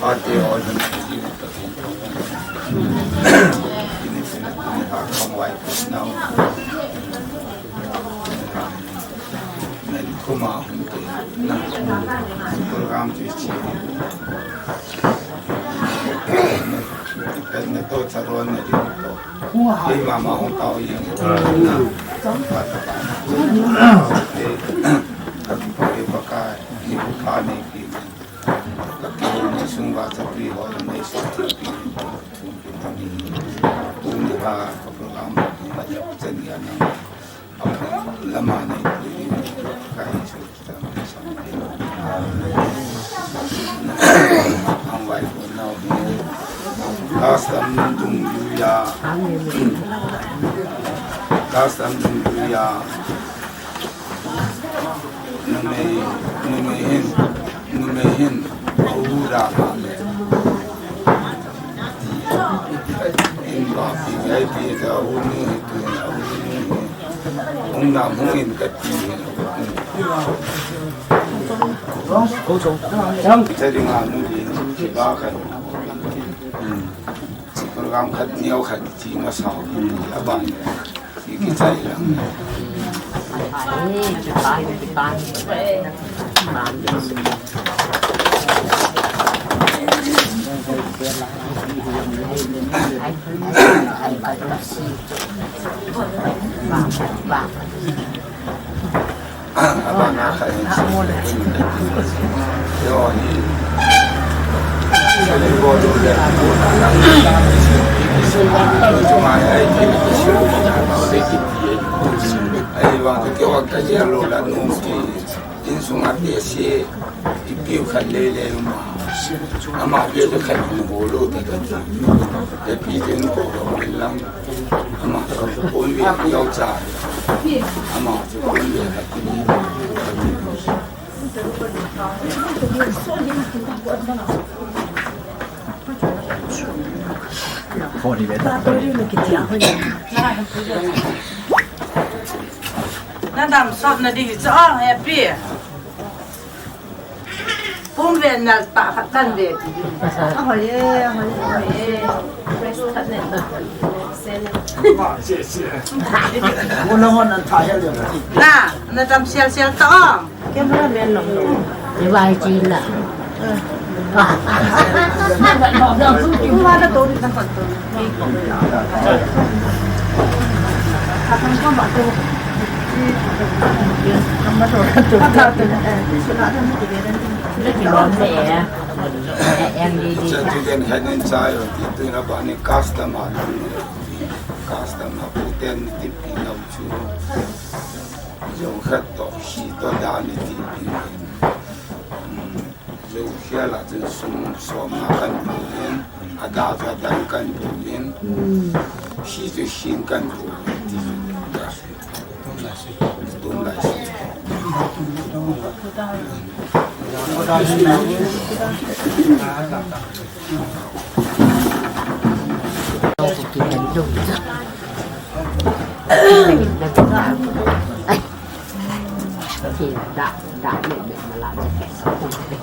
Ate organ ini không quay nào nên không mà không thể nào program thì chỉ cái này tôi sẽ luôn này đi mà không tao gì và các cái bậc cái khá này thì các cái này xung quanh tập đi họ này sẽ tập đi tung ra các program mà nhập chân nhà nó lama này thì cái sự tâm không phải của nó custom dung ya custom dung ya numehin aura in ba pi ai pi ta uni tu ông nam hung in cái gì không thế thì ngàn nuôi gì ba cái program khát nhiều khát chỉ mà sao là bạn thì cái chạy là bạn đã khai rồi cái này vô rồi đấy chúng ai thì cái sự nó để kịp ai vào cái cái gì rồi là nó cái in xuống ăn để xe đi biểu khăn lên mà mà biểu được khăn nó hồ lô thì cái bị đến cổ đó mình làm mà ôn việc giao trả mà ôn việc Phone đi về nó đầm sọt nó đi rõ happy bún về là tạ phát tân về hỏi nó đầm xèo xèo to cái nó lên lồng cái vai chi là chúng ta đã tối đi tăng phần từ không có bảo tôi không bắt đầu từ rất nhiều món mẹ em đi Jadi kan hanya saya itu nak buat ni customer bukan tipi nak curu jauh kata si tu dah ni tipi jauh dia lah tu semua kan bukan ada kan bukan si tu kan bukan tu lah thì đã định mà làm cho kẻ xấu không thể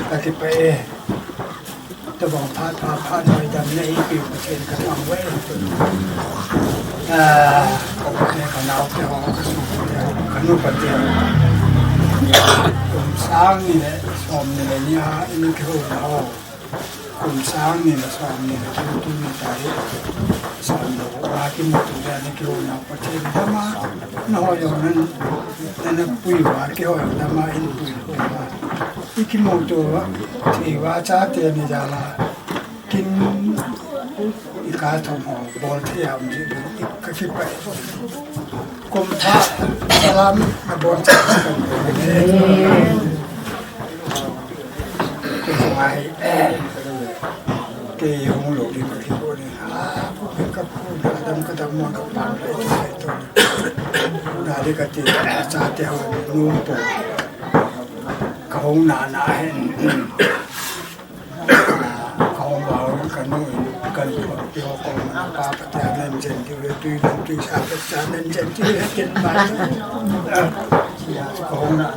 Tapi pe, terbawa pat dari dalam ni ikut macam kerang wei. Kau pakai kanal terbawa kanu pakai. Kumsang ni le, som ni le ni ini kerana tahu. Kumsang ni le som ni le tu ni cari. Som lo, lagi mutu dia ni kerana pakai. Dama, nah yang nan pui war ke hoy dama in pui dama. Ikin moto thìว่าชาเตียนจาลากินอีกาทองหอบอลเที่ยวมันจะอีกก็คิดไปกรมท่า salam na bon sa kan ko mai ke hong lo di ko ko ni ka ko adam ka dam ka pa to na de ka ti sa te ho nu po ka hong na hen ka hong ba ka nu kan ko ti ho ko na pa pa ta nan jen ti we tu sa sa nan jen ti we ken ba ya ka hong na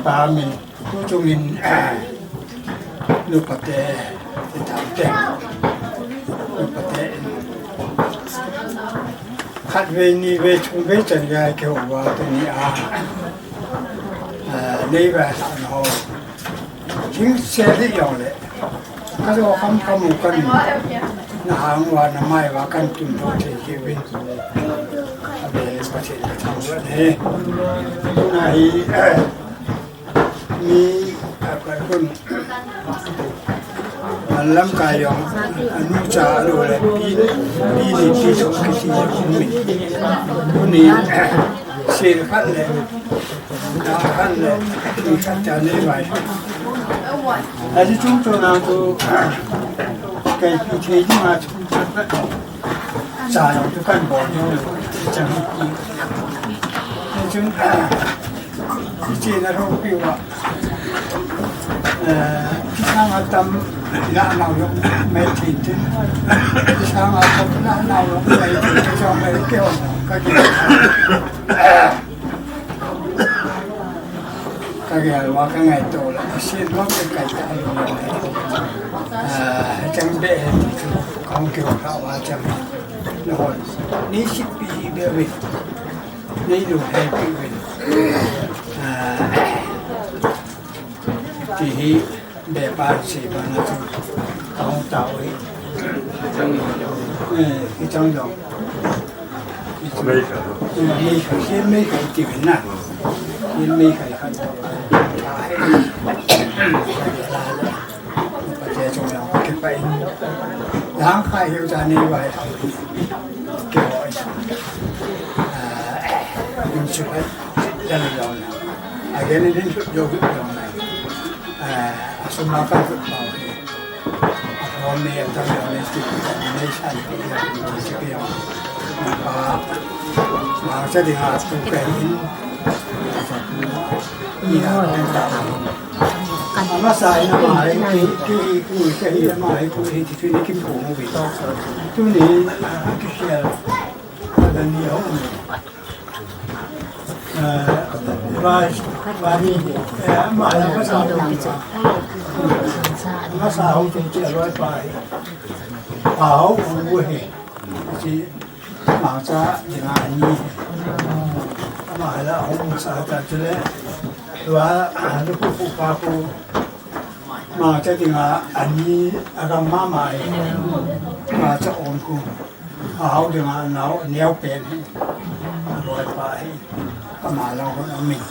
ba min chung min lupa te tam te lupa te khát về ni về chung về chân gai kêu vào tụi ni lấy về sản hồ chính xe đi dòng lệ các đồ không một cân là hàng hoa là mai và cân tụi nó thì kêu bên về có thể là thằng vậy này mi cái con lắm cái dòng anh cha rồi là đi trong cái gì của mình con này xe khát lên đi khát cha lấy vậy anh chúng tôi nào tôi cái thế nhưng mà xài tôi cần bỏ vô chẳng chúng chỉ là không biếtว่าsang atam la nào giống mấy thịt sang atam la nào giống mấy thịt cho mấy kêu cái gìว่าcái ngày tổ là xin nó cái cái luôn chẳng để không kêu họว่าchẳng rồi ní ship bị đưa về ní đủ hay bị về thì để bạn sẽ bạn là không tạo ấy cái trong dòng mấy cái chuyện nào mấy cái khăn thái bây giờ trong dòng cái bài đáng khai hiểu ra như vậy kêu gọi mình chụp hết ra là dòng này cái này đến vô cái dòng này semakan football hôm nay trong dòng này thì mấy sản cái dòng mà sẽ đi học từ cái mà sai nó mà cái mà cái thì cái phụ nó bị tôi nghĩ cái xe là nhiều và đi mà nó sao không chịu rồi phải áo vui chỉ mà cha thì là gì mà là không sao cả chứ đấy và nó cũng phụ pa phụ mà cha thì là anh đi agam mama mà cha ổn cũng áo thì là nó neo bền rồi phải màเราคนmình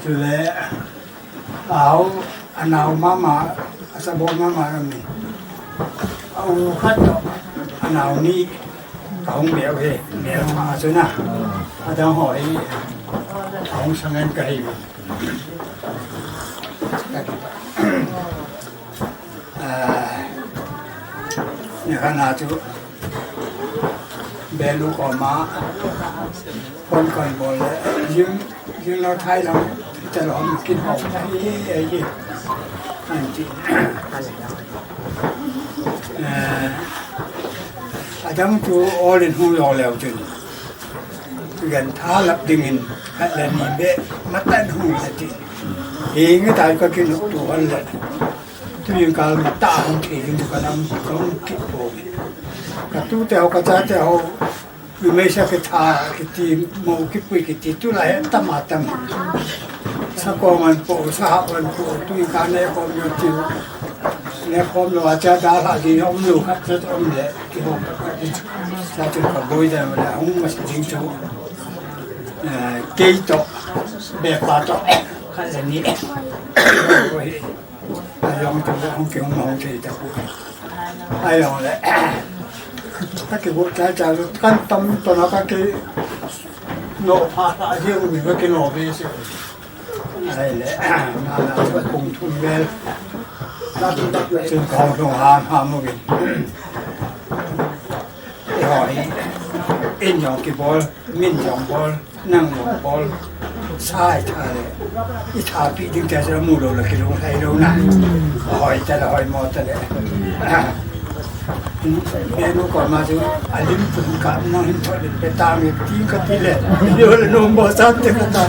chứ đấy áo anh nào mama sao bố mama mình ông khách anh nào ni không béo về béo mà chứ nào anh đang hỏi ông sang anh cây nhà khán giả chú bé lúc có má con còn bỏ lại nhưng nó thay lắm cho nó một kinh hồn ấy gì anh chị trong chú ô lên hung lò lèo chừng gần tháo lập đình hình hay là nhìn bé mắt tay hung là chị thì người ta có cái nút tủ ăn lại tuy nhiên cả một tạ không thể nhưng mà năm không kịp bộ cả tu theo cả cha theo vì mấy sao cái thà cái gì màu cái quỷ cái gì tu lại tâm mà tâm sao còn mình bộ sao mình bộ tuy cả này còn nhiều chịu này còn là cha đã là gì ông nhiều khách rất ông để cái hôm sao chúng ta bôi ra mà là ông mà chính chủ cây trọ bè quả trọ hay là nhẹ rồi ông chúng ta không kiểu màu thì ta cũng ai rồi đấy các cái bộ trái trà căn tâm cho nó các cái โนพาตาเที่ยวมีก็กินโนเบสอะไรแหละงานเราคงทุนเวลซึ่งของต้องหามากินหอยเอ็นหยองกี่บอลมิ้นหยองบอลนั่งหยองบอลใช่ใช่อีทาปีดึงแต่จะมูดเลยกินลงไทยลงนะหอยแต่ละหอยมอแต่ละเมนูก่อนมาถึงอันนี้ผมกับน้องหินทอดไปตามอีกทีก็ทีเลยเดี๋ยวเลยนุ่มบอสัตเต็มตา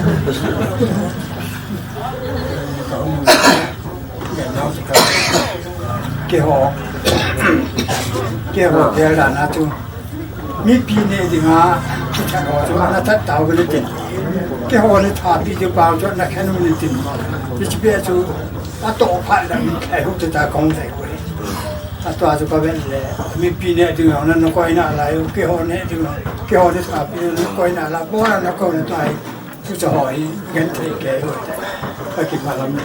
เกี่ยวเดี๋ยวนะจุมีปีนี้ดิงาที่ฉันบอกว่าน่าทัดเต่ากันเลยจริงเกี่ยวเลยถาปีจะเปล่าจนนักแค่นู้นจริงที่จะเบี้ยจูถ้าโตพันแล้วมีแค่หุบจะตาคงใส่กูเลยถ้าตัวจะก็เป็นเลยมีปีนี้ดิงานั้นนกก้อยน่าอะไรเกี่ยวเนี่ยดิงาเกี่ยวเนี่ยถาปีนกก้อยน่าอะไรเพราะว่านกก้อยเนี่ยตัวไอ้ผู้จะหอยเงินที่แก่เลยก็คิดมาแล้วไม่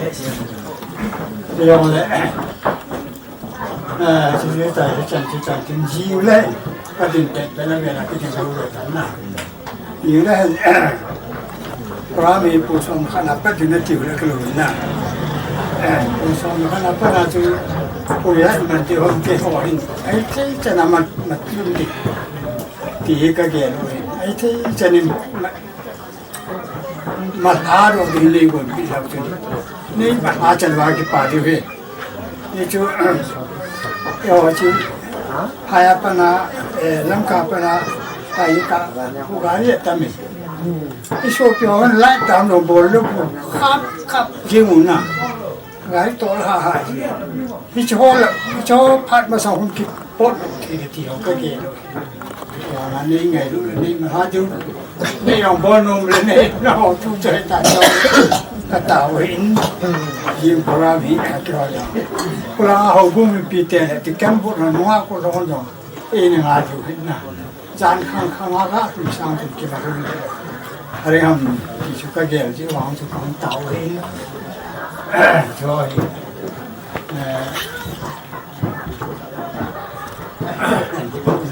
เดี๋ยวเลยชีวิตใจฉันจะจัดเป็นยิวเลยก็ดึงเด็กไปแล้วเวลาที่จะรู้เลยนะยิวเลยเพราะมีผู้ชมขนาดปัจจุบันจิ๋วเลยก็รู้นะผู้ชมขนาดปัจจุบันจิ๋วผู้ใหญ่มันจิ๋วมันเกี่ยวหินไอ้ที่จะนำมาทุ่มดิตีก็เกี่ยวเลยไอ้ที่จะนี่มาหาเราดีเลยคนที่เราจุดนี่มาหาจันวากิปาดิเวนี่จูเอวจิหายปนาลังกาปนาหายกาผู้การเนี่ยทำไมไอ้โชว์เปียวมันไล่ตามลงบอลลูกครับยิงหุ่นน่ะไล่ตัวหายพี่โชว์ละพี่โชว์พัดมาสองคนกินปนทีเดียวก็เกลี่ยเลยอย่างนั้นนี่ไงรู้เลยนี่มันหาจุนี่ลงบอลนมเลยเนี่ยเราทุกใจตัดเรากระต่ายหินยิงพลามีอะไรอย่างพลาเขาบุ้มปีเตะที่แคมป์พวกนั้นว่าก็ร้อนจังเอ็นงาอยู่หินนะจานข้างว่าก็คือสร้างถึงกี่บาทเลยอะไรทำที่ชุกเกลที่วางชุกของเต่าหินช่วย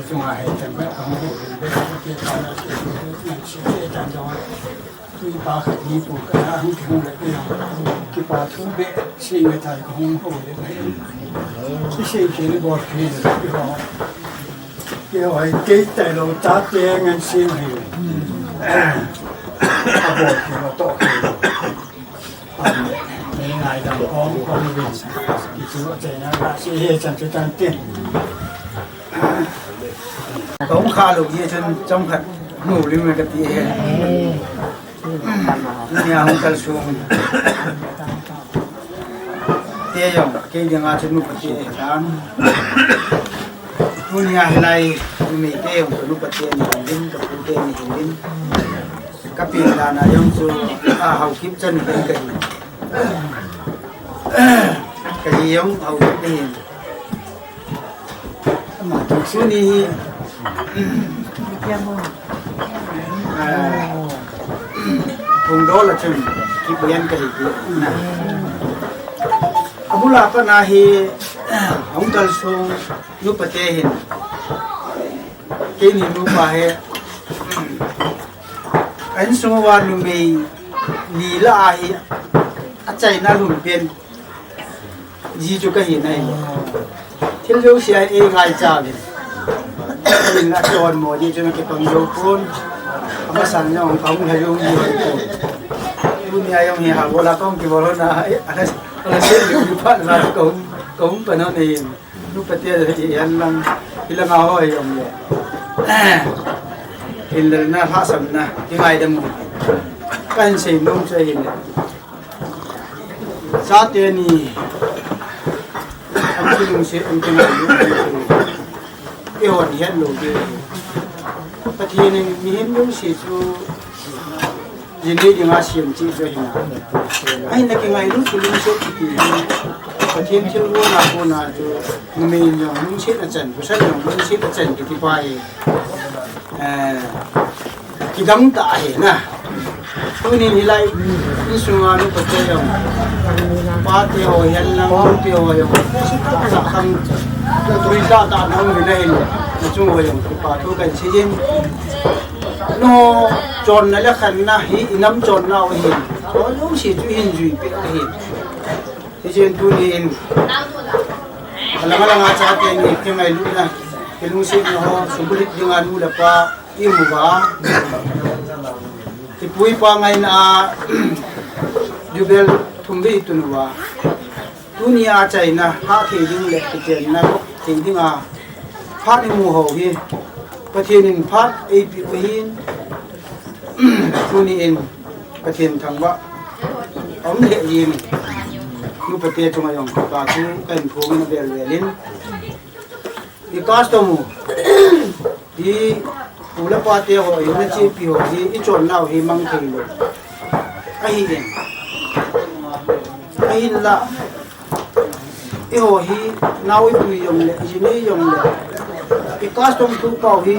จงให้แต่แบบของผู้อื่นเป็นที่ทำให้ชีวิตจันทร์ที่ปากนี้ปลูกกันให้คงเลยที่ปากทุบเบะสิ่งที่ทำของผู้อื่นที่สิ่งที่บอกที่ที่บอกที่ว่าเกิดแต่เราตัดเองงั้นสิ่งที่อาบอกที่เราต่อในงานดำของความวิเศษที่ถือว่าใจนะสิ่งที่จันทร์จันทร์เต็มcũng khá lục gì chân trong hạt ngủ lên người cái gì nhà không cần xuống tia dòng cái đường ăn chân nụ bạch đan tu nhà này mình cái dòng nụ bạch tia này đến cái tia này đến cái biển là dòng số hậu kiếm chân cái gì giống hậu kiếm tiền mà thực sự đi vùng đó là chừng cái biển cái gì nè abu la pa na hi ông kal so nu pate hin cái ni nu pa he anh so wa nu me ni la hi a chai na lu pen ji chu ka hi nai thil jo sia e ngai cha bi mình đã chọn một đi cho nó cái bằng dầu phun mà sản nhau không hay dùng nhiều dunia yang ni hal bola kong ki bolona ana sen ni pat na kong pa no ni nu patia de yan lang ilang ahoy yong le in na ha sam na ki mai dam kan sei nong sei ni sa te ni am ki lung se am ki na yêu anh hiện lộ về, bất kỳ này mình những sự chú, những cái điều mà xem chỉ cho hình ảnh, anh là cái ngày lúc chúng mình sẽ thì, bất kỳ khi cô nào chú, mình những sự là chân, có những sự là chân thì phải, cái đấm tại nè, tôi nhìn lại, những sự mà lúc bây giờ, ba tiêu hiện là bốn tiêu rồi, sao không tôi ra ta nông người này là chung với những cái thu cái xây dựng โนจนนั่นแหละขันนะหิน้ำจนเอาหินโอ้ยสิจุหินจุเปียหินที่เช่นตัวนี้kalau malang aja ni kemai lu na kelu sih no subulit dengan lu dapat ilmu bah tipui pa ngai na jubel thumbi itu nuwa dunia aja na ha thi ding le kiten na thi ding a phat ni mu ho hi pathin phat ai pi hin tu ni in pathin thang ba om le yin nu pate chunga yong ka chu kan phung na bel velin di customer di ula pate ho ina chi pi ho di I chon nau hi mang thei lo ai la I ho hi nau I pu yong le ji ni yong le di customer tu pau hi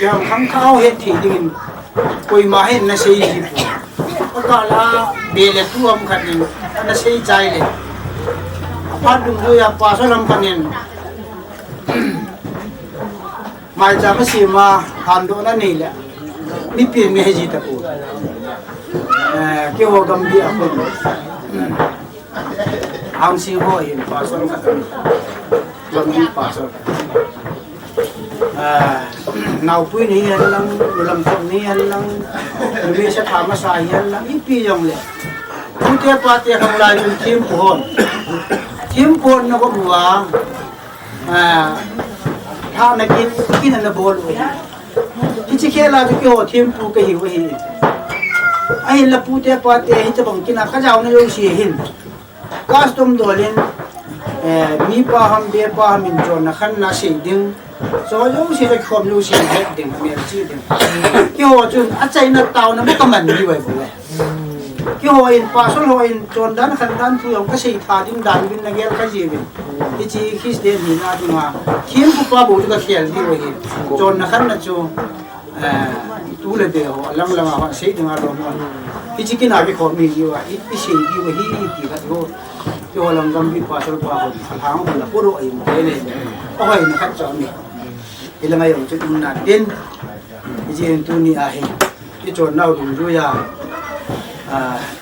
jam khang khao he thi ding koi ma he na sei hiก็ละเบลตัวมขัดนี่นั่นใช่ใจเลยพัดดุงด้วยปลาสลัมกันนี่มาจากมาซีมาทานโดนั่นนี่แหละนี่เปลี่ยนไม่ให้จีตะปูเกี่ยวกับเบี้ยคนหางซีหัวเห็นปลาสลัมกันลำดีปลาสลัมนาวปุ้ยนี่ฮันลังลำต้นนี่ฮันลังมีสถานมาสายฮันลังอีปียงเลยผู้เที่ยวปาเที่ยวของเราอยู่ทีมพลนก็บัวถ้านักกินนั่นบอลเลยที่จะแค่เราจะเกี่ยวทีมผู้ก็หิวหิไอ้ละผู้เที่ยวปาเที่ยวจะบังกินข้าวเจ้าเนี่ยยังเสียหินก๊าซต้มโดนเลยมีปลาหำเดียปลาหำมินจนขันน่าเสียดิ้ง所以有些人看路线一定没有指定，叫我就阿仔那刀那么个门以为不嘞，叫我因把所有因转单看单图用个谁他定单边那个个gì vậy，一直去的你那地方，天不把不这个天的为，转那看那就ดูเลยเดียวลังอ่ะเสียดีมากเลยที่จริงๆน่าจะขอมีอยู่อ่ะอีเสียดีกว่าที่กันก็ที่ว่าลังกำบิดปลาสลับปลาคนทางคนละพูดว่าอีกเลยโอ้ยนะครับจอมีที่ละไงอย่างจุดนั้นเด่นที่จริงตัวนี้อ่ะเห็นที่จนเราดูด้วยอ่ะ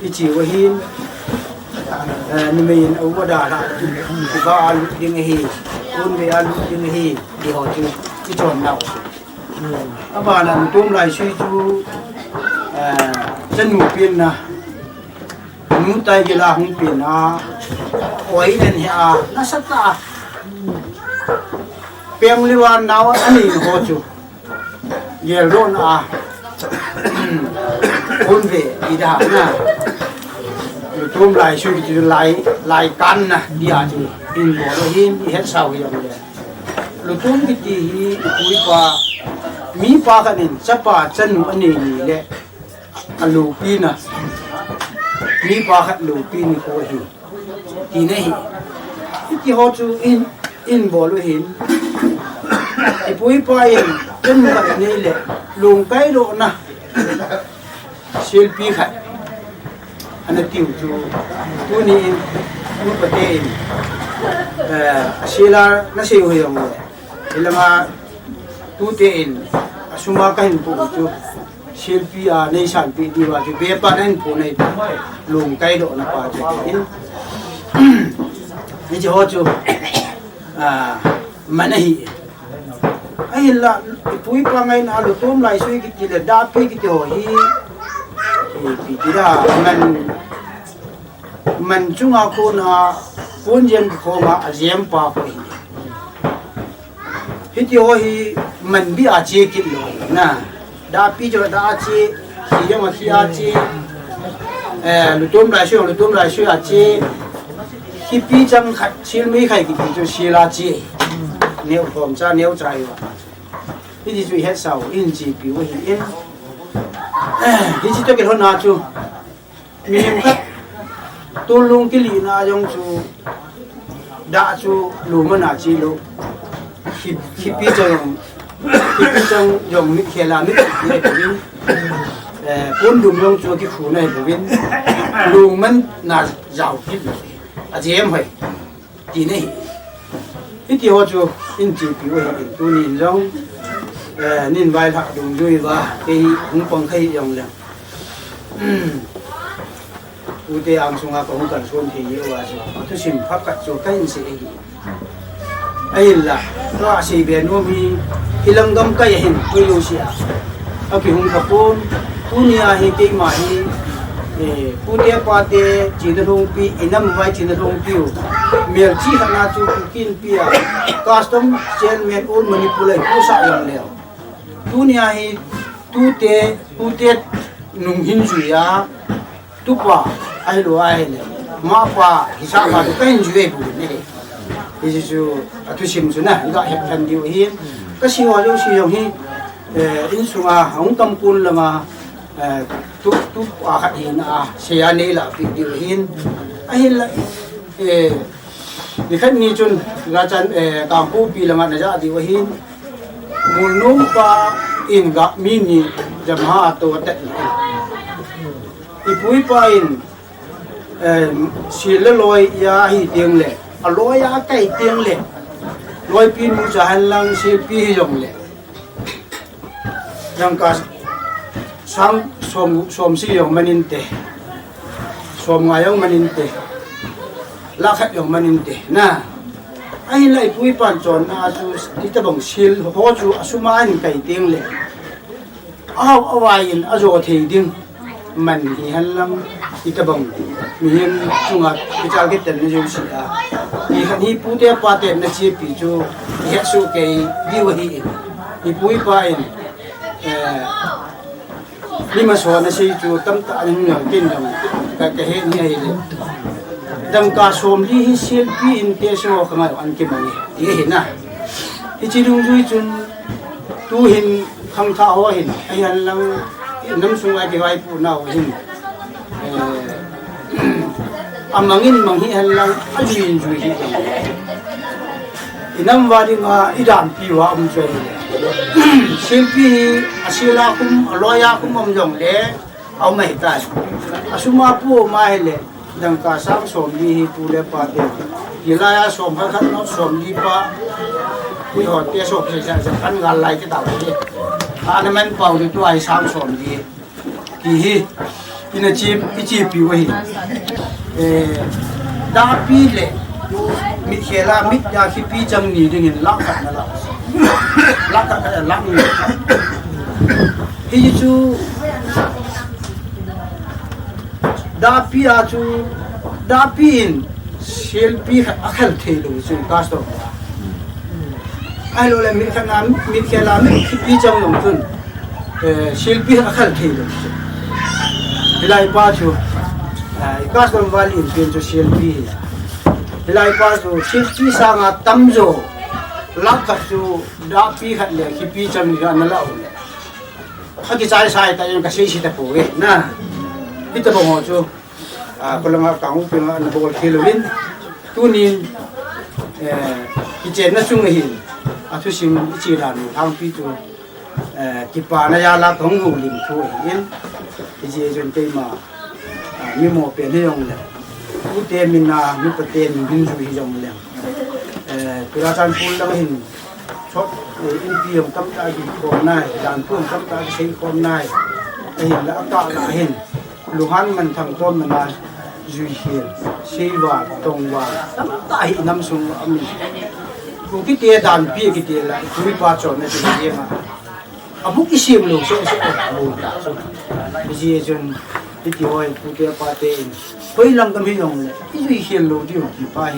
อีจีว่าหินนี่ไม่ยินเอาว่าด่าละที่บ้านยังไงคนไปอาลุยังไงที่เขาที่จนเราอาบานันตุ้มลายชื่อจูจะหนูเปลี่ยนนะหนูตายเวลาหงเปลี่ยนนะโอ้ยเดินเหี้ยน่าสัตตาเปียงลิวานนาวอันนี้หัวจูเยลโรนคนเวอีดานะตุ้มลายชื่อจูลายกันนะดีอาจูอินบัวหินเฮ็ดเสาอย่างเดียวลุตุ้มกิติคุยว่ามีปากันจะปาจันอันนี้แหละลูปีนะมีปากันลูปีนี่ก็เห็นที่ไหนที่เขาจูอินบอลเห็นที่ปุ้ยปาเองจันกันนี่แหละลุงไก่โดนะเชลปีขัดอันนั้นติวจูตัวนี้มุปเตนเชลาน่าเสียหัวอย่างเลยเวลามาตัวเต็นsuma kain pu chu selfie nei san pi diwa chu be pa nen pu nei lung kai do na pa chu in ni ho chu manahi ai la pui pa ngai na lu tom lai sui ki le da pi ki ho hi pi ti da man chunga ko na pon jen ko ma azem pa ko hiที่ว่าฮีมันบีอาเจกินเลยนะดาปีจะดาอาเจที่ยังมาที่อาเจลุตุ้มลายช่วยอาเจที่ปีจังขัดชิลไม่ใครกินจะชิลอาเจเนื้อผมจะเนื้อใจว่ะที่ที่ช่วยเฮ็ดเสาอินจีปีว่าฮีอินที่ที่ตัวเกิดคนนาจูมีครับตัวลุงกิลีนาจงจูดาจูลุงมันอาเจลุคิดพี่จังยงมิเขลามิในบวินปุ่นดุมยงจัวที่ขู่ในบวินลุงมันน่าเจ้าคิดอาเจียมไปที่นี่ที่หัวจัวอินจีปีว่าเห็นตัวนี้จง นินไว้ถักดุงยุยว่าที่หุ่งปองให้ยองเลยอุเตอังสุงอาของกันส่วนที่ยี่ว่าสิทุสิมพักกัดโจกันสิไอ้ละก็สิเบียนว่ามีอิลังดำก็ยังไม่รู้สิอ่ะเอาที่หุ่งขับปูนปูนี่อาฮิติมาฮีปูเตปาเตจีนรงปีอินัมไว้จีนรงปีวเมียจีขนาดจูกินปีอ่ะคาสตอมเชนเมียอุนมันนี่พูเลยผู้สาวยังเลี้ยวปูนี่อาฮิปูเตนุ่งหินจุยอ่ะตุปะไอ้รู้ไอ้เลยมาปะฮิซ่ามาตุเป็นจุยบุนี่ที่จู่ทุสิมสุนะก็เห็นกันดีว่าฮิก็สิว่าเราสิยองฮิอินสุงาหุ่งกำปุนละมาทุกอาขัดหินเสียนี่ละปีเดียวหินไอ้หินละดิขันนี้จนราชันกางปูปีละมันจะดีว่าหินมูลนุ่มปะอินกับมินิจะมาตัวเต็มอีปุยปะอินสิลลอยยาหิเตียงเล่ลอยยาไก่เตียงเล่ลอยปีนูจะหันหลังสิปียงเล่ยังกัสsang som si yong maninte som ngayong maninte lakhat yong maninte na ai lai pui pan chon na su kita bang sil ho chu asuman kai ting le aw awain ajo thei ding man hi halam kita bang mihin chunga kita ke ten ne ju si a hi han hi pu te pa te na chi pi chu he su ke di wa hi pui pa inนี่มาสอนนะสิจูตั้มตาหนึ่งอย่างกินดังแต่เห็นนี่ไอ้เลยดังกาสมที่เสียพี่อินเตโซขมาอันกินมันนี่เห็นนะที่จีดุงจุยจุนตูเห็นคำท้าหัวเห็นไอ้ยันลังน้ำสุงไอ้ที่ไว้ปูน่าเห็นมังอินมังฮิฮันลังอันยินจุยฮิอิน้ำวาดิงาอิดานปีวะจุยสิลปีอาศิลาคุมลอยาคุมอมยองเล่เอาไม่ตายอาสุมาปูมาเฮเล่ดังกาสังสมดีปูเลปาเตยีลายาสมพักขันนสมดีปะคุยหอดเตี้ยสมเสียจะกันงานไรที่ต่างประเทศอันนั้นมันเป่าด้วยตัวไอ้สังสมดีกี่ฮีอินจีอิจีปีวะฮีดาปีเล่มิเคลามิยาคิปีจังนี่ดึงเห็นลักกันนั่นแหละลักกันลักนี่ที่จูดาปีอาจูดาปีนเชลปีอัคลเทลูจูคาสโตไอ้โลเลมิขนามิเคลามิคิปีจังลงทุนเชลปีอัคลเทลูเวลาอีป้าจูคาสโตวาลีนเป็นจูเชลปีเวลาป้าจูชิดที่สังอาตั้มโจลักขัดจูดาปีขัดเลยคิดปีจำนี่กันนั่นแหละเขาที่ใจใส่แต่ยังกระเสียแต่ปุ๋ยนะที่ตะบงจูคนละมาเก่าเป็นอันบุกคิโลลินตัวนี้ที่เจนนั่นช่วงหินอาทุสิมจีรันทางปีจูที่ป่านายาลักของหูลิมช่วยหินที่เจจนเตมามีหมอเป็นให้ยงเลยผู้เตมินามีประเทศหินจุยยงเลยตุลาการพูดแล้วเห็นชดอินเดียมตั้งใจดีคนนายการพูดตั้งใจใช้คนนายเห็นแล้วก็เห็นลูกฮันมันทำต้นมันมาจุยเขียนชีวะตรงว่าตั้งใจน้ำส่งอามิผู้ที่เตียดานพี่ที่เตียละคุยปาจอนในที่เตียมาอาบุกิเสียมลูกเสียลูกไม่ใช่จนที่ที่ว่าผู้เตียปาเตนเฮ้ยลังก็ไม่ยอมเลยที่จุยเขียนลูกที่อยู่ที่ป้าย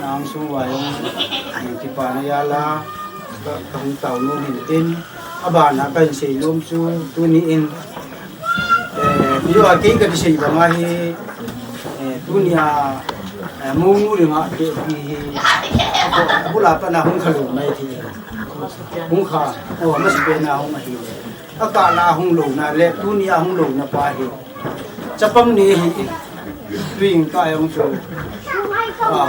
นางสงวายองที่ปานายาลาก็คงเต่าโน่นเห็นเต้นอาบานากันเสียลมจูตัวนี้เองมีว่าเก่งกันเสียบางไงตัวนี้มูนูเรื่องอะไรที่บุลาปนาหุ่นขลุ่มไม่ทีหุ่นขาโอ้ไม่ใช่เป็นนาหุ่นมาทีอากาศนาหุ่นหลงนะเล็บตัวนี้หุ่นหลงนะป้าเหจะปั๊มนี้วิ่งก็ยังจู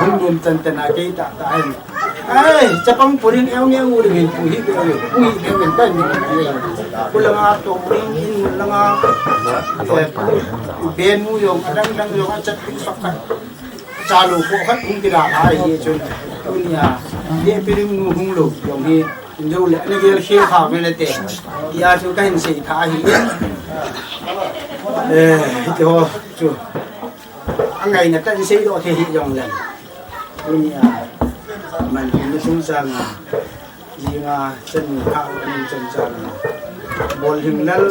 หุ่นรวมจันทนาเกตตายจะปั๊มปุ่นเอวเนี่ยงูเรื่องปุ๋ยเบลล์ปุ๋ยเบลล์ได้มีปุ่นละงาตัวปุ่นหินละงาเบนมูยงดังยงจัดเป็นสักขันจาลูกขัดหุ่นกีฬาไอ้เหี้ยจนตัวนี้เดี๋ยวไปดึงงูหุ่นหลงอย่างนี้ ดูแลนี่ก็เชี่ยวข่าวไม่ได้เตะยาชูกันสีขาหินที่ตัวชูอันไงเนี่ยตั้งสีตัวที่ยองเลยรุ่นยามันไม่สงสารยิงเส้นข้าวมันสงสารบอลถึงนั้น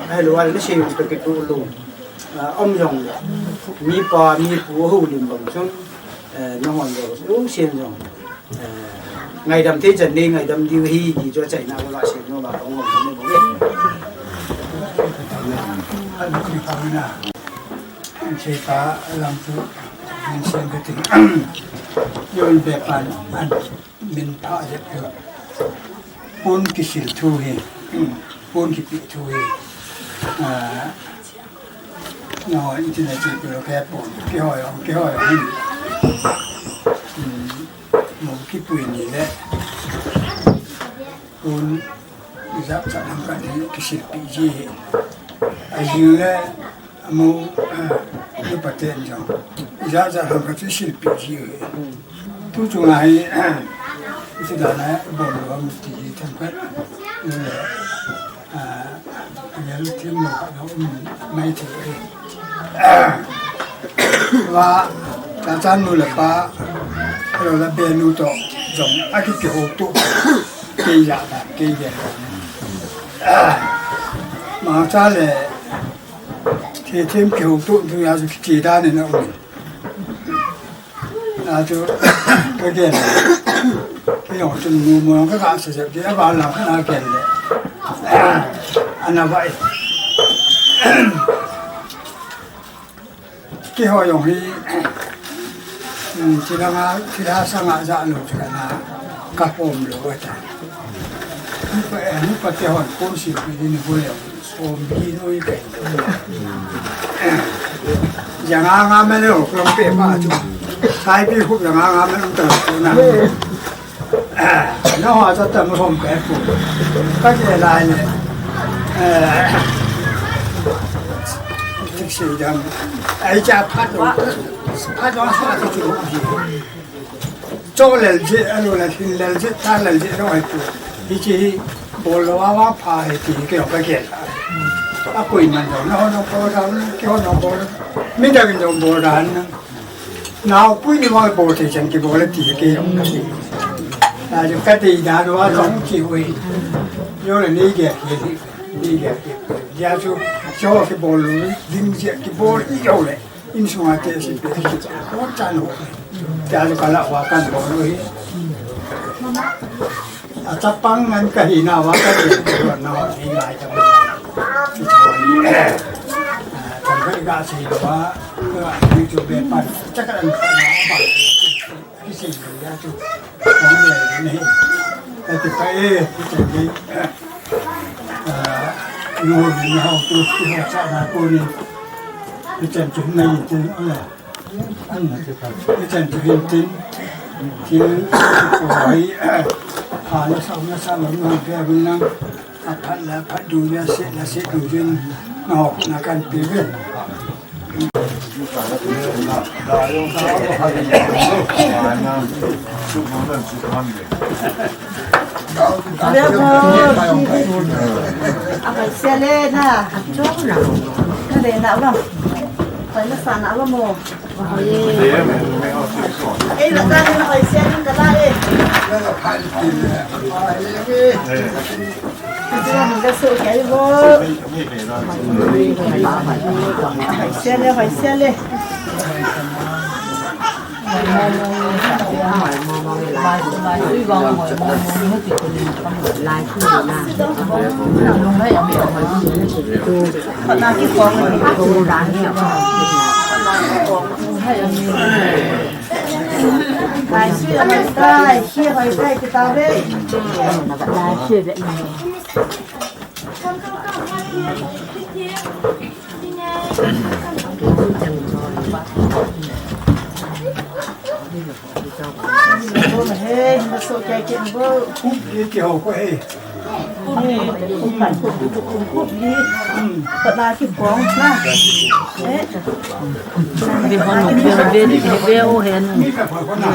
ให้รู้ว่าไม่ใช่ตะกี้ตัวลุงอมยองมีปลามีปูหูลิมบังชนน้องเรารู้เสียงยองngày đầm thế trận đi ngày đầm điêu hi thì cho chạy nào loại xe nó bảo không không nên bố biết anh chỉ phải là anh chỉ phải làm thứ anh xem cái tình rồi về bàn anh mình thọ được được bốn cái sự thu hi bốn cái bị thu hi nó như thế này chỉ được cái bốn cái hỏi anh một cái tuổi này đấy, còn giáp sản làm cái sự bị gì, ai như đấy, một cái bát tiền rồi, giáp sản làm cái sự bị gì, tôi chung lại, cái đó là bộ luật một tí tham khảo, như là những thêm một nó mấy thứ, và ta chăn nuôi là ba rồi là bên nuôi to giống cái kiểu tụ cây giả là cây giả mà cha là thì thêm kiểu tụ thì là chỉ đa nên nó ổn là cho cái kia cái nhỏ chừng mùa các bạn sử dụng cái vào làm cái nào kia đấy anh là vậy cái họ dùng đi chỉ là khi đã sang ngã dạ lục cho là cặp ôm lửa vậy vậy lúc bắt đầu hỏi cô sĩ thì nó vui lắm ôm đi thôi cái giờ ngã mấy nó làm bể mà chú sai bị hụt là ngã mấy nó tự nó nó hòa cho tầm hôm cái phụ các cái lại này thực sự rằng ai cha phát đó phát cái chuyện gì cho lên gì anh nói là thì lên gì ta lên gì nó hay tu thì chỉ bồ lao phá thì cái kia à quỷ mình rồi nó bồ ra cái nó bồ mình đã cái nó bồ ra nào quỷ ni mà bồ thì chẳng cái bồ là thì cái ông cái là cái gì đã đó giống chỉ huy nhớ là đi cái giờ cho cái bồ lưới dính diện cái bồ nhiều này in xuống cái gì cái nó chăn hộ giờ cái là hoa căn bồ lưới chắc băng ngăn cái nào hoa cái gì nó đi lại cho mình thằng cái gà xì đó cái chỗ bên bàn chắc là phải cái gì ra chú có người này thì phải cái gì nuôi nhau tôi học sao là cô đi cái trận chúng này thì nó là cái trận chúng hiện tính thì cô ấy nó sao nó về bên nam phát là phát đủ ra sẽ đủ duyên nó học là cần biết biết phải xe lên ha chốt nào cái này nào đâu phải nó sàn nào mồ ấy là ta nó phải xe lên cái này mình cái sự cái vô phải xe lên bài suy vong hỏi mong hết thì con lại khi là luôn đấy ở miệng hỏi còn là cái con này cô đáng hiểu bài suy là bài sai chia bài sai cái tao đấy là bạn lại chia vậy này hey nó sôi cái chuyện vô cái kiểu của ấy không phải cục đi thật là cái con na đấy vì con nó về ô hèn cái phải con nào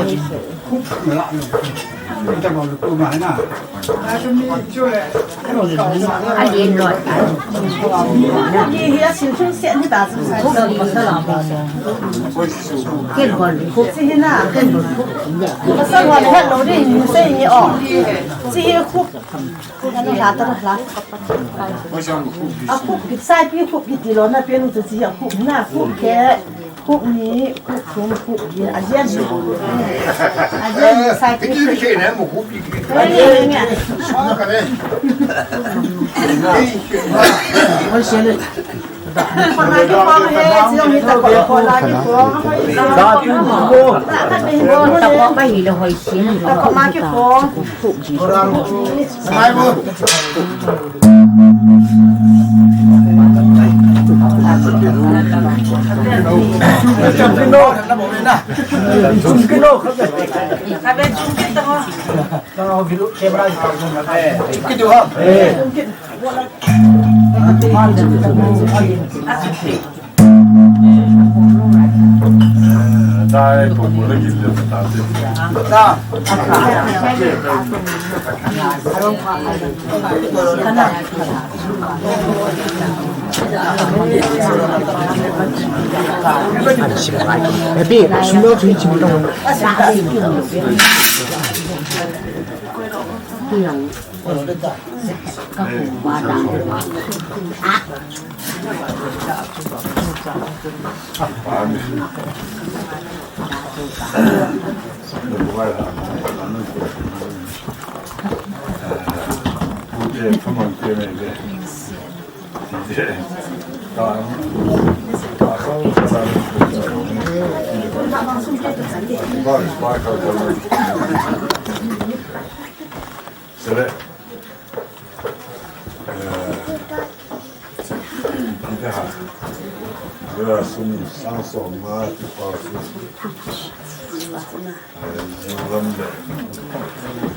khúc lạ rồi แต่บอกกูหมายน่ะจะมีช่วย อันนี้หน่อย 你也新春线你打是不是？ พวกเราก็สลับกันเข้มข้นคุก 这些呐， เข้มข้นคุกเนี่ย 我生活你看楼里你生意哦，这些苦，看到啥的啦？啊，苦比晒比苦比地了那边路子只要苦那苦开。苦米、苦甜、苦盐，啊，盐米，啊，盐米晒比苦。哎呀，我写的放哪个放嘿？只要你得放，放哪个放？大军不过，那没我我大我ไม่เห็นเลยหอยเสียง 那放哪个放？ 중기노 나보면나 중기노 가면 중겠다고. 저 비로 개발하지 말고 중기도 하 나의 동물을 길러서 자 배비 숨겨 주지 못하고 그냥 맞아 마음이 누가 나는 부재 표만 때문에 이제 가서 그래 이제하 내가 숨 상수 엄마 뒷바스 그런데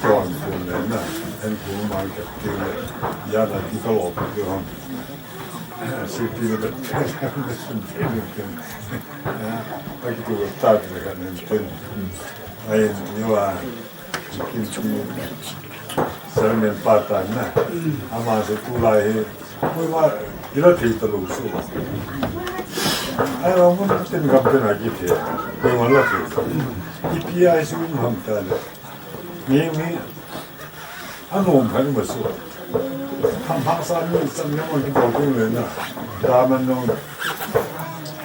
교환 때문에 행복만 겪기에 야다 이걸 어떻게 하면 실제로 태어나는 순간이 아기도 따지게 가는 아예 이와 김치 설명 봤다나 아마서 둘라에 뭐가 이렇게 있도록 수 아유 어머니 그때는 갑자기 돼 왜 몰랐어 이 비아이 수금 함따라 미미 한 옴파는 뭐서 한 박사님 쌍명을 기도하고는 다음은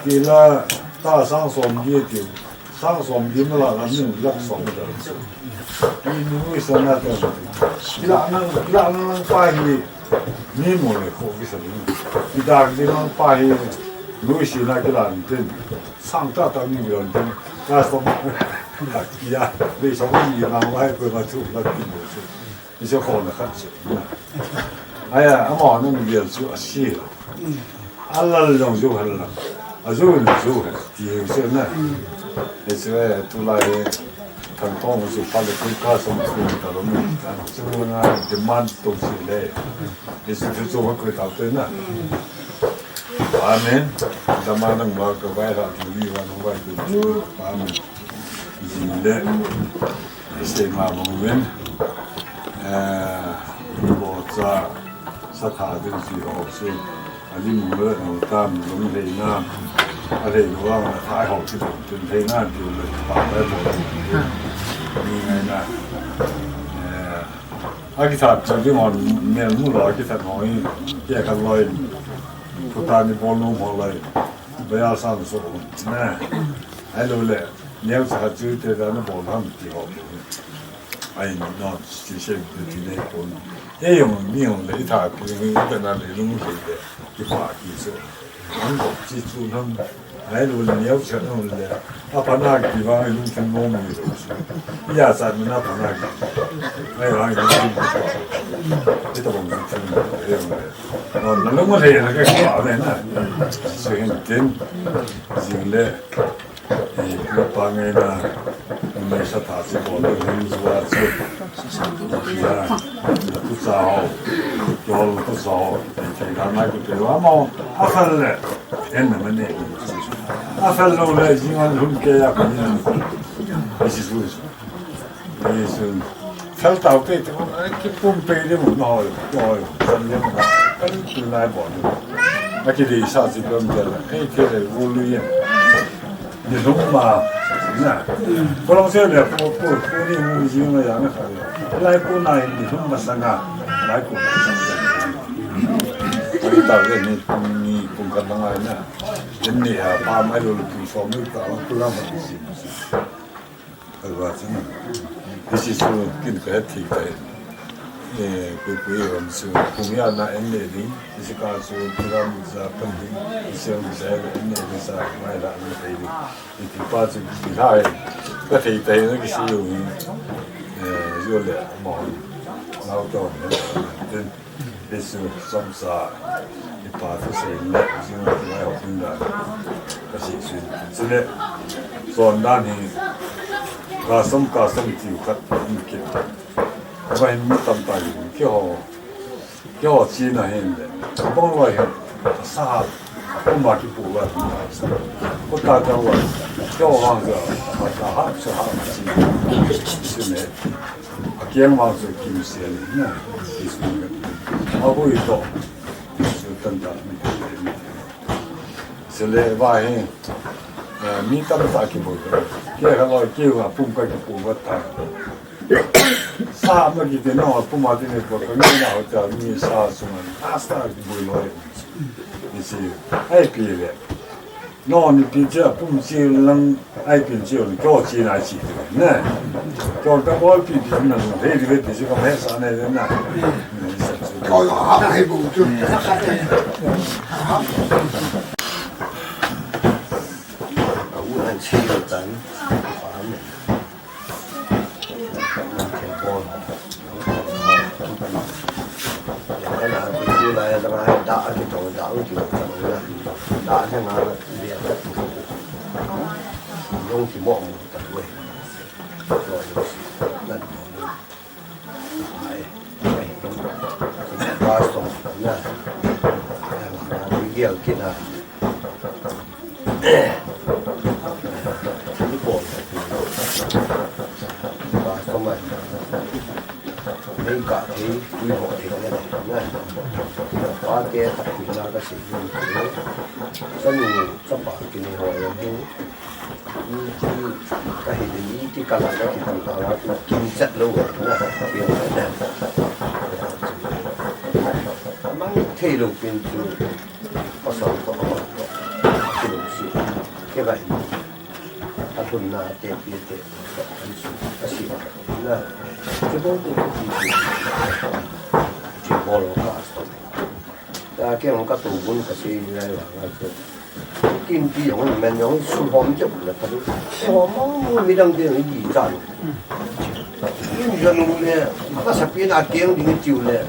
기라 다상솜기에 상솜기를 하는 약속이다 이 누구에서 나타나 기라는 파이 니모네 거기서는 기다리는 파이 누시나 기라는 상따다는 이런 가서 야, 내 저번에 나와야 그 맞추고 나긴 뭐지 이제 거는 같이 아야 아무는 이해지 싫어 알랄 정도 할라 아주 좋아 뒤에서는 이제 둘라에 간통으로 빨리 가서 먹으니까 너무 저거나 이만 도시래 이제 좀 그렇게 답되나 아멘 자만은 뭐가 봐야 우리와는 봐야 아멘 이제 이제 마음은 뭐자 사타든지 없이 아직 뭐 다음 농대나 아래로와 다하고 좀 대나 좀 봐봐야 이거나 아기사 저기만 매물로 아기사 거의 약간 거의 부탄이 볼로 몰라요 배야산소 네 알로래 내가 줄 때는 볼함 뛰고 아니 너 지금 뒤에 본 애용 미용을 다 그런 거는 이런 거인데 이거 있어 한국 지수는 아이를 내우셔는 원래 아빠나 기방에 눈 경험이 있어 야산은 아빠나 아이 이거 보면 너 너무 해야 되는 거 아니야 지금 지금래 이 방에나 매사 다시 보는 행주와 야 부사오 요 부사오 제가 말고 되와 뭐 아살래 했는데 아살로래 지금 함께 약간 이시수죠 이신 살다 때 기쁨 배리 못 나와요. 선년 간 그날 뭐. 아기들이 사지 병들 에이테를 울리엔 이제 너무 막 나. 그런서야 뭐 우리 무지는 양을 하요. 라이고 나이 좀 맞상가. 라이고. kita ini ni pengkatangannya ini ya pamai dulu suami kalau pulang masih kalau sini di situ kita hati kita kue masih punya anak ini di sekarang pulang bisa penting bisa ini bisa mai lah ini itu pas kita kita ini kisah ini jual mau auto dan Besu somsa ipatu sehingga jiwa kita hopinda kasih sih. Jadi soalnya ni kasam tiu kat mungkin. Apa yang mitam tadi, kau Cina hende. Abang wah sah, aku maki buat. Kau tak tahu, kau orang tu hak Cina. Sini, kian masuk kimsi ni, Islam. Aku itu tentang selebahin minta tak boleh. Kita kalau kita pun kaki buat tak. Sama kita nak pun mati ni buat ni nak hotel ni sah semua. Asal boleh. Isi, pilih. No ni pilih pun siang pilih ni kau Cina sih, nah. Kau tak boleh pilih mana. Hei, dia kau hesa ni na. 高有阿还不就。污染气的咱华美，挺多的。两个男的出来，他妈还打这种打就怎么样？打上哪了？脸在不舒服，东西冒冒的味，做游戏那种的，花送那，你要给他，你过花送嘛，你家己规划定嘅嚟，花嘅特別那個時間，所以執法嘅你話有啲。kahit di kalala kita tawag na kinset lugar na pinagdaan. Amang telo pintu pasal ko ako kinusi. Kaya ako na tepite kasi na sebab itu jebol kasto. Kaya ang katubon kasi nila ang kinh济用mình用书房就了，他都我没当点驿站，你这弄的，那是别那点零酒嘞，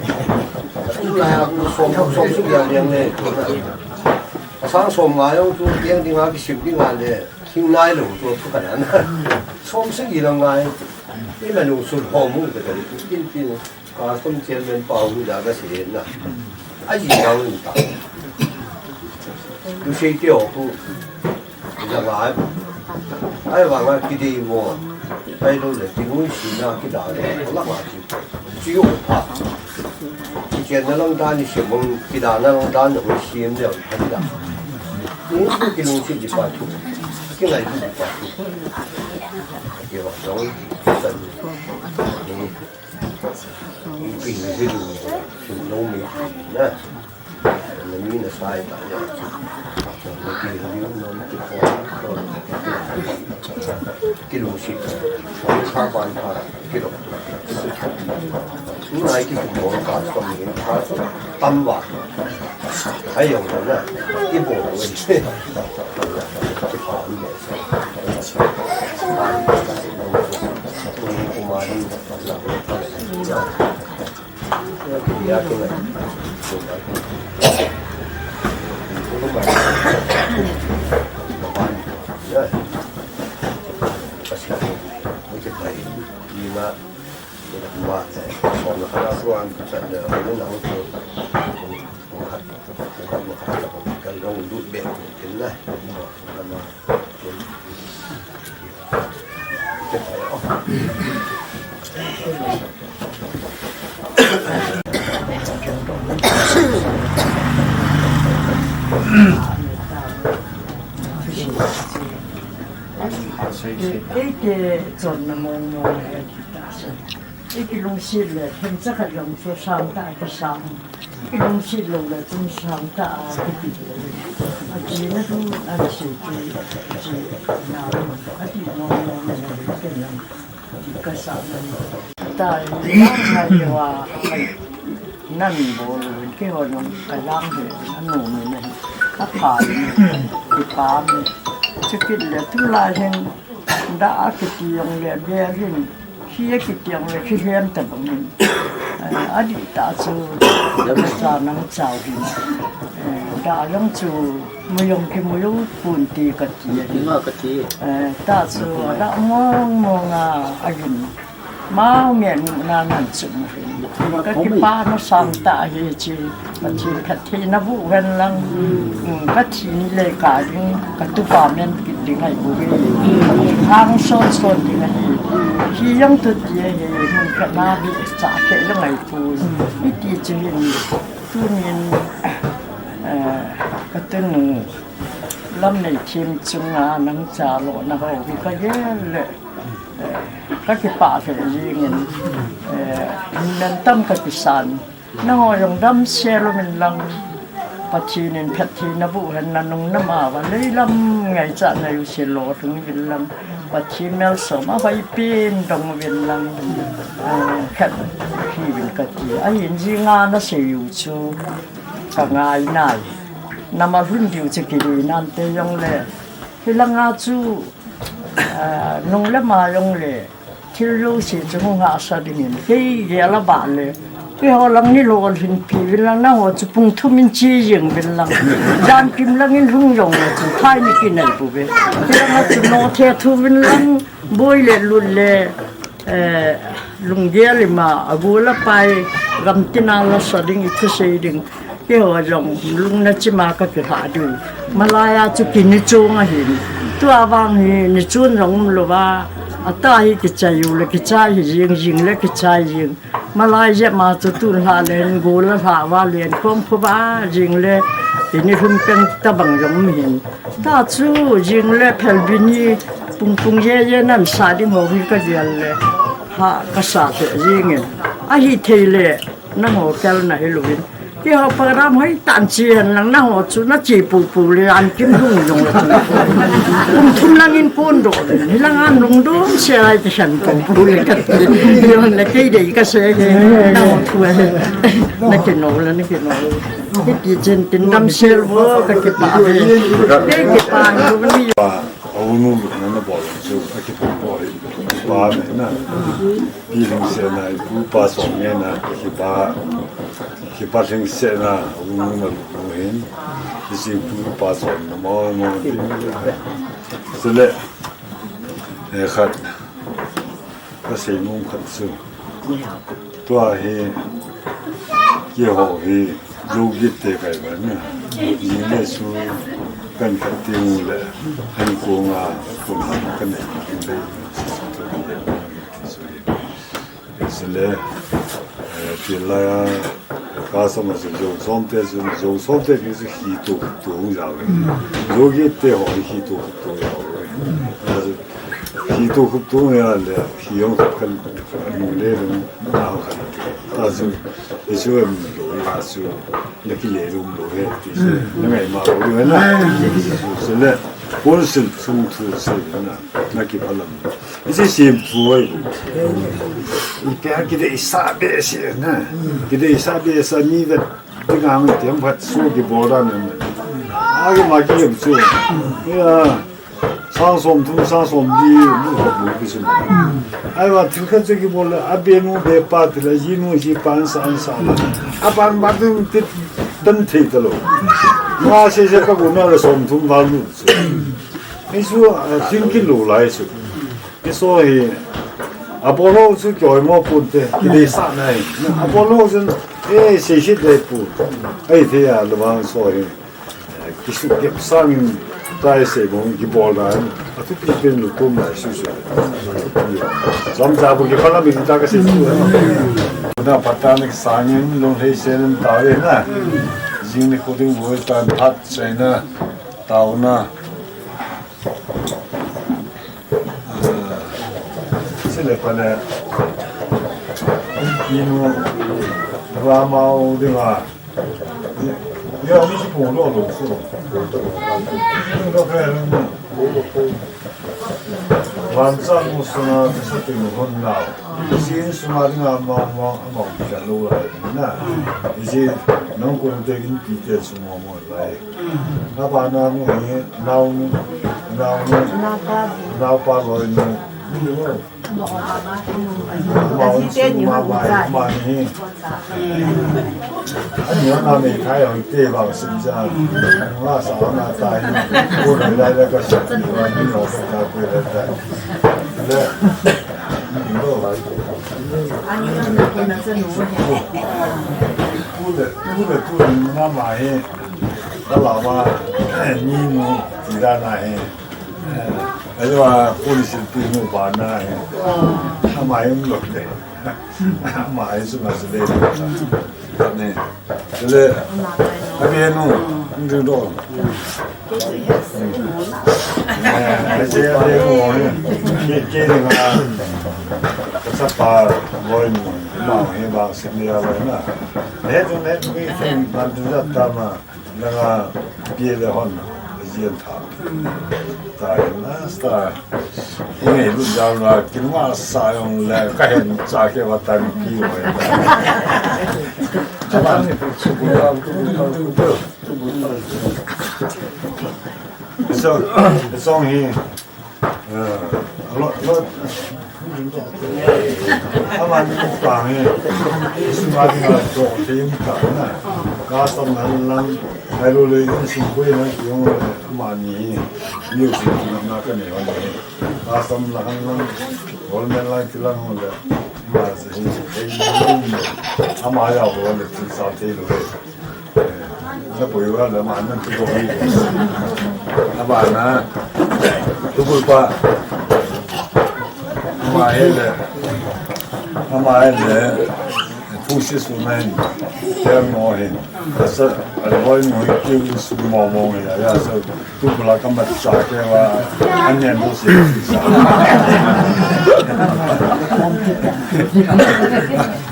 出来啊，双手两两嘞，上双嘛用做点零啊个手点啊嘞，听奶路做不可能的，双手一两啊，你们用书房木的，经济啊，从前面保护那个钱呐，啊，一样很大。有些掉户，你知道哎，话我佢哋喎，喺度嚟政府線啊，佢打嚟，我甩下住，主要怕。以前那兩單你全部佢打那兩單就會線咗，睇啦。你呢啲東西就快出，經係就快出。叫話講真，你平時喺度全老味啦。你那晒大呀，我给你弄几包，几路线，我卡关卡几路，你那几多卡上面卡单瓦，还有呢，一波位置，就好一点。我妈的，那底下过来，过来。không phải bỏ đấy bác sĩ mới chụp thấy nhưng mà để đặt qua sẽ còn là khá quan trận để nó nóng thôi một hạt là một cái rong đút bẹt thế này là mà chụp thấy Ikke sådan nogle måneder, ikke nogen sille, han så kan nogen så sammen, der er det samme. Ikke nogen sille, der er den samme, der er det bedre. Og det er du, at det er navn, og de nogle måneder, de gør sammen. Der er en lang, der var nandmål, det var nogle galange, og nogle med kapalen, i barmen. Så gælder du lader hende, der er ikke de unge, der er hende. Hier gibt es ja auch Hirn dabei. Adi dazu, da nang jauh. Da yang tu muyong punti kecil. Dazu da ngong agin. Mau mian nanan cuma. Kekipa no santa hiji, kecil kecil nabu kan lang kecil ni lekar ni ketupa mian kita ngai bubi. Hang son dengan khi yang tu dia mình phải na bị trả cái là ngày phù ít đi chơi tu niên cái tên lâm này thêm chung nắng trả lộ na hồ vì cái lệ các cái bà phải riêng nên tâm cái sản nó ngồi trong đâm xe rồi mình lăng bắt chi nên phật thì nó vụ hình là nông nó mà và lấy lâm ngày trả này xe lộ trong mình lâm bắt chi mèo sớm mà phải pin đồng viên lăng khát khi bên cái gì anh nhìn gì ngà nó sẽ yêu chú cả ngày này nằm ở hướng điều chỉ cái gì nan tê yong lệ khi lăng ngà chú nông lệ mà yong lệ thì lúc sẽ chú không ngã sao đi nhìn cái gì là bạn lệ cái họ lăng ní lô hình phi bên lăng nó họ chụp bung thu min chi riêng bên lăng gian kim lăng in hung rồng là chụp thay như cái này bố bé cái lăng nó chụp nó theo thu bên lăng bôi lệ lùn lệ lùng ghé lệ mà bố là bay gầm tin ăn là sao đinh ít xây đinh cái họ rồng lùng nó chỉ mà cái hạ đủ mà lại chụp cái ní chuông à hình tua vàng hình ní chuông rồng lô ba ta hi cái trái yêu là cái trái riêng là cái trái riêng mà lại giờ mà tụi tôi là lên gỗ là hạ vào lên không có ba riêng là thì như hôm bên ta bằng giống mình ta chú riêng là phải bên như bung ye nằm xa đi ngồi cái gì là hạ cái xa thì riêng ai thì là nó ngồi cái này luôn cái họ phải làm hay tạm chi hình là nó họ chú nó chỉ bù lên ăn kiếm hung dùng là thum lang in phun rồi lang ăn lung đốn xe lại thì sản bù lên cái điều là cái gì cái xe cái nó thua nó cái nổ là nó cái nổ cái gì trên năm xe vô cái bà nó vẫn đi ông nuôi nó bỏ rồi cái thùng bỏ đi bà này nè đi lên xe này cũng bà sống nghe nè khi bà sinh xe nè ông nuôi nó hiện thì sẽ cũng bà sống nó mà đi rồi lệ khát cái xe nung khát sương tua hi kia họ hi du lịch thế cái vậy nè những cái số cần phải tiêu là anh cũng làm cái này đây rồi thì là 가서 무슨 좀 손대 그래서 희도 동자고 여기 때 희도 그래서 희도 흡동해야 돼 희영 흡한 문제는 나오고 아주 이슈가 아주 이렇게 예rum도 해 이제 내가 막 우리는 그래서 본실 충투세나 나기 발람 이제 심부에 이 배기대 이사베시나 기대 이사베사 니베 내가 하면 tempat 속이 보라는 아게 막이 없죠 야 상솜 디 무슨 무슨 아이와 등카적이 몰라 아베노 베파드라 이노시 반산사나 아반 받은 던테이들로 마세세가 보면은 솜 발루 이수 진길로 라이스 이소이 아폴로스 교회모 본때 기대 사나이 아폴로스는 세시대 부 아이테야 로방 소이 기수 깁상인 다이세 공 기볼단 아투피펜 루톰 마시수 점자부기 팔라미 다가세 나 바타닉 상인 롱헤이세는 다레나 지 Jing ni coding voice tan hat China tauna sile pale inu ramau dinga ya ni si po lo lo so lo kaya 완전 무슨 뜻이 혼나 이제 수마리가 뭐 잘로 하나 이제 농구적인 비대스 뭐 몰라요 나바나 뭐 나오는 그리고 많이 아니 연합에 가요 대박 진짜 와서 하나 다 오늘 날가 싶지만 이거 다 그랬다 네 이거 아니면 보면서 우리 또 남아에 나라와 니노 지라나에 그래서 폴리스 뛰는 바나에 아마임 lok대 아마이스 마스레 네 근데 아비에노 인도도 제가 되고 게게가 사파 뭐인 마음에 막 생겨나나 내도 그게 만들었다마 내가 비에를 한 지연타 다이나 스타 이게 루자나 기능아 사용래 가연 자게 왔다는 비유야 자반에 그래서 성이 아마니 방에 수마디가 또 대용타나 가서 만난 발로를 신고에는 영어를 많이 미우시는 나가네 원래 가서 만난 얼마나 길랑을 맞아 아마야 원래 진사태로 나 보여가 너무 안 듣고 아마나 누굴 봐 아마엘레 부시수면 대모해 그래서 알고는 뭐이게 수모모야 그래서 누굴라 감아 자게와 안년도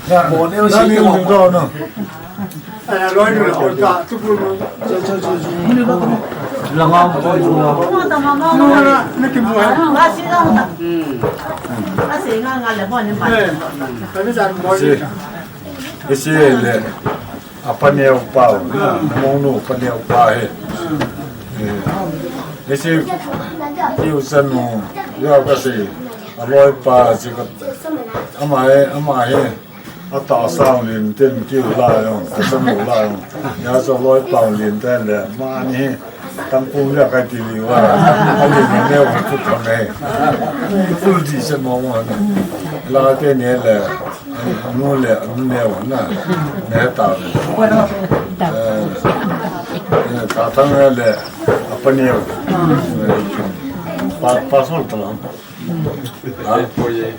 나 뭐네요 지금 너는 로이는 투불 느낌 뭐야? 맛있다. 맛있는 거 보는 맛. 그래서 뭐지? 이제 아빠네 오빠 모노 아빠네 오빠해 이제 이웃은 여기서 아버지가 지금 아마해 아따 싸우는 된 기울라요 그래서 몰라요 야서 로이빵린 때래 많이 땅콩이야 가지고와 아니 내가 붙었네 풀지서 뭐는 라테네래 노래 안내원나 내다 다탕을래 아빠니요 파솔트랑 아 보예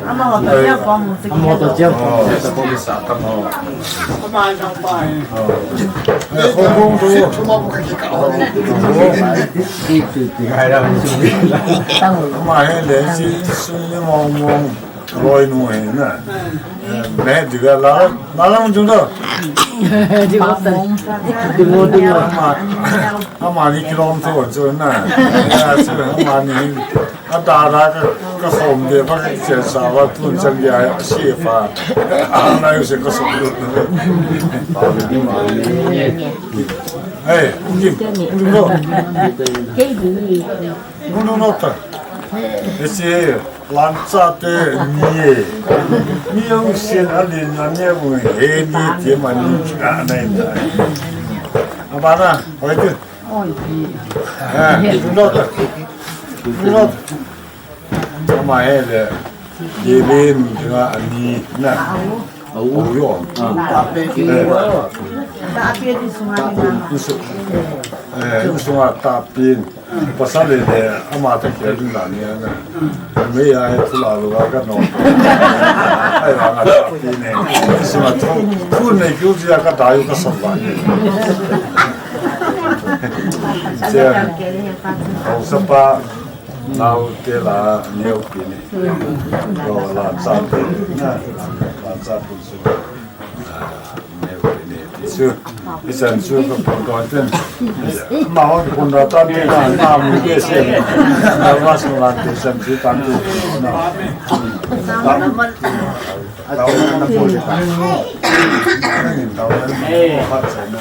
아마 어떠냐 뭐 어떠죠? 홍콩도 마해래 시스님몽몽 로이노에나 매드가 나랑 준다 아마니 킬로미터 저나 아마니 아다라가 홈데 박제사와 tun장야 시파 아나 요새 거 속도 에이 우리로 무노노타 이제 란차테 니에 미용실 알린 나네고 에니 테마니 아나인다 아바나 어디 무노타 마에레 예빈 제가 아니 나 오요 다 앞에 있으면 sunga tapin pasal le ama ta ke din la ni na me ya pula lo ga no ai wa ga tapin ne sunga tu ne ju ya ka da yu ka sa ba ni je au sa pa nào kia là nhiều kỷ niệm rồi là sao thế na làm sao cũng xưa nhiều kỷ niệm thì xưa thì sen xưa có còn còn tên mà họ còn đã tan thế nào mà mình kia xem là mà sao làm thì sen xưa tan tu nào tao nó phô đi ta nhìn tao nó phát triển nữa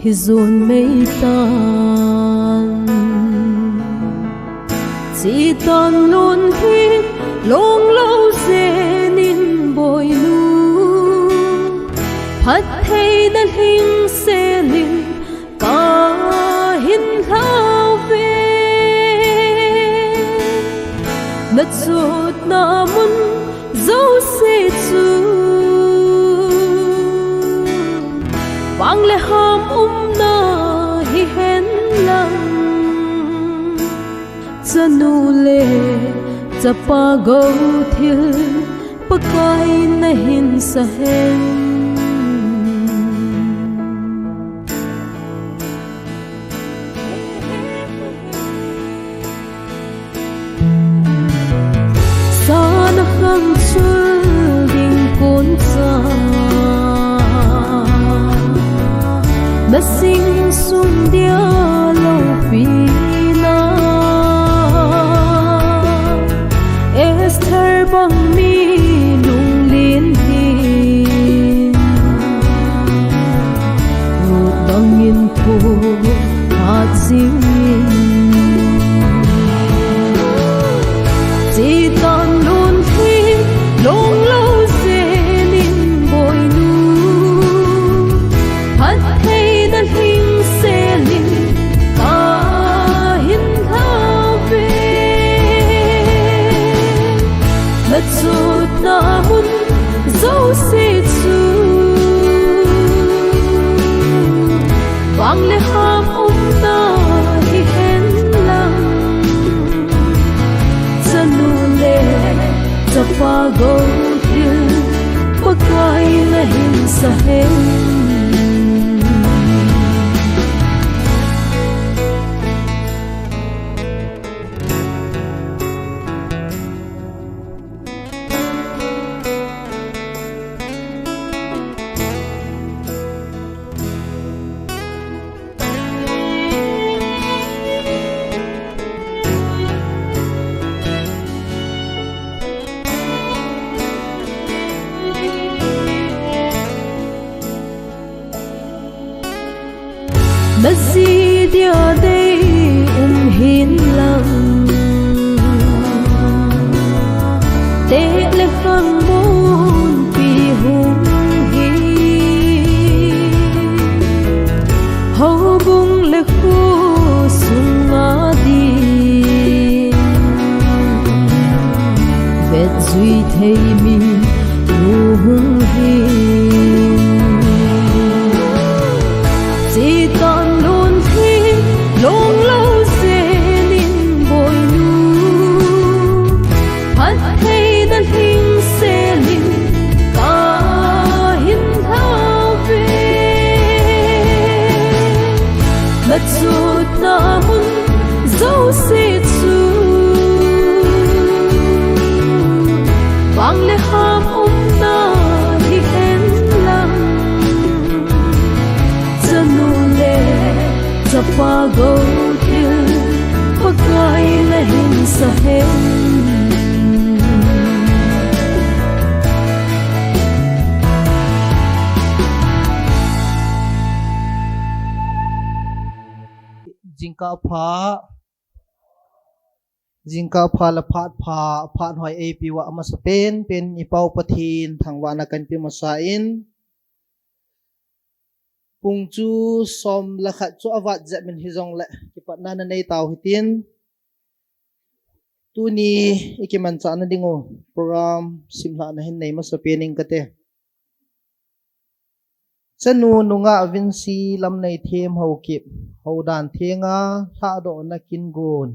Hizun meitan chỉ toàn luôn khi long lâu zenin boy lu phát thấy đất hình xe linh cả hình lao về nát ruột na mun dấu xe chu vang le ham na hi hen lang chanu le chapa go thil pakai na hin sa hen sana khang chul ding kon sa na sing sum dia lo pina Esther bang mi lung lin hin rut bang in thu hat sing chỉ toàn luôn khi long lâu sẽ nín bồi nu hát hay đã hình sẽ nín ta hin tha về lật ruột na hun dấu sẽ chu vang le ham na hi hen lang chapa go thil pakai na hin sa hen na si dia đây hin lang để le khang mon pi hung hi ho bung le khu sung ma di vet duy thei mi nu hung hi chỉ còn luôn khi long lâu sẽ nín bồi nu hát hay đã hình sẽ nín cả hin tha về lật ruột na hun dấu sẽ chu vang le ham na hi hen lang chapa go thil pakai na hin sa hen jingka pha la phat hoi ap wa ama sa pen ipau pathin thangwa na kan pi masa in pung chu som la khat chu awat ja min hi jong le ki pat na nei taw hitin tu ni ikiman cha na dingo program simla na hin nei ma sa pening kate chanu nunga vinci lam nei them ho kip ho dan thenga tha do na kin gun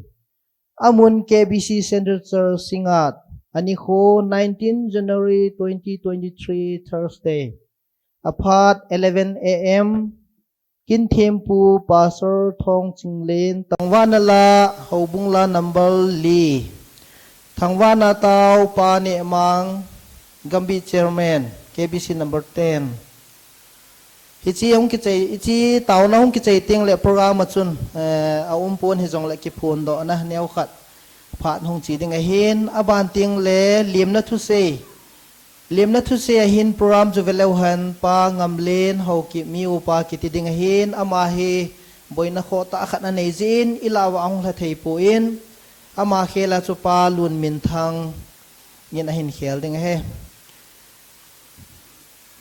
amun KBC Center Singat ani kho 19 January 2023 Thursday apart 11 a.m. kin thempu pastor thong chinglen tangwana la hobungla number li thangwana taw pa ne mang gambi chairman KBC number 10 hichi ong ki chei ichi taw na ong ki chei ting le program chun a pon hi jong le ki phun do na neu khat phat hong chi ding a hin aban ting le lim na thu se limna thu se hin program ju velo han pa ngam len ho ki mi upa ki ti ding hin ama hi boina kho ta khat na nei jin ilawa ang la thei pu in ama khela chu pa lun min thang yin a hin khel ding he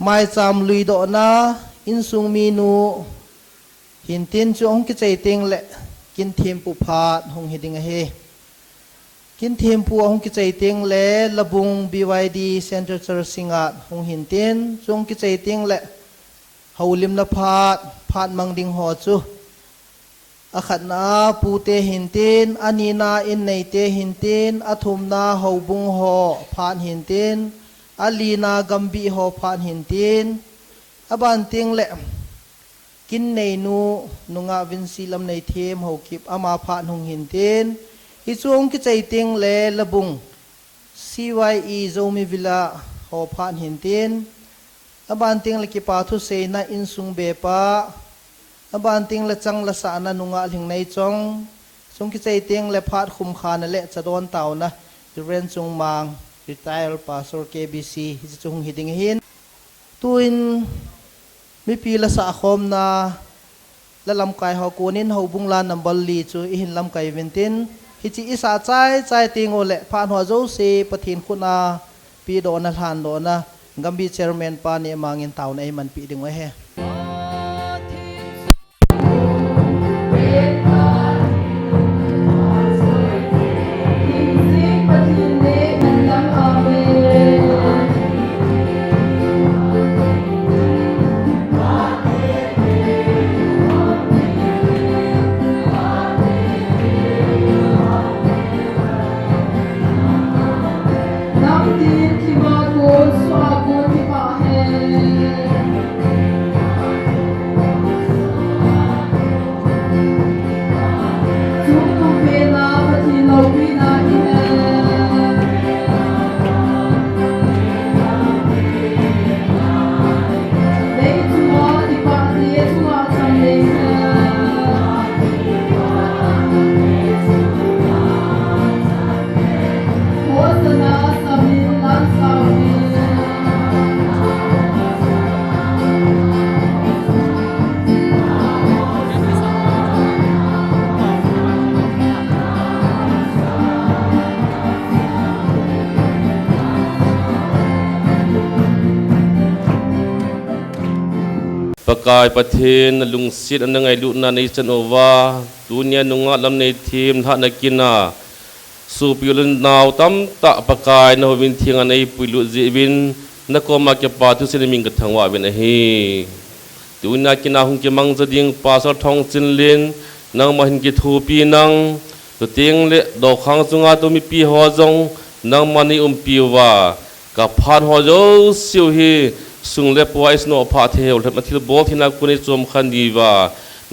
mai cham lui do na in sung mi nu hin tin chu ong ki chei ting le kin thim pu phat hong hi ding he kin thêm pu hong ki chei ting le labung BYD Center Church Singat hong hin tin chung ki chei ting le เฮาลิมละพาดมังดิงหอจูอาขัดนาปูเตหินตินอันนี้นาอินในเตหินตินอาทุมนาเฮาบุงหอพานหินตินอาลีนากัมบีหอพานหินตินอาบันติงเละกินในนูงาวินซีลำในเทมเฮากิบอามาพานหงหินตินฮิจงกิใจติงเละละบุง CYE โจมีวิลาหอพานหินตินอาบันติงเละกิปาทุเซนาอินซุงเบปาอาบานติงละจังละสานานุงะลิงในจงสงกิใจติงละพาดคุมขานละจะโดนเต่านะดิเรนจงมัง retired pastor KBC ฮิจงหิดิงหินตุนมีปีละสะคมนะละลำไก่หอกูนินหอบุงลานนับบอลลีจูอิหินลำไก่เวนตินฮิจิอิสาใจติงโอเละผ่านหัวโจซีปะทินคุณาปีโดนทานโดนะกัมบีเชอร์แมนปานี่มาเงินเต่าในมันปีดึงไว้ให้ประกายประเทศลุงศิษย์อันนั้นไงลุนาในจันโอวาตุเนียนุงะลำในทีมท่านักกินาสูปิลุนนาวตั้มตะประกายนวินเทียงอันในปุลุจีวินนักมาเก็บปาทุเสนมิงกทังว่าเป็นฮีตุนักกินาหงเกมังจะดิ่งปาสทองจินเลนนังมาหินกิทูปีนังตัวเตียงเละดอกขังสุงาตัวมีปีหัวจงนังมันนี่ปีว่ากับพานหัวโจสิวฮีสุงเล็บไว้สโนพาเทลทับมาที่บอกที่นักกุนิจมขันดีว่า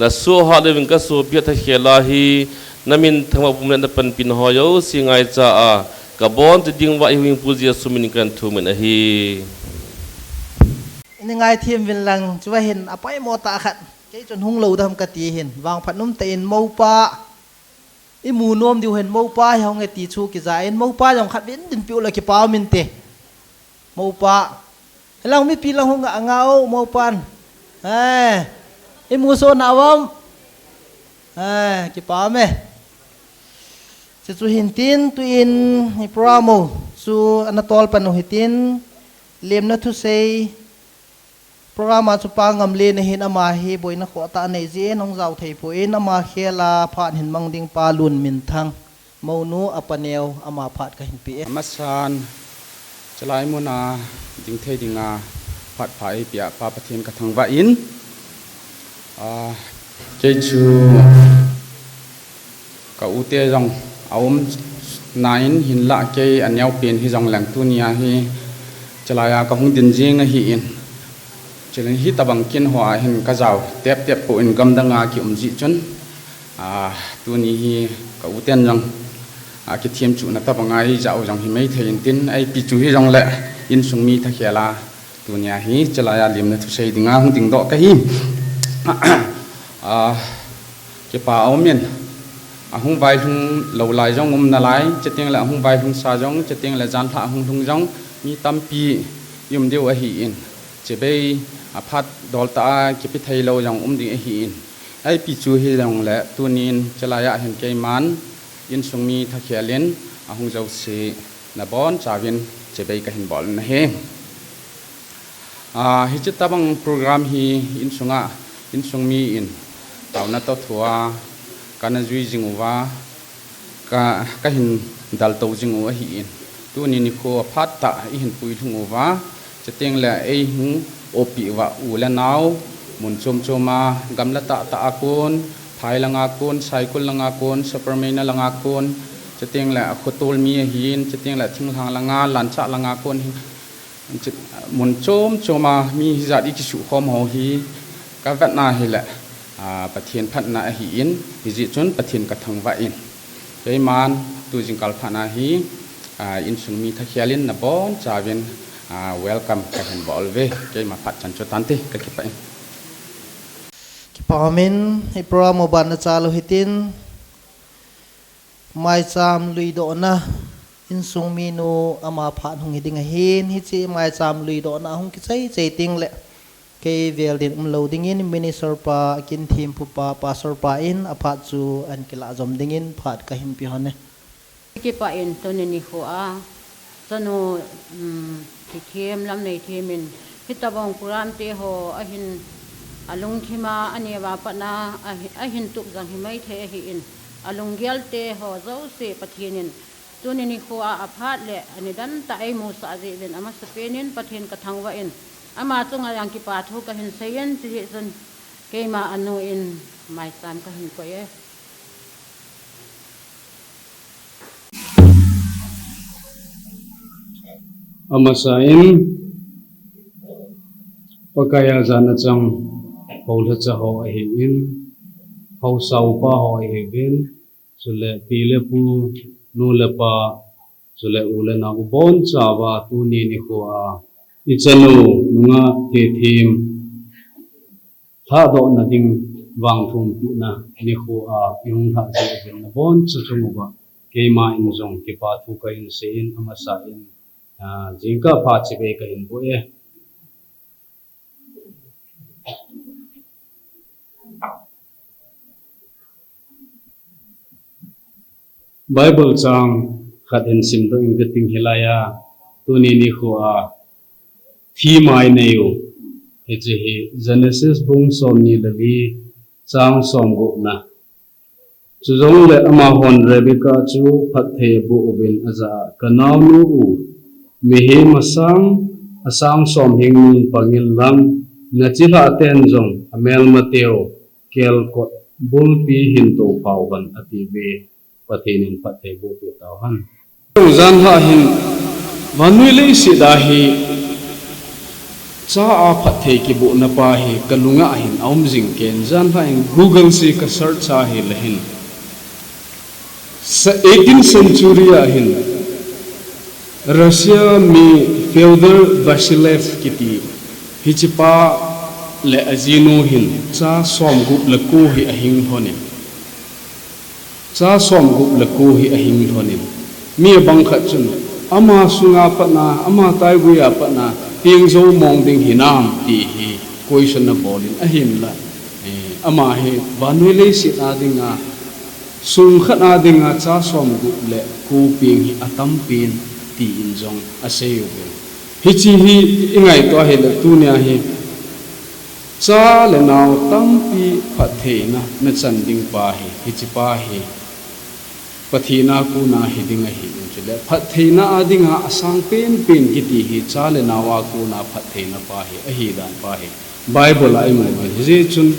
น่าสู้หาเรื่องก็สู้เพียรทะเคียลาฮีน้ำมินทั้งหมดปุ่มนั้นเป็นปินหอยเอาสิ่งไงจ้ากับบอนจะดิ่งว่าอีวิงพูดเสียสุมินกันทุ่มนะฮีนี่ไงทีมวินลังจะว่าเห็นapaโมตาขัดแกจนหุ่งเหลาทำกะตีเห็นวางผัดนุ่มเตนมูปะอีหมูนวมดิวเห็นมูปะเขาไงตีชูกิจายมูปะยังขัดเป็นดินปิวเลยกิปามินเตมูปะเราไม่ปีเราหงกะเงาโมปันไอ้มูโซนาวมกี่ป้าไหมจะสุหินตินตุอินไอ้พระโมสุอนาตอลปันหิตินเลียมนัทุเซพระมาสุปางำเลนเห็นอามาเฮบอยนักขวตาในเจน้องเจ้าไทยผู้เอ็นอามาเฮลาผ่านเห็นมังดิงปาลุนมินทังโมนูอปเนลอามาผ่านกันเห็นปีมัสซานจะไล่มุนาดิงเทดิงาพัดไผ่เปียปาปะเทียนกระทังวะอินเจจูกับอุเตยองเอานายหินละเกยอันยาวเปลี่ยนที่จองแหล่งตุนียฮีจะไล่กับหงดินจิงฮีอินจะเล่นฮีตะบังกินหัวเห็นกระเจ้าเต็บปูอินกำดังอาคิมจิจนตุนีฮีกับอุเตยองคิดเทียมจุนัตบังไงจะเอาจังหิไม่เทียนตินไอปิจูฮิจังเละอินสุงมีทักเขลาตัวเนี้ยฮิจะลายลิมนัทุเสดิงาหงติงดอกกะฮิเก็บป่าเอาเมียนหงใบหงเหลาลายจังงมนาลายจะเตียงละหงใบหงซาจังจะเตียงละจันทะหงทุงจังมีตั้มปียุมเดียวอหิอินจะไปพัดดอลตาเก็บไปไทยเราจังดิงอหิอินไอปิจูฮิจังเละตัวนี้จะลายเห็นเกยมันยินสงมีทักเขียนหงเจ้าเสนบอนจาวินจะไปกันบอลนะเฮฮิจิตบังโปรแกรมฮียินสงมีอินตาวนัตถัวการจุยจิงว่าก็หินดัลโตจิงว่าฮีอินตัวนี้นิโคพัดตะหินปุยทุงว่าจะ จะเตียงแหละไอ้หูโอปีว่าอูและนาวมุนชมชมากำละตะอากุนไทยละงากุนไซคุลละงากุนซูเปอร์แมนละงากุนจะเตียงแหละขตูลมีหินจะเตียงแหละทิ้งทางละงาหลันชะละงากุนมุนชมชมามีฮิจัดอิกิสุคอมหอฮีกับเวทนาฮิแหละประเทศพัฒนาหินฮิจิจนประเทศกระทังว่าอินใจมันตูจิงกัลพัฒนาฮีอินสุนมีทักยาลินนับบอนจาวินwelcome กันเห็นบอลเวใจมาพัดจันจุตันติกันคิดไปปามินให้พระมบันนะจาโลหิตินไม่จำลุยโดนะอินสุงมีนูอามาผ่านหงหิดิงหินฮิจิไม่จำลุยโดนะหงกิใจใจติงเละเคเวลดินโลดิงินมินิสอร์ปากินทีมผู้ปาปาสอร์ปาอินอภัดจูอันกิลาจอมดิงินผัดกะหินพิฮอนเนกิปาอินตัวนี้หัวสนุที่เทียมลำในเทียมินพิตาบองกุรามเตโฮอหินอลุงทิมาอันนี้ว่าปนาอหินตุกจังหิไม่เทหินอลุงเกลเตโฮเจ้าเสปะเทียนินตัวนี้หัวอภัดเละอันนี้ดันตาไอมูสาเจเวนอามาสเปนินปะเทียนกระทังว่าอินอามาจงอะไรกิปาทุกหินเซียนสิจนเกมาอนุอินไม่สามกหินก็เยAmasain pakaya jana chang paula cha ho hi in ho sau pa ho hi ben sule pile pu nu le pa sule ule na bon cha wa tu ni ni ko a ichanu nga te thim tha do na ding wang thum pi na ni ko a yung tha je ben na bon cha chung wa ke ma in jong ke pa thu ka in se in amasain जिनका पाँच पे कहीं बोए बाइबल चांग खादन सिमदो इंगतिंग हिलाया तुनी नि हुआ थी माय नयो हेजे हे जेनेसिस बुंग सोमनी लबी चांग सोमगो ना चुजोंग ले अमा होन रेबिका चु फथे बु ओबिन अजा कनाव नु mihi masang asang som hing pangil lam nachila ten jong amel mateo kel ko bulpi hinto pauban atibe pathinin pathe bo pe tawhan zan ha hin manui le sidahi cha a pathe ki bo na pa hi kalunga hin aum jing ken zan ha in google si ka search ha hi lehin sa 18th century a hin Russia mi Fyodor Vasilev kiti hichipa le azino hin cha som gup le ko hi ahing thonin cha som gup le ko hi ahing thonin mi bang khat chun ama sunga patna ama tai guya patna ting zo mong ding hinam ti hi question na bolin ahin la ama he vanui le si adinga sung khat adinga cha som gup le ko ping hi atam pin ti injong aseyo hichi hi ingai to he la tu nya hi cha le naw tam pi phathe na chan ding pa hi hichi pa hi pathina ku na hi ding hi injile phathe na adinga asang pen pen ki ti hi cha le nawa ku na phathe na pa hi a hi dan pa hi bible ai mai hi chun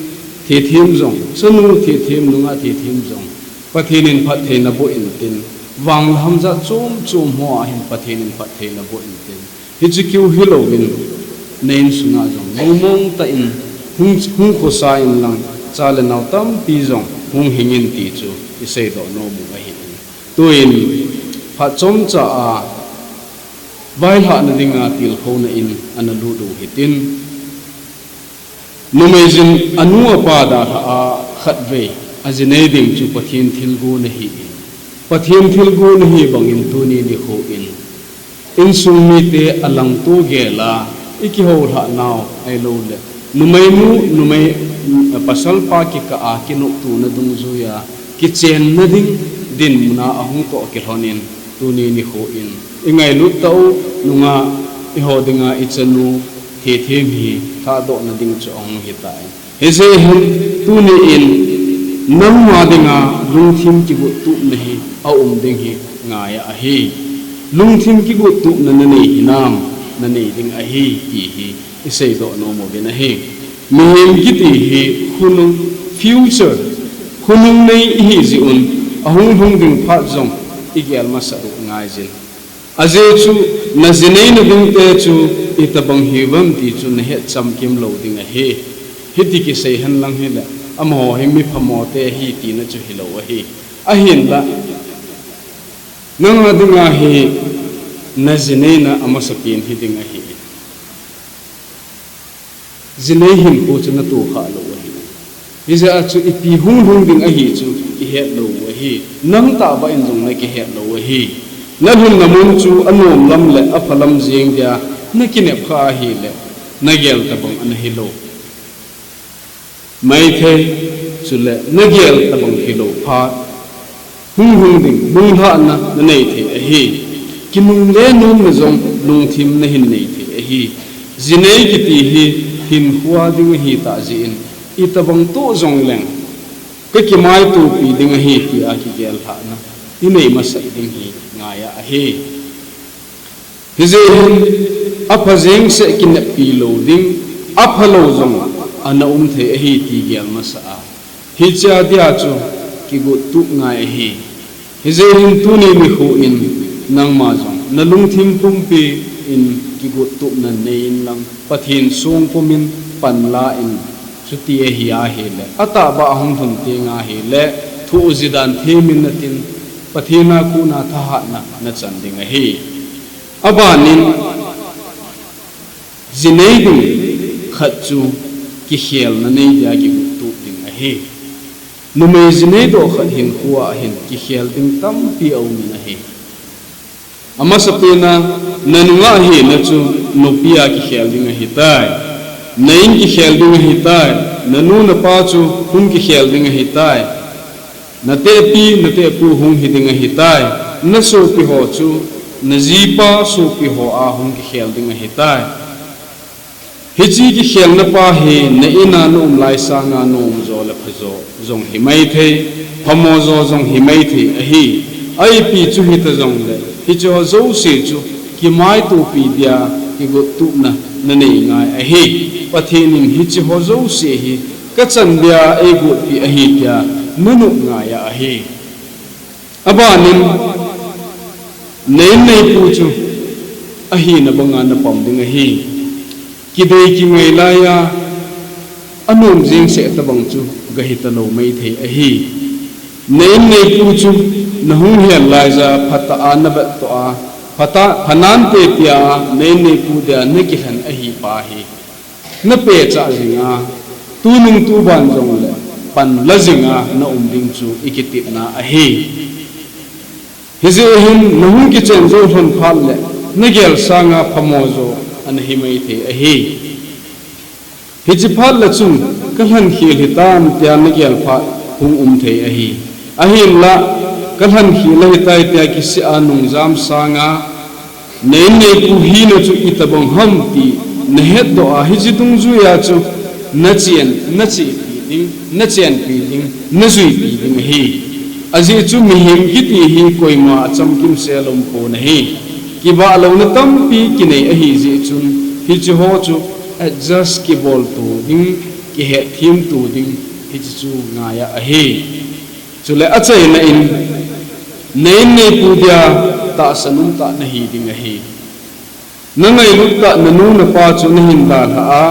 thi thim jong chunu thi thim lunga thi thim jong pathinin phathe na bo in tin wang hamza chom chom ho hin pathin pathe na bo in ten hichikiu hilowin nein sunga jong mong ta in hung ko sa in lang chale naw tam pi jong hung hingin ti chu isei do no mu a hi tuin pha chom cha a vai ha na dinga til ho na in analu do hitin numejin anu apa da a khatve ajine ding chu pathin thilgu na hi pathian thilgu na hi bangin tuni ni ho in sumi te alang tu gela iki ho tha naw ai lo le numai pasal pa ki ka a ki no tu na dung zuya ki chen na ding din na ahung to ki honin tuni ni ho in ingai lu tau nunga I ho dinga ichanu the them hi tha do na ding chu ong hi tai he se hin tuni in nam ma dinga lung thim ki bu tu nahi a ding hi nga ya hi lung thim ki bu tu na nei hinam na nei ding a hi ti hi isei do no mo be na hi mihim ki ti hi hunung future hunung nei hi ji un ahung hung ding pha jong igel masaru ngai jin aje chu na zinei na ding te chu itabang hiwam ti chu na he cham kim lo ding a hi hiti ki sei han lang he la amo he mi phamo te hi ti na chu hi lo a hi a hin la nang adinga hi na zinei na amasakin hi ding a hi zinei hin ko chu na tu kha lo a hi iza chu ipi hung hung ding a hi chu i he lo a hi nang ta ba in jong na ki he lo a hi na hun na mun chu anom lam le aphalam jing dia na kine kha hi le na gel ta bang an hi lo mai the chu le na gel ta bang hi lo pha hung hung ding bung ha na nei the a hi kinung le num na jong lung thim na hin nei the a hi zinei ki ti hi hin huwa ding hi ta ji in itabang to jong leng ke ki mai tu pi ding hi ti a ki gel ha na inei ma sai ding hi ngaya a hi hizehin aphazeng se kin pi lo ding aphalo jong ana the a hi ti gel ma sa a hi cha dia chu ki go tu ngai hi hizehin tu ni mi hu in nang ma jong na lung thim pum pi in ki go tu na nein lang pathin sung pumin pan la in chuti e hi a hi le ata ba hung thun te nga hi le thu zidan themin na tin pathina ku na tha na chan ding a hi abanin zinei ding khat chu ki khel na nei dia ki tu ding a hi numei zinei do khat hin khuwa hin ki khel ding tam pi au ni na hi ama sapena nanunga hi na chu nopia ki khel ding a hi tai nain ki khel ding hi tai nanu na pa chu hum ki khel ding hi tai na te pu hum hi ding hi tai na so pi ho chu na ji pa so pi ho a hum ki khel ding hi tai hi chi ki khel na pa he na ina no lai sa nga no zo la phazo zong hi mai the phamo zo zong hi mai the a hi ai pi chu hi ta zong le hi cho zo se chu ki mai tu pi dia ki go tu na nei ngai a hi pathinin hi chi ho zo se hi ka chan dia e go pi a hi tia nunu ngai a hi abanin nei pu chu a hi na banga na pam ding a hi ki dei ki ngai la ya anom jing se ta bang chu ga hi ta lo mai the a hi nei pu chu na hung hian lai za phata an ba to a phata phanan te tia nei pu da ne ki han a hi pa hi na pe cha jinga tu nung tu ban jong le pan la jinga na ding chu ikitip na a hi hize hin na hung ki chen zo hon phal le na gel sanga phamozo an hi mai the a hi hiji phal la chung kalhan khil hitan tia na gel pha hung the a hi ahim la kalhan khi lai tai tia ki si anung jam sanga nei pu hi no chu itabong ham ti na het do a hi ji tung ju ya chu na chi pi ding na chen pi ding na zui pi ding hi aji chu mi him ki ti hi koima cham kim selom po na hi ki ba lo na tam pi ki nei a hi ji chun hi chu ho chu adjust ki bol tu ding ki he thim tu ding hi chu nga ya a hi chule achai na in nei pu dia ta sanum ta na hi ding a hi nangai lut ta nanu na pa chu na hin da ha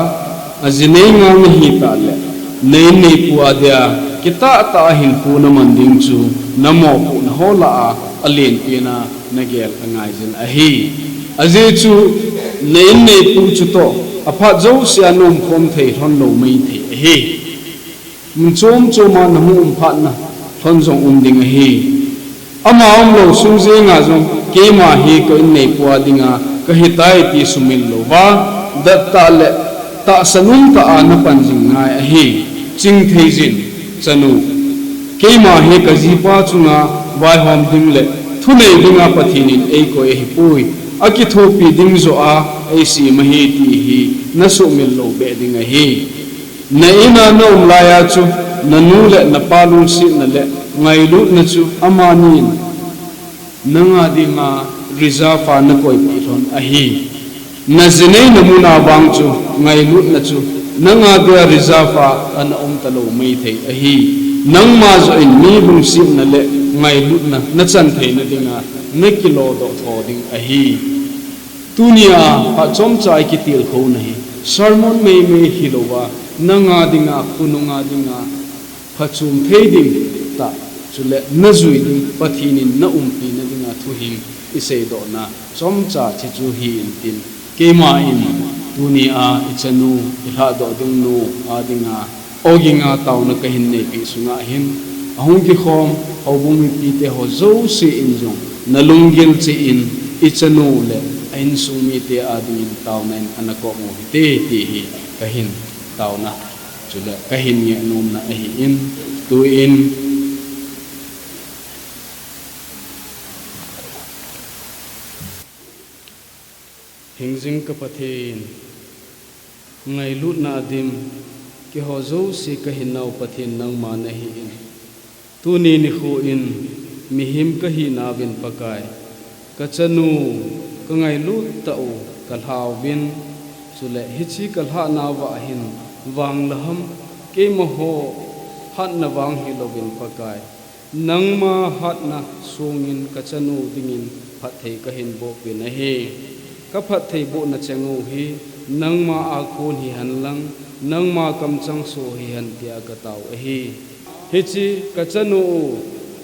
a jinei nga na hi ta le nei pu adia kita ta hin pu na man ding chu namo pu na hola a alen pina na gel angai jin a hi aje chu nei pu chu to apha zo sia nom khom thei thon lo mai thei a hi mun chom choma na mu pha na thon jong ding a hi ama lo sung je nga jong ke ma hi ko nei pu adinga ka hitai ti sumil lo ba dat ta le ta sanum ta ana pan jing ngai a hi ching thei jin chanu ke ma hi ka ji pa chunga vai hom ding le thu nei dinga pathinin ei ko e hi pui aki tho pi ding zo a ei si ma hi ti hi na sumil lo be ding a hi na ina no la ya chu na nu le na pa lu si na le ngai lu na chu amanin nanga dinga reserve na koi pi thon a hi na zinei namuna bang chu ngai lut na chu nanga dia reserve an om talo mai thei a hi nang ma zo in mi lung sim na le ngai lut na chan thei na dinga na kilo do tho ding a hi tunia pa chom chai ki til kho na hi sermon me hilowa nanga dinga kununga dinga phachum thei ding ta chule na zui ding pathinin na umpi na dinga thu hing isei do na chom cha chi chu hi in tin kema in tunia ichanu ilha do ding nu adinga oginga taw na kahin nei pi sunga hin ahung ki khom obung mi pi te ho zo si in jong na lunggil chi in ichanu le ain sumi te adin taw nen anako mo te ti hi kahin taw na chule kahin ye num na hi in tu in hingjing ka pathin ngai lut na dim ki ho zo si ka hinau pathin nang ma na hi in tu ni ni khu in mi him ka hi na bin pakai ka chanu ka ngai lut ta u kal haw bin chule hi chi kal ha na wa hin wang laham ke mo ho hat na wang hi lo bin pakai nang ma hat na sungin ka chanu dingin phat thei ka hin bo bin na he ka phat thei bo na chengu hi nang ma a kun hi han lang nang ma kam chang so hi han tia ka taw a hi hi chi ka chanu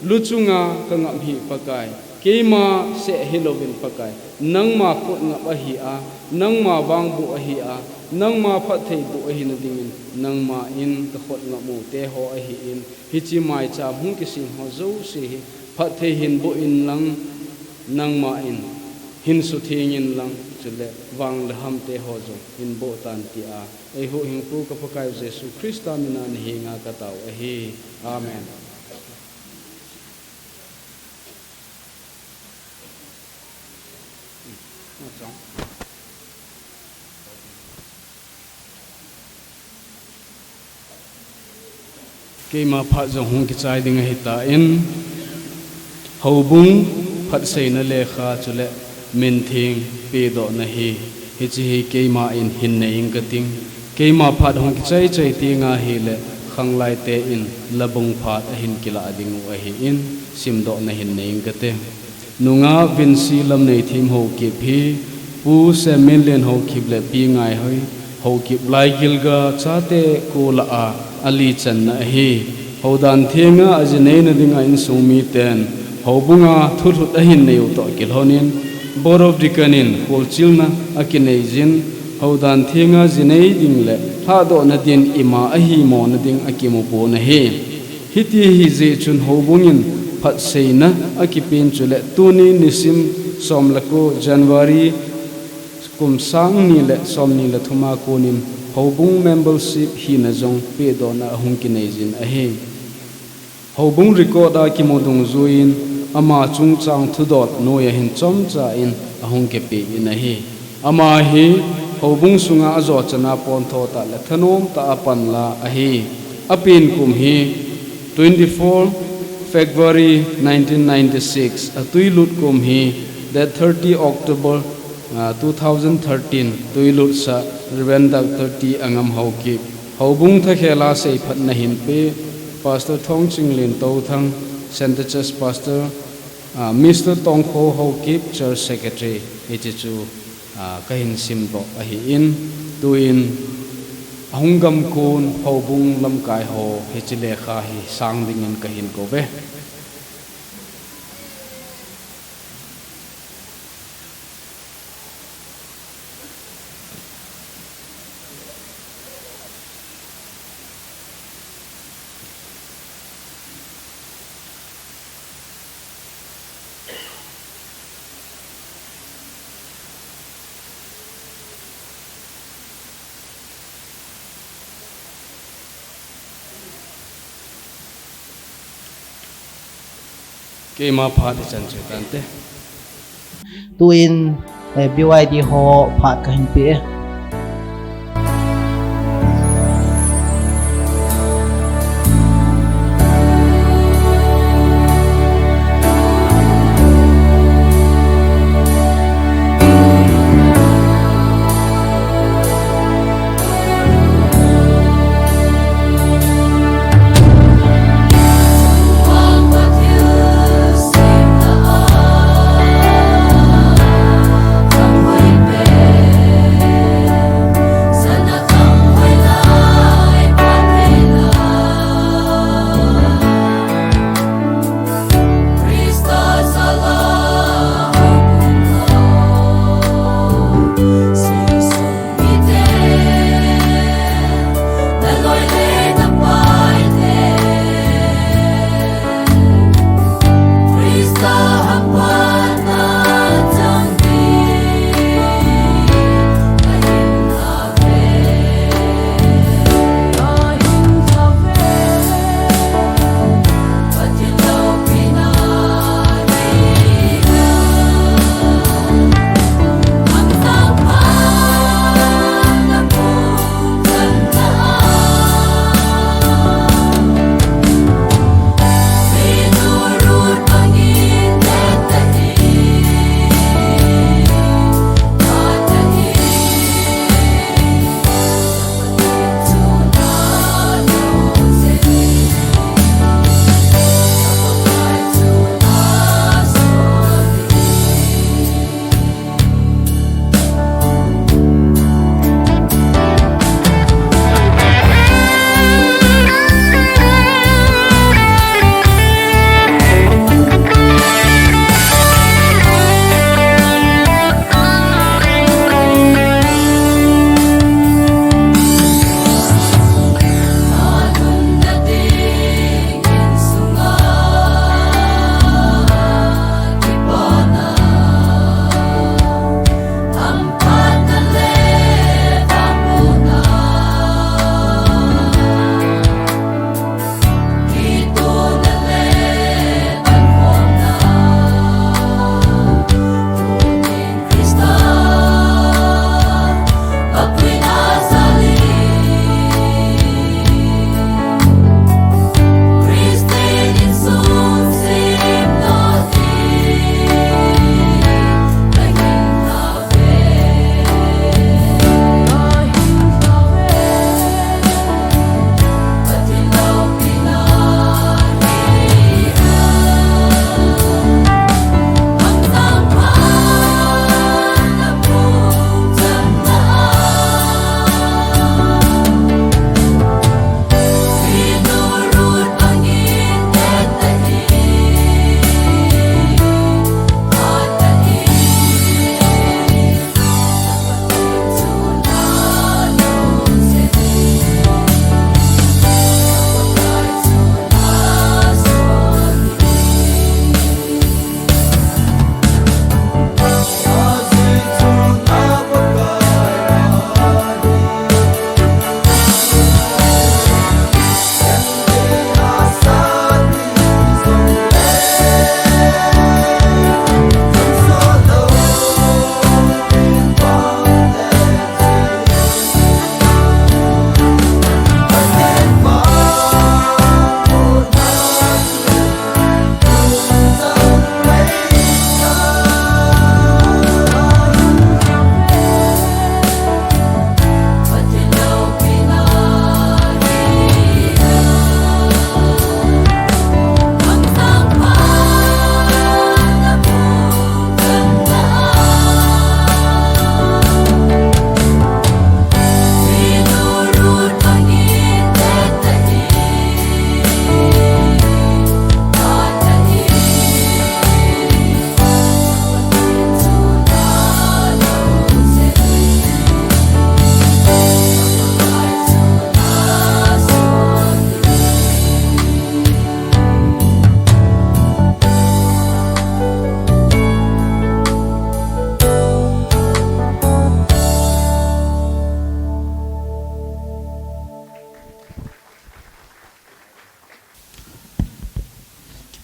luchunga ka ngam hi pakai ke ma se hilovin pakai nang ma khot ngap a hi a nang ma bang bu a hi a nang ma phat thei bu a hi na dingin nang ma in ka khot ngap mu te ho a hi in hi chi mai cha hung ki sin ho zo si hi phat thei hin bu in lang nang ma in hin su thingin lang chule wang le ham te ho zo in bo tan ti a ei ho hing pu ka pakai jesu krista mina ni hinga ka taw a hi amen ke ma pha zo hung ki chai ding hi ta in hobung phat sei na le kha chule min thing pe do na hi hi chi hi ke ma in hin nei ing ka ting ke ma phat hung ki chai chai ti nga hi le khang lai te in labung phat a hin kila ding wa hi in sim do na hin nei ing ka te nunga vinsi lam nei thim ho ki phi pu se min len ho khip le pi ngai hoi ho kip lai gilga chate ko la a ali chan na hi hodan thenga ajnei na dinga in sumi ten hobunga thut a hin nei to kil honin board of deaconin holchilna akinei jin hodan thenga jinei dingle tha do na din ima a hi mo na ding akimu po na he hiti hi je chun hobungin phat seina akipin chule tuni nisim somlako January kum sang ni le som ni le thuma konin hobung membership hi na jong pe do na hung ki nei jin a he hobung record a ki modung zuin ama chung chang thu dot no ya hin chom cha in a hung ke pe in a he ama hi hobung sunga azo chana pon tho ta le thanom ta apan la a he apin kum hi 24 February 1996 atui lut kum hi that 30 October 2013 tuilut sa Revendak 30 angam hauki haubung tha khela sei phat na hin pe pastor thong chinglin to thang Center Church pastor Mr Tongkho hauki church secretary echichu kahin sim do a hi in tuin ahungam kun haubung lam kai ho hichile kha hi sang dingin kahin ko ve ke ma pha de chan che tan te tuin BYD ho phat ka hin pe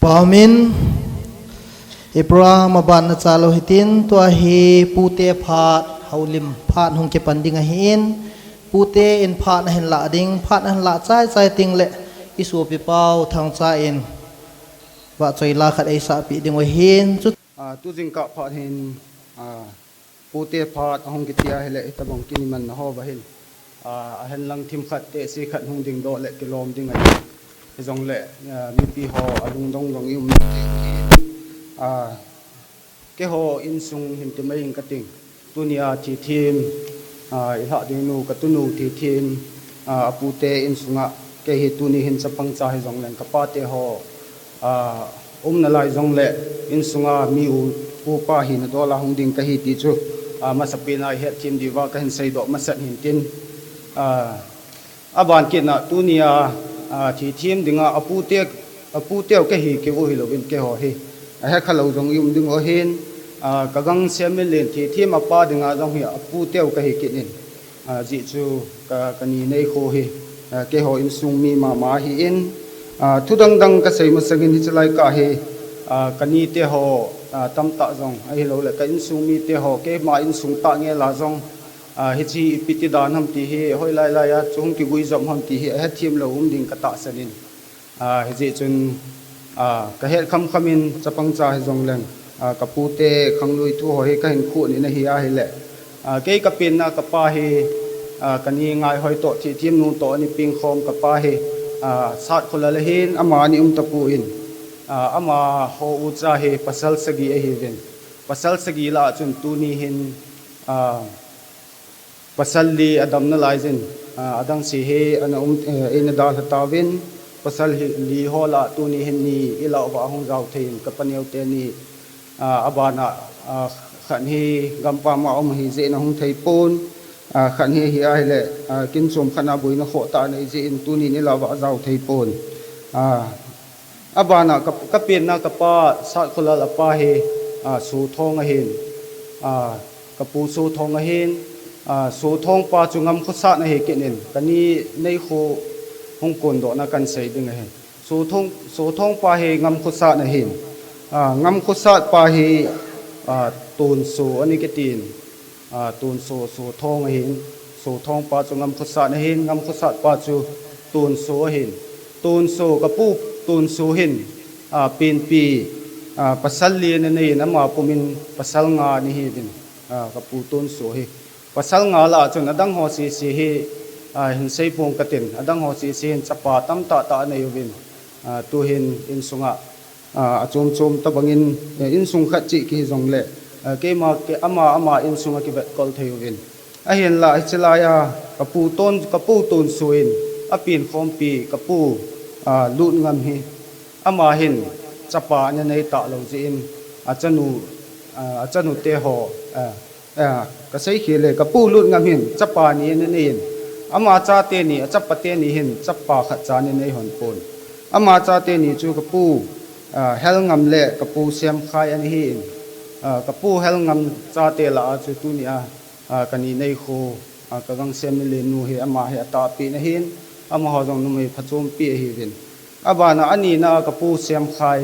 Paumin Ibrahim aban na chalo hitin tua hi pute phat haulim phat hong ke panding a hin pute in phat na hin la ding phat na la chai chai ting le isu pi pau thang cha in wa choi la khat ai sa pi ding wa hin chu tu jing ka phat hin pute phat hong ke tia hele itabong kiniman na ho ba hin a hen lang thim khat te si khat hong ding do le kilom ding ai zong le mi pi ho alung dong dong yum cái hồ in sung hình từ mấy cái tình tunia thì thêm ilha ding nu cái tunu thì thêm apute in sunga cái hi tuni hin sapang cha hi zong len kapate ho na lai zong le in sunga mi u pa hi na dola hong ding cái hi ti chu masapina het tim diwa ka hin sei do masat hin tin aban ke na tunia thì thêm dinga apute cái hi ke wo hi lo bin ke ho hi hay khá lâu trong yum đừng ở hen các gang xem lên thì thêm apa dengan trong hi apu teo cái hi kinin dị chu cái ni nei kho hi cái ho in sung mi ma hi in thu dang cái sei mà sagin hi chalai ka hi cái ni te ho tam ta jong ai lo le cái in sung mi te ho cái ma in sung ta nghe là jong hi chi piti dan ham ti hi hoi lai ya chung ki gui jom ham ti hi hay thêm lo ding ka ta sanin hi dị chun cái hệ khăm in chapang cha zong leng kapute khanglui thu hoi ka hin khu ni na hi a hi le ke kapin na kapa hi kani ngai hoi to thi thim nu to ni ping khom kapa hi sat khula le hin ama ni tapu in ama ho u cha hi pasal sagi a hi ven pasal sagi la chun tu ni hin pasal li adam na lai jin adang si he ana in da tawin pasal li hola tu ni hin ni ila wa hong zau thein kapaniau te ni abana khan hi gampa ma om hi je na hong thei pon khan hi ai le kin chom khana buina kho ta nei je in tu ni ni la wa zau thei pon abana kapin na kapa sa khula la pa hi su thong a hin kapu su thong a hin su thong pa chungam khusa na hi kinin kani nei kho hong kon do na kan sei ding he so thong pa he ngam khusa na hin ngam khusa pa he tun so ani ke tin tun so thong hin so thong pa chu ngam khusa na hin ngam khusa pa chu tun so hin tun so kapu tun so hin pin pi pasal li na nei na ma pumin pasal nga ni hi din kapu tun so hi pasal nga la chun adang ho si hi hin sei pong katin adang ho si hin chapa tam ta na yuvin tu hin in sunga chom ta bangin in sung khat chi ki zong le ke ma ke ama in sunga ki bet kol theyuvin a hin la chela ya kapu ton suin apin khom pi kapu lut ngam hi ama hin chapa nya nei ta lo jin achanu te ho ka sei khile kapu lut ngam hin chapa ni nin ama cha te ni chapa te ni hin chapa kha cha ni nei hon pon ama cha te ni chu kapu hel ngam le kapu sem khai ani hi kapu hel ngam cha te la chu tu ni kani nei kho ka gang sem le nu hi ama he ta pi na hin ama ho jong nu mai phachom pi hi vin abana ani na kapu sem khai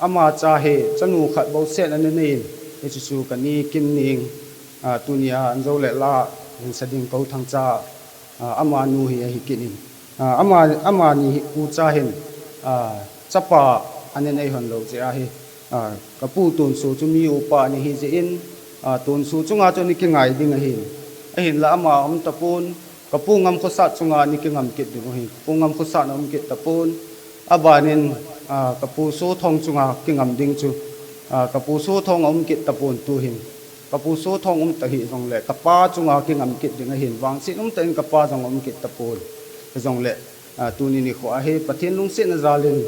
ama cha he chanu khat bo set an nei he chu kani kin ning tunia anzo le la hin sading ko thang cha ama nu hi kinin ama ni u cha hin chapa anen ei hon lo che a hi kapu tun su chu mi upa ni hi je in tun su chunga chu ni ki ngai ding a hin la ama tapun kapu ngam kho sa chunga ni ki ngam kit ding hi pu ngam kho sa nam kit tapun abanin kapu su thong chunga ki ngam ding chu kapu su thong kit tapun tu hin kapu su thong ta hi jong le kapa chunga ki ngam kit ding a hin wang sin ten kapa jong kit tapun jong le tu ni kho a he pathin lung sin na zalin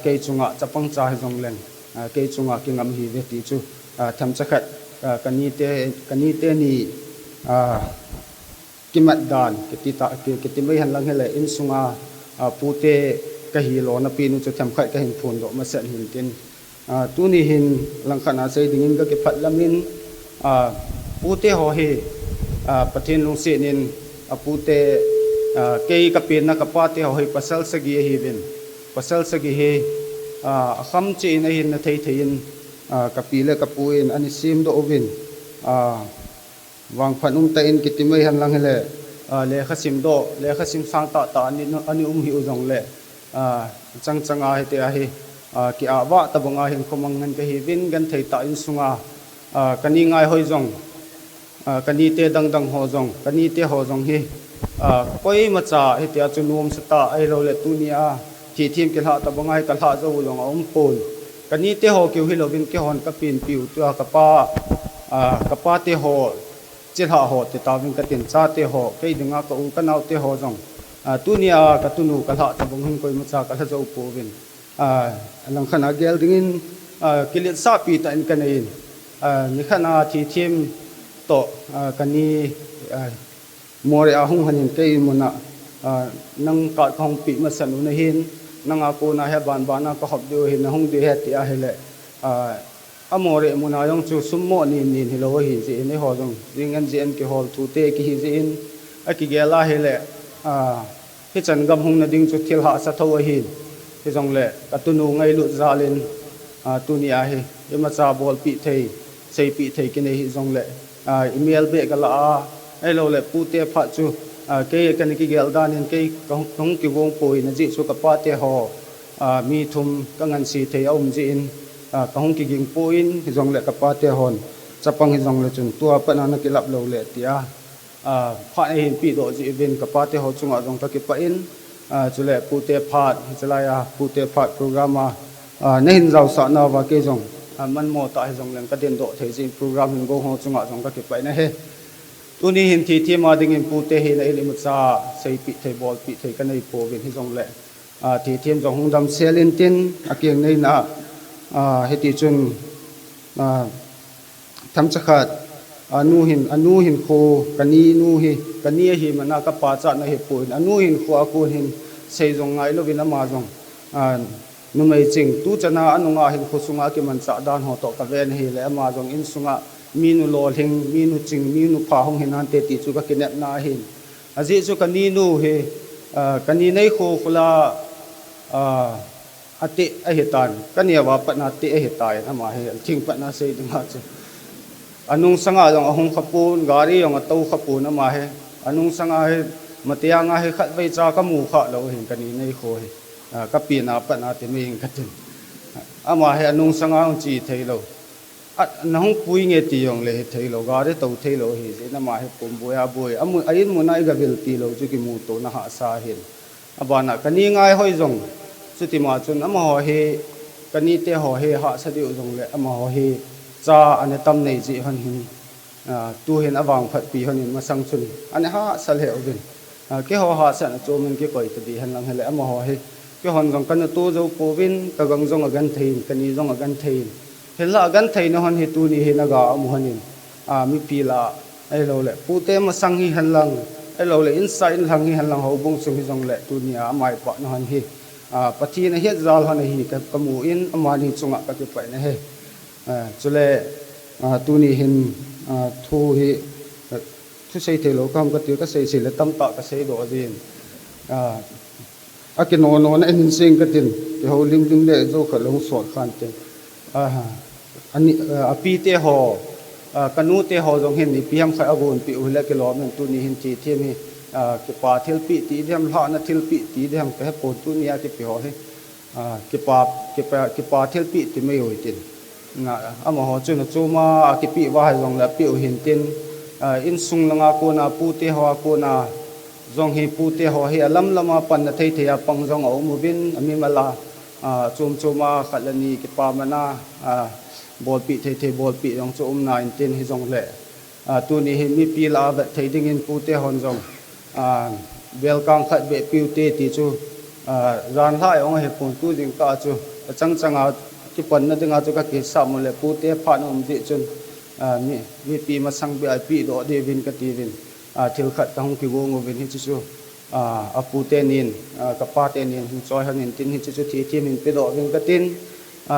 ke chunga chapang cha jong leng ke chunga ki ngam hi ve ti chu tham chakhat kani te ni kimat dan kiti mai han lang hele in sunga pute ka hi lo na pinu chu tham khat ka hin phun do ma san hin tin tu ni hin lang khana sei dingin ka ke phat lamin pute ho he pathin lung sin nin pute ke kapin na kapate ho he pasal sagi hi vin pasal sagi he kham chi na hin na thei thein kapile kapuin ani sim do ovin wang phanum ta in kitimai han lang hele le khasim do le khasim sang ta ani hi uzong le changa he te a hi ki awa tabanga hin khomangan ka hi win gan thei ta in sunga kani ngai hoi zong kani te dang ho zong kani te ho zong hi koi macha he te chu nom sata ai lo le tunia thi thim ke la tabanga ka la zo long om pol kani te ho ki hi lo win ke hon ka pin piu tu ka pa te ho chết họ họ thì tao mình cái tiền cha thế họ cái đừng ngã cậu cái nào thế họ rằng tu nia cái tu nụ cái họ thì bông hình coi một sao cái dâu phố bên lần khana gel dengan cái liệt sa pi tại cái này như khana thì thêm to cái này mua ra hung hành cái một nè nâng cọt không bị mà sẵn này hin nâng cô na hay bàn na có học điều hin hung điều hết thì hay lệ amore muna yong chu summo ni hilo hi ji ne ho jong ringan ji an ke hol thu te ki hi ji in aki gela hele hi chan gam hung na ding chu thil ha sa tho hi hi jong le ka tu nu ngai lu zalin tu ni a hi ema cha bol pi thei sei pi thei ki ne hi jong le email be ga la ai lo le pu te pha chu ke kan ki gel dan in ke kong ki wong poi na ji chu ka pa te ho mi thum ka ngan si thei om ji in kahong ki ging poin hi jong le kapa te hon chapang hi jong le chun tua pana na kilap lo le tia pha ai hin pi do ji event kapa te ho chunga jong ka ki pa in chule pu te phat chalaya pu te phat program na hin jaw sa na wa ke jong man mo ta hi jong leng ka den do thei jing program hin go ho chunga jong ka ki pa na he tu ni hin thi ma ding in pu te hi na ili ma cha sei pi thei bol pi thei ka nei po vin hi jong le thi thiam jong hung dam sel in tin akyeng nei na heti chun tham chakhat anu hin kho kani nu hi kani hi mana ka pa cha na he poin anu hin kho akun hin sei jong ngai lo vin ama jong nu mai ching tu chana anunga hin kho sunga ki man cha dan ho to ka ven hi le ama jong in sunga minu lo hing minu ching minu pha hong hin an te ti chu ka kinep na hin aji chu kani nu he kani nei kho khula ati ahitan kania wa patna ti ahitai ama he thing patna sei dinga che anung sanga jong ahong khapun gari yong atau khapun ama he anung sanga he matia nga he khat vai cha ka mu kha lo hin kani nei kho he ka pi na patna ti ming khatin ama he anung sanga ong chi thei lo at nahong pui nge ti yong le thei lo gari to thei lo hi je na ma he pum boya boy amu ain mu nai ga bil ti lo chu ki mu to na ha sa hin abana kani ngai hoi jong suti ma chun ama ho he kani te ho he ha sa diu jong le ama ho he cha ane tam nei ji han hin tu hin awang phat pi han in ma sang chun ane ha sal he ovin ke ho ha sa na chu min ke koi ta di han lang hele ama ho he ke hon jong kan tu zo povin ka gang jong agan thein kani jong agan thein hela agan thein no han he tu ni he na ga amu hanin mi pi la ai lo le pu te ma sang hi han lang ai lo le inside lang hi han lang ho bung su hi jong le tu ni a mai pa no han hi pathi na hiat zal han hi ka kamu in amani chunga ka ki pai na he chule tu ni hin thu hi thu sei the lo kam ka tiu ka sei sei le tam ta ka sei do din akin no na in sing ka tin ke ho lim le zo kha long so khan te ani api te ho kanu te ho jong hin ni piam kha agun pi u le ke lo men tu ni hin chi thiam hi ke pa thil pi ti dem la na thil pi ti dem ke po tu nia ke pi ho he ke pa thil pi ti mai hoi tin nga ama ho chu na chu ma ke pi wa hai jong la pi u hin tin in sung langa ko na pu te ho ko na jong hi pu te ho he alam lama pan na thei thea pang jong au mu bin ami mala chum chuma khalani ke pa mana bol pi thei bol pi jong chu 19 hi jong le tu ni hi mi pi la ba thei ding in pu te hon jong welcome khat be piu te ti chu ran lai ong he pun tu ding ka chu chang ki pan na dinga chu ka ki sa mo le pu te pha nom di chun mi pi ma sang be pi do de vin ka ti vin thil khat ka hong ki wo ngo vin hi chu a pu te nin ka pa te nin choi han in tin hi chu thi thi min pe do vin ka tin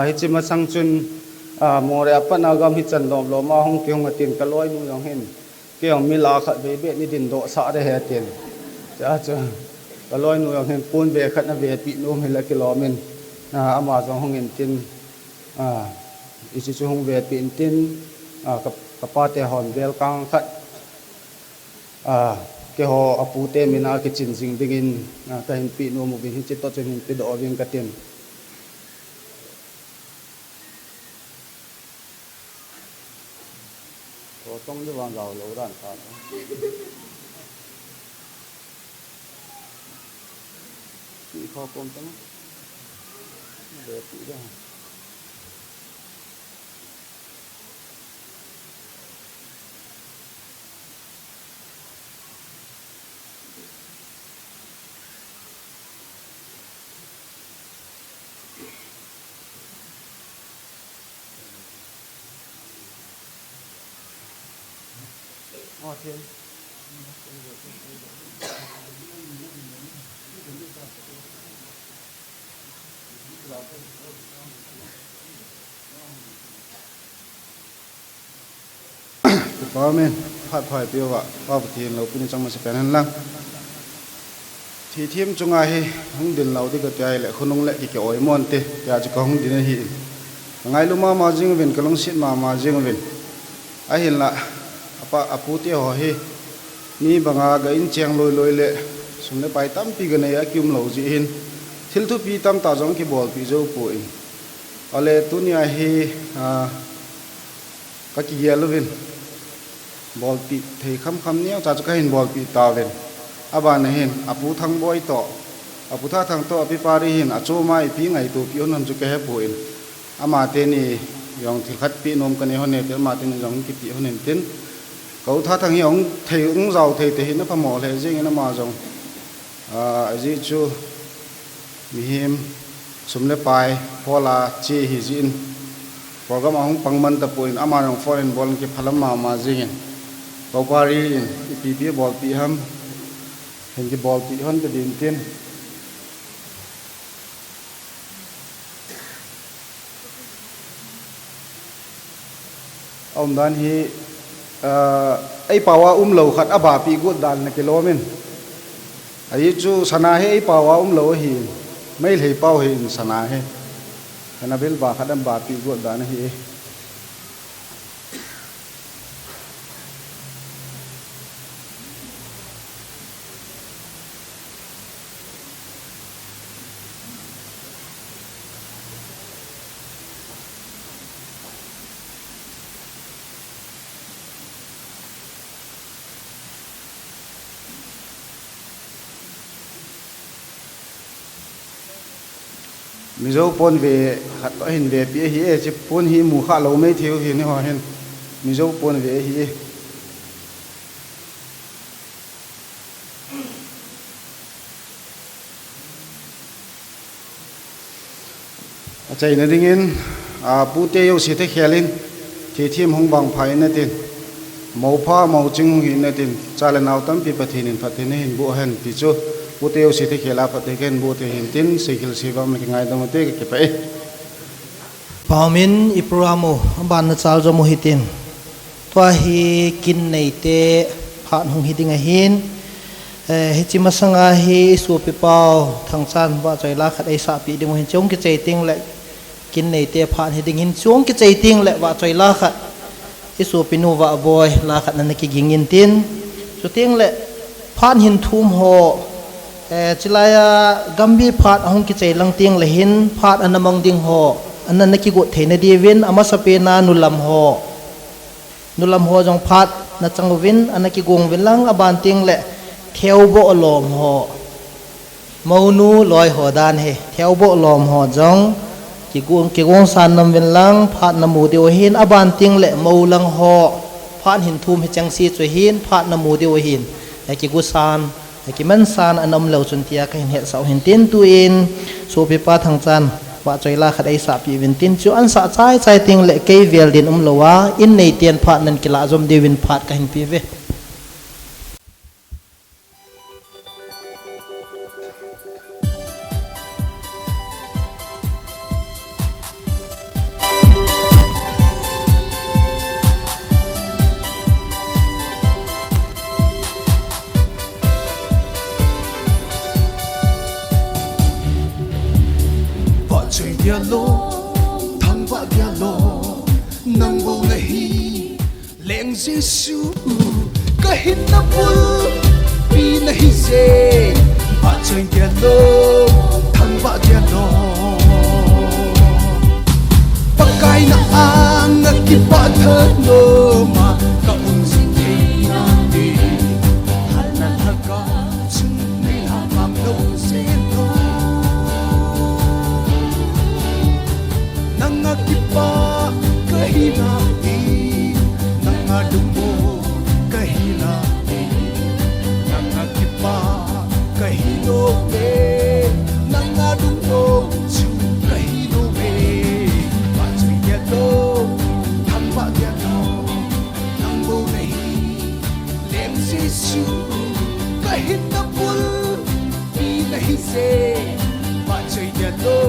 hi chi ma sang chun mo re pa na gam hi chan lom lo ma hong ki hong tin ka loi nu yong hin ke ong mi la khat be ni din do sa de he tin cha ka loi nu yong hin pun be khat na be pi no mi la ki lo min ama jong hong in tin isi chu hong ve pin tin ka pa te hon vel kang khat ke ho apu te mina ke chin jing dingin ka hin pi no mu bin hi chit to chen hin pi do win ka tin to tong ni wang gao lo ran ta pi kho kom tang de pi da thiên có men phát phải tiêu vợ bao tiền lâu pin trong mà sẽ phải lăng thì thêm trong ngày không đến lâu thì cái trái lại không nông lại cái kiểu ấy mòn tê giờ chỉ có không đến hiện ngày lúc mà riêng mình cái lông xịn mà riêng mình ai hiện là apu te ho he ni banga ga in cheng loi le sumle pai tam pi ga nei akim lo ji hin thil thu pi tam ta jong ki bol pi zo pu in ale tunia he ka ki yelovin bol pi thei kham niao cha ka hin bol pi ta len aba na hin apu thang boi to apu tha thang to pi pari hin acho mai pi ngai tu pi onan chu ke he pu in ama te ni yong thil khat pi nom ka ne hone te ma te ni jong ki pi honen tin cậu tha thằng ông thầy cũng giàu thầy thì nó phải mỏ thầy riêng nó mà giống gì chú mihim sum le pai hola chi hi jin program ông bằng man tập point ama ông foreign ball cái phalam mà riêng cậu pari in pi ball pi ham hình cái ball pi hơn cái điểm tiền ông dan hi ai pawa lo khat aba pi gut dan na kilomin ai chu sana he ai pawa lo hi mai lei pau hi sana he kana bel ba khadam ba pi gut dan hi mizo pon ve khat to hin ve pi hi che pon hi mu kha lo mai theu hi ni ho hen mizo pon ve hi achai na dingin pu te yo si te khelin thi thim hong bang phai na tin mau pha mau ching hi na tin chala naw tam pi pathin in pathin hin bu hen pi chu puteo si te khela pate ken bote hintin sikil siwa me ngai dam te ke pai pamin ipramo ban na chal zo mo hitin to hi kin nei te phan hong hiding a hin he chi masanga hi su pi pau thang chan wa chai la khat ai sa pi ding hin chong ke chei ting le kin nei te phan hiding hin chong ke chei ting le wa chai la khat isu pi nu wa boy la khat na ki ging in tin chu ting le phan hin thum ho chilaya gambi phat hong ki chei lang ting le hin phat anamang ding ho anan ki go theina di win ama sape na nulam ho jong phat na chang win anaki gong win lang aban ting le theu bo lom ho maunu loi ho dan he theu bo lom ho jong ki gong san nam win lang phat na mu de hin aban ting le mau lang ho phat hin thum he chang si chu hin phat na mu de hin ki gu san ki man san anam lo chun tia ka hin he sau hin tin tu in so pe pa thang chan wa choi la khat ai sa pi win tin chu an sa chai ting le ke vel din lowa in nei tian phat nan ki la zom de win phat ka hin pi ve dialo thang ba dialo nang bo nahi leng Giêsu ka hin na pul pi nahi se ba chơi dialo thang ba dialo pakai na ang kipa thơ no ma ka un sin na di hal na thaka chung ni ha mam no sin no nanga kipa kahina di nanga dumbo kahina di nanga kipa kahino be nanga dumbo chu kahino be ba chui dia lo thang ba dia lo nang bo nei lem Giêsu kahina pul pi nahi se ba chui dia lo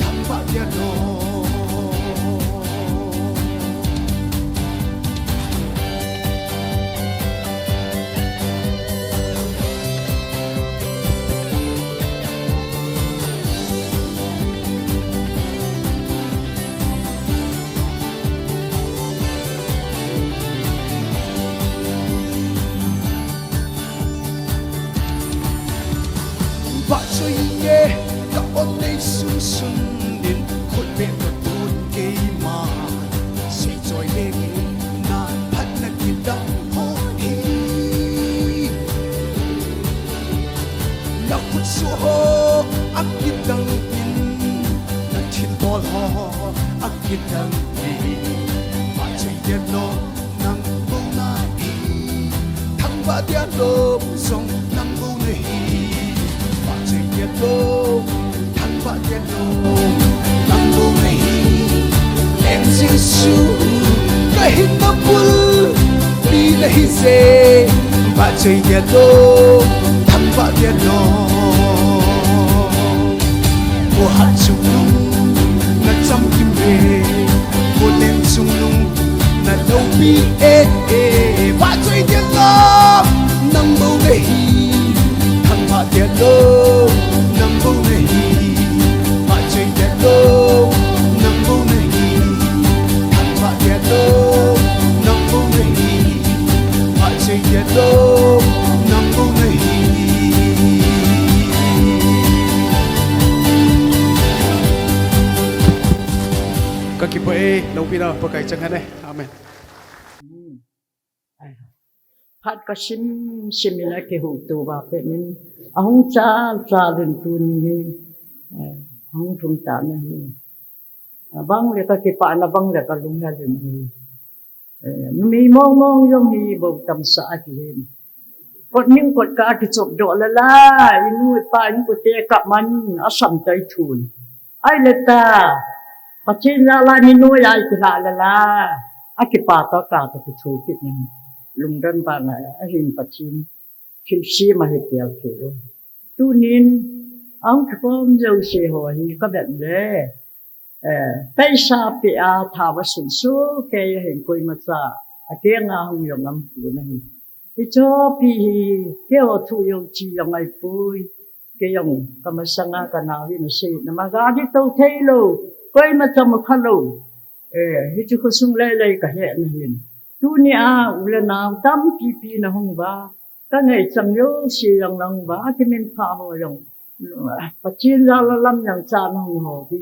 thang ba dia lo ba chơi nghe cả ôn đây sung sung đến khôn bên một tuôn cây mà sẽ trôi lên na phát na kịp đau hi na phút số ho ác kịp đằng in na thiên bol ho ác kịp đằng in ba chơi đêm lo nang bông na hi thằng ba đêm lo song nang bông na hi dialo thang ba dialo nang bo nei em Giêsu kahin na pul pi nahi se ba chơi dialo thang ba dialo cô hát chung nung na chăm kim về cô đem chung nung na đâu pi ba chơi dialo nang bo nei thang ba dialo nang bo nahi ba chơi dialo nang bo nahi thang ba dialo nang bo nahi ba chơi dialo nang bo nahi các kipa nấu pina pakai chẳng hạn amen phát có sim là cái hụt tụ vào bên mình ông cha lên tuần này ông trung ta này băng là cái bạn là băng là cái lung là lên này mi mong giống như bầu tâm sa cái lên còn những con cá thì chụp độ là nuôi bạn của tê cặp mình ở sầm tay thùn ai là ta bắt trên là mi nuôi ai thì là cái bà ta cả cái thù cái này lung đơn bạn này hình bắt trên khi xí mà hết tiêu kiểu tu nín ông không giàu xe hỏi có bệnh đấy bây giờ bị thảo và sủng số cái hình coi mà sao cái ngà không dùng âm phụ này cái cho bị cái họ thu用chỉ用ai bui cái dùng cái mà sang cái nào thì nó sẽ mà cái đi tàu thấy luôn coi mà cho một khăn luôn cái chú có sung lấy cái hệ này tu nia ule nào tâm pi na hong ba cái ngày chẳng nhớ gì lòng lòng ba cái mình phá hồ lòng và chuyên gia là lâm yang cha na hong hồ thì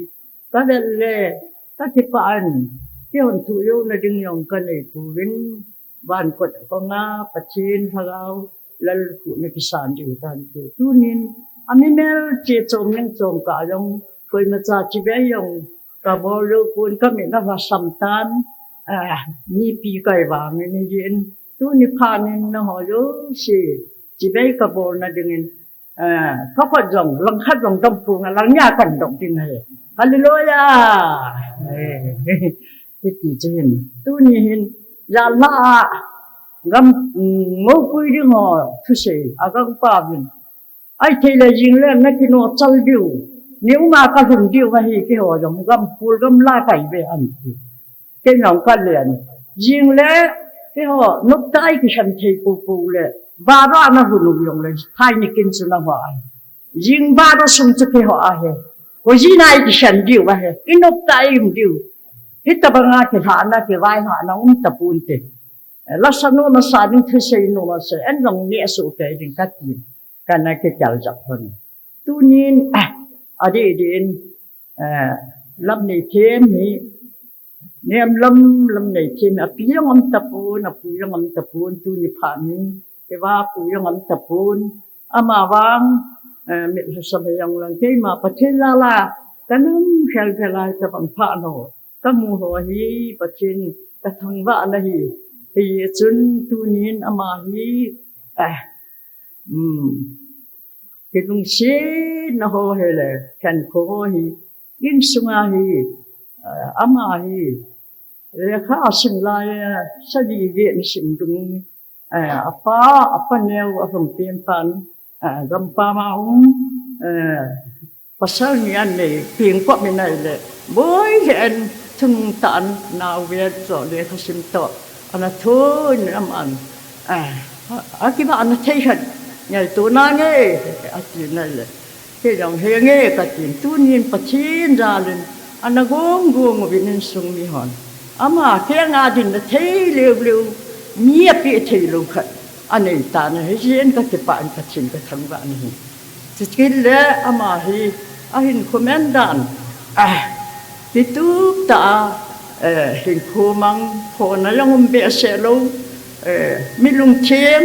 cái đây là cái bạn cái hồn thu yêu là đừng dùng cái này phụ huynh ban quật con nga và chuyên phá gạo là phụ nữ cái sản điều tan thì tu nên mình chỉ trồng những trồng cả dùng coi mà cha chỉ biết dùng cả bao nhiêu cuốn cái mình nó vào sắm tan ni pi kai wa me ni yin tu ni pha ni na ho yo si chỉ biết cái bộ na đừng có phải dùng lăng khát dùng tâm phù lăng nhà còn động tin này hallelujah cái gì chứ hình tu ni hình ra la gam ngô quy đi họ thu sĩ gam pa bin ai thấy là riêng lên nó cái nó chal điu nếu mà cái dùng điu mà hi cái họ dùng gam phù gam la cái về ăn cái nhóm quan liền riêng lẽ cái họ nút tay cái sản thị phụ lệ ba đó nó hùn dùng lệ thay như kinh số là họ riêng ba đó sung cho cái họ à ko zinai ki shan diu wa he inop tai im diu hita banga ke thana ke vai ha na tapun te la sanu na sa ding the sei no ma se en long ne so te ding ka ti kana ke chal jak hon tu nin ade din lam nei them ni nem lam nei them a pi ngam tapun a pu ngam tapun tu ni pha ni ke wa pu ngam tapun ama wang mi sa me yang lang ke ma pathin la kanam khel khelai ta bang pha no ka mu ho hi pathin ka thang wa na hi hi chun tu nin ama hi ke lung se na ho hele kan ko hi in sunga hi ama hi le kha sin la sa di ge ni sin dung apa neu afam pien pan gampa mau pasal ni ane ping kwa mi nai le boy hen thung tan naw viet so le khasim to ana thoi nam an akiba ana thei hat ngai tu na nge ati nai le ke jong he nge ka tin tu nin pathin ra len ana gong vinin sung mi hon ama ke nga din na thei lew mia pi thei lu khat anei ta na he jen ka te pa an pathin ka thang wa ni chikin le ama hi ahin komendan ti tu ta hin khomang khona yang be se lo mi lung chen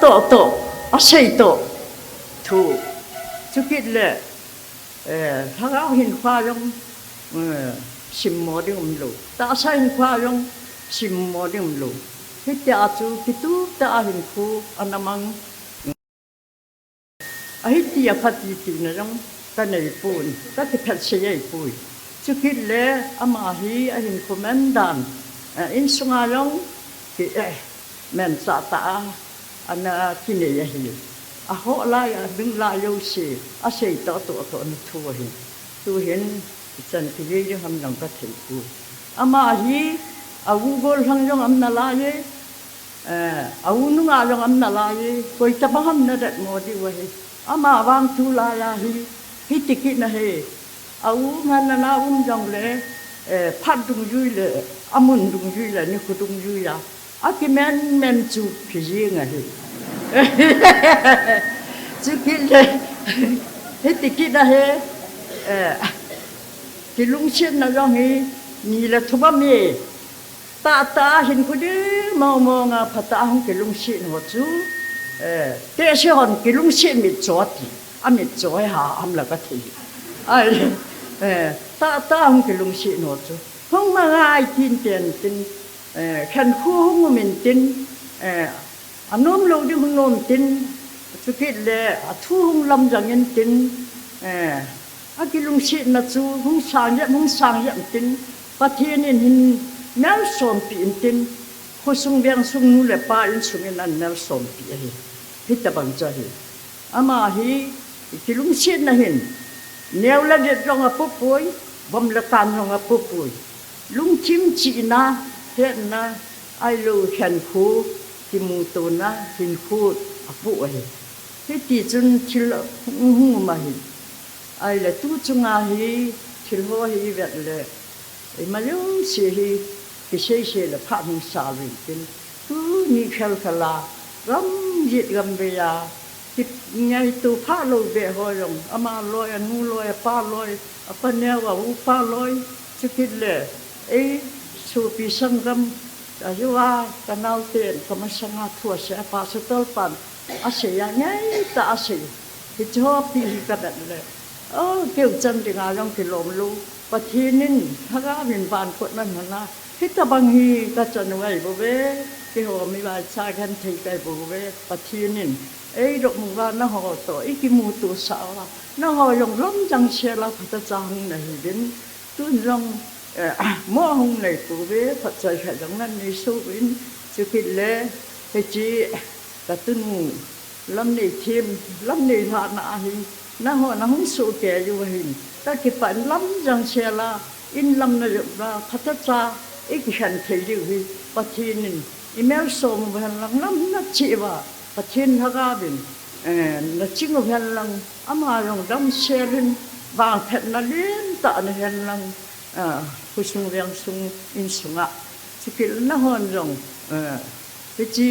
to a sei to thu chikin le thang hin khwa yang sim mo ding lo ta sai hin khwa yang sim mo ding lo hi ta chu ti tu ta hin khu anamang ahiti ya phati ti na jong ta nei pun ta ti phat se yai pui chu kit le ama hi a hin komandan in sunga long ki men sa ta ana ki ne ya hi a ho la ya ding la yo se a sei to na thu hi tu hin chan ki ye ham nang ka thei pu ama hi a google hang jong am na la ye a unu nga jong am na la ye koi ta baham na dat mo di wa hi ama wang tu la ya hi tikit na he au man na jong le phat dung yui le amun dung yui le ni ku dung yui ya aki men chu phi ji nga he chu ki le hi tikit na he ki lung chen na jong hi ni la thuba me ta hin ku de mo nga phata hong ki lung chen ho chu te se hon ki lung chen mi choti ami choi ha am la ka thi ai ta hong ki lung chen ho chu hong ma ai tin khan khu hong min tin anom lo di hong nom tin chu ki le a thu hong lam jang in tin a ki lung chen na chu hong sang ya tin pathin in hin nal som pi in tin khu sung biang sung nu le pa in sung in an nal som pi hi hita bang cha hi ama hi ki lung chen na hin neu la de rong a pupui bom la kan rong a pupui lung chim chi na he na ai lu khan khu ki mu to na hin khu a pu hi hi ti chun thil hu ma hi ai la tu chunga hi thil ho hi vet le ai ma lu si hi ki se la pha hung sa ri tin tu ni khal khala gam yit gam be ya ti ngai tu pha lo be ho yong ama loi anu loi pa loi apa ne wa u pa loi chikit le e su pi sang gam aywa kanal ten kama sanga thua se pa se tol pan ase ya ngai ta ase ti cho pi ka da le kêu chân thì ngài trong thì lồm lu và thiên nên thằng mình bàn quận nan na hít ta bằng hi ta chân vậy bố bé cái hồ mi bài xa gần thì cái bố bé và thiên nên ấy độ mùng ba nó hồ tội cái mù tụ sao là nó hồ dùng lắm chẳng xe là phải ta trang này đến tôi dùng mua hông này bố bé phải chạy phải giống nan này số bên chứ khi lẽ cái chị ta tôi ngủ lâm này thêm lâm này thà nã hi na ho na hung su ke ju hin ta ki pan lam jang se la in lam na ra phata cha ik han thei ju hi pathin email som han lang lam na chi wa pathin ha ga bin na ching han lang ama rong dam serin wang phet na lin ta na hen lang kusung yang sung in sunga sikil na hon rong chi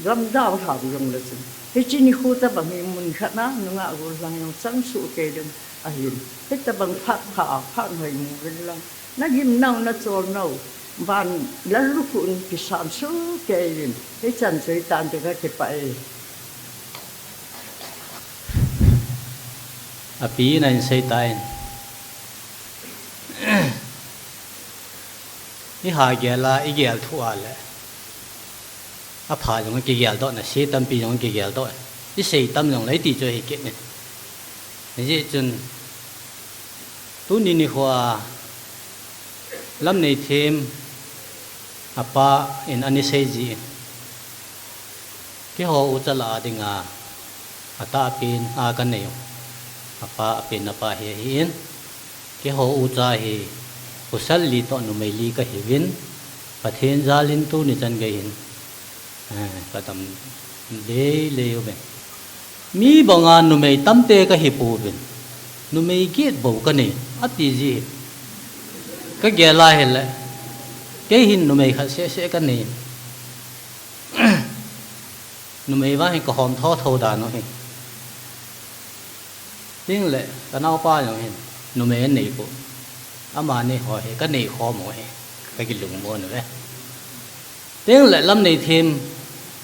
gam dao thảo rong la sin chi ni khu ta bang mun khat na nga go lang yang sang su ke dem a hin ta bang phat pha phat hoi mu ren lang na gim nang na chol no ban la lu kun pi san su ke yin chan sei tan te ka ke pai api na in sei tain ni ha gela i gel thua le a pha jong ke gel do na se tam pi jong ke gel do i sei tam jong lai ti cho hi ke ne ji chun tu ni hoa lam nei them apa in ani sei ji ke ho u chala dinga ata pin a kan nei apa pin apa he hin ke ho u cha hi usal li to nu mai li ka hi win pathen zalin tu ni chan ge hin patam le le yo be mi bonga nu mai tam te ka hi pu bin nu mai get bo ka nei ati ji ka ge la he le ke hin nu mai kha se ka nei nu mai wa hi ko hom tho tho da no hi tiếng lệ cái nào pa rồi hen nó mấy này cô ama này hỏi cái này khó mua hen cái lùng mua nữa tiếng lệ lâm này thêm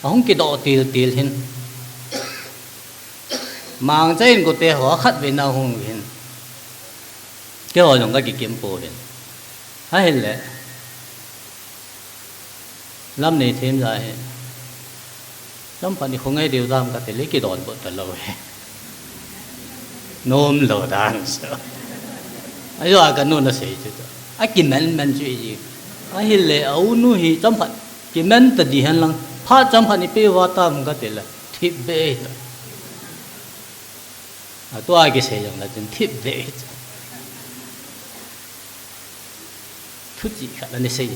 không cái độ tiền hen mang trên của tê họ khát về nào hùng hen cái họ dùng cái kiếm bổ hen hay lệ lâm này thêm rồi lâm phần thì không ai điều ra cái lấy cái đòn bộ tờ lâu nôm lờ đàn sợ, ai rồi cái nôm nó sẽ chứ, ai kiếm men chuyện gì, ai hiện lệ ấu nu hi trong phật kiếm men tự đi hành lang, phát trong phật đi bê vợ tam cái tiền là thiệp bê, tôi ai cái sẽ dùng là chân thiệp bê, thứ gì cả là này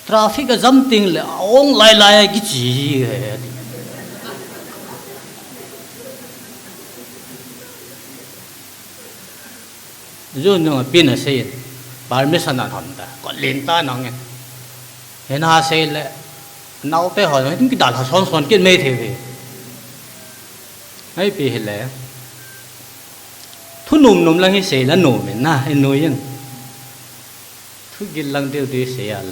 traffic cái dâm tiếng là ông lại cái gì vậy? rồi nó pin là xây, bảo mấy sản phẩm đó, còn liên ta nó nghe, hiện hà xây lại, nấu bé hỏi nói cái đàn họ son cái mê thế về, ấy bị hiện lại, thu nôm lang cái xây là nôm mình na, cái nồi yên, thu cái lang tiêu xây lại,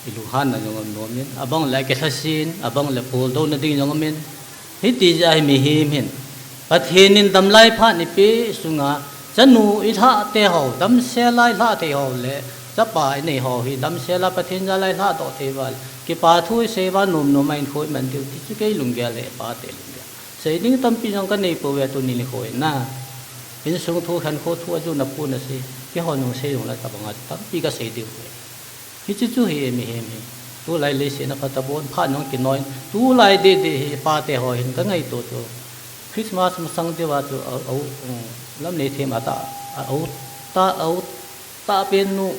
cái lúa han là những nôm mình, abang lại cái thắt xin, abang lại phô đâu nó đi những mình, hết tí ra mi hiểm hiện, bắt hiện nên đâm lại phát này bé sunga chân nu ít hạ tê hồ đâm xe lại hạ tê hồ lệ chấp bài này hồ thì đâm xe lại bắt thiên ra lại hạ tổ thế vào cái bà thui xe vào nôm anh khôi mình tiêu thì cái lùng gà lệ bà tê lùng gà xây những tâm pin trong cái này bảo vệ tôi nín khôi na bên sông thu khăn khô thu cho nạp cuốn là gì cái hồ nông xây dùng lại tập bằng tâm pi cái xây điều thì chứ chú hi tu lại lấy xe nó phát tập bốn phát nông cái nói tu lại để bà tê hồ hiện cái ngày tổ cho Christmas mà sang tiêu vào cho ở lâm này thêm ta bên nu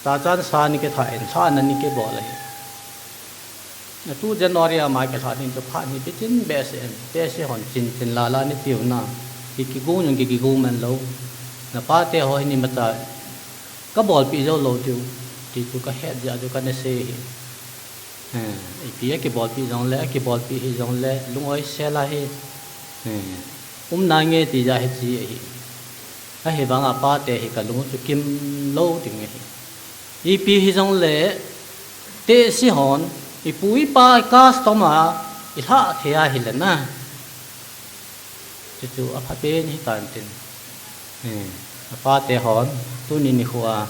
ta chán san cái thải san này cái bỏ lại tu January mà cái thải thì phát thì biết chính bé sẽ hoàn chỉnh la này tiêu na cái gông những cái gông mình lâu na ba te hỏi ni mà ta cái bỏ bị dâu lâu tiêu thì tu cái hết ra tu cái này sẽ cái bỏ bị dòng lẽ cái bỏ bị dòng lẽ lúc ấy sẽ là hết nange ti ja chi a he banga pa te he ka lu chu kim lo ting he pi hi jong le te si hon i pui pa ka stoma i tha thea hi le na chu a pha pe ni tan tin pa te hon tu ni ni khuwa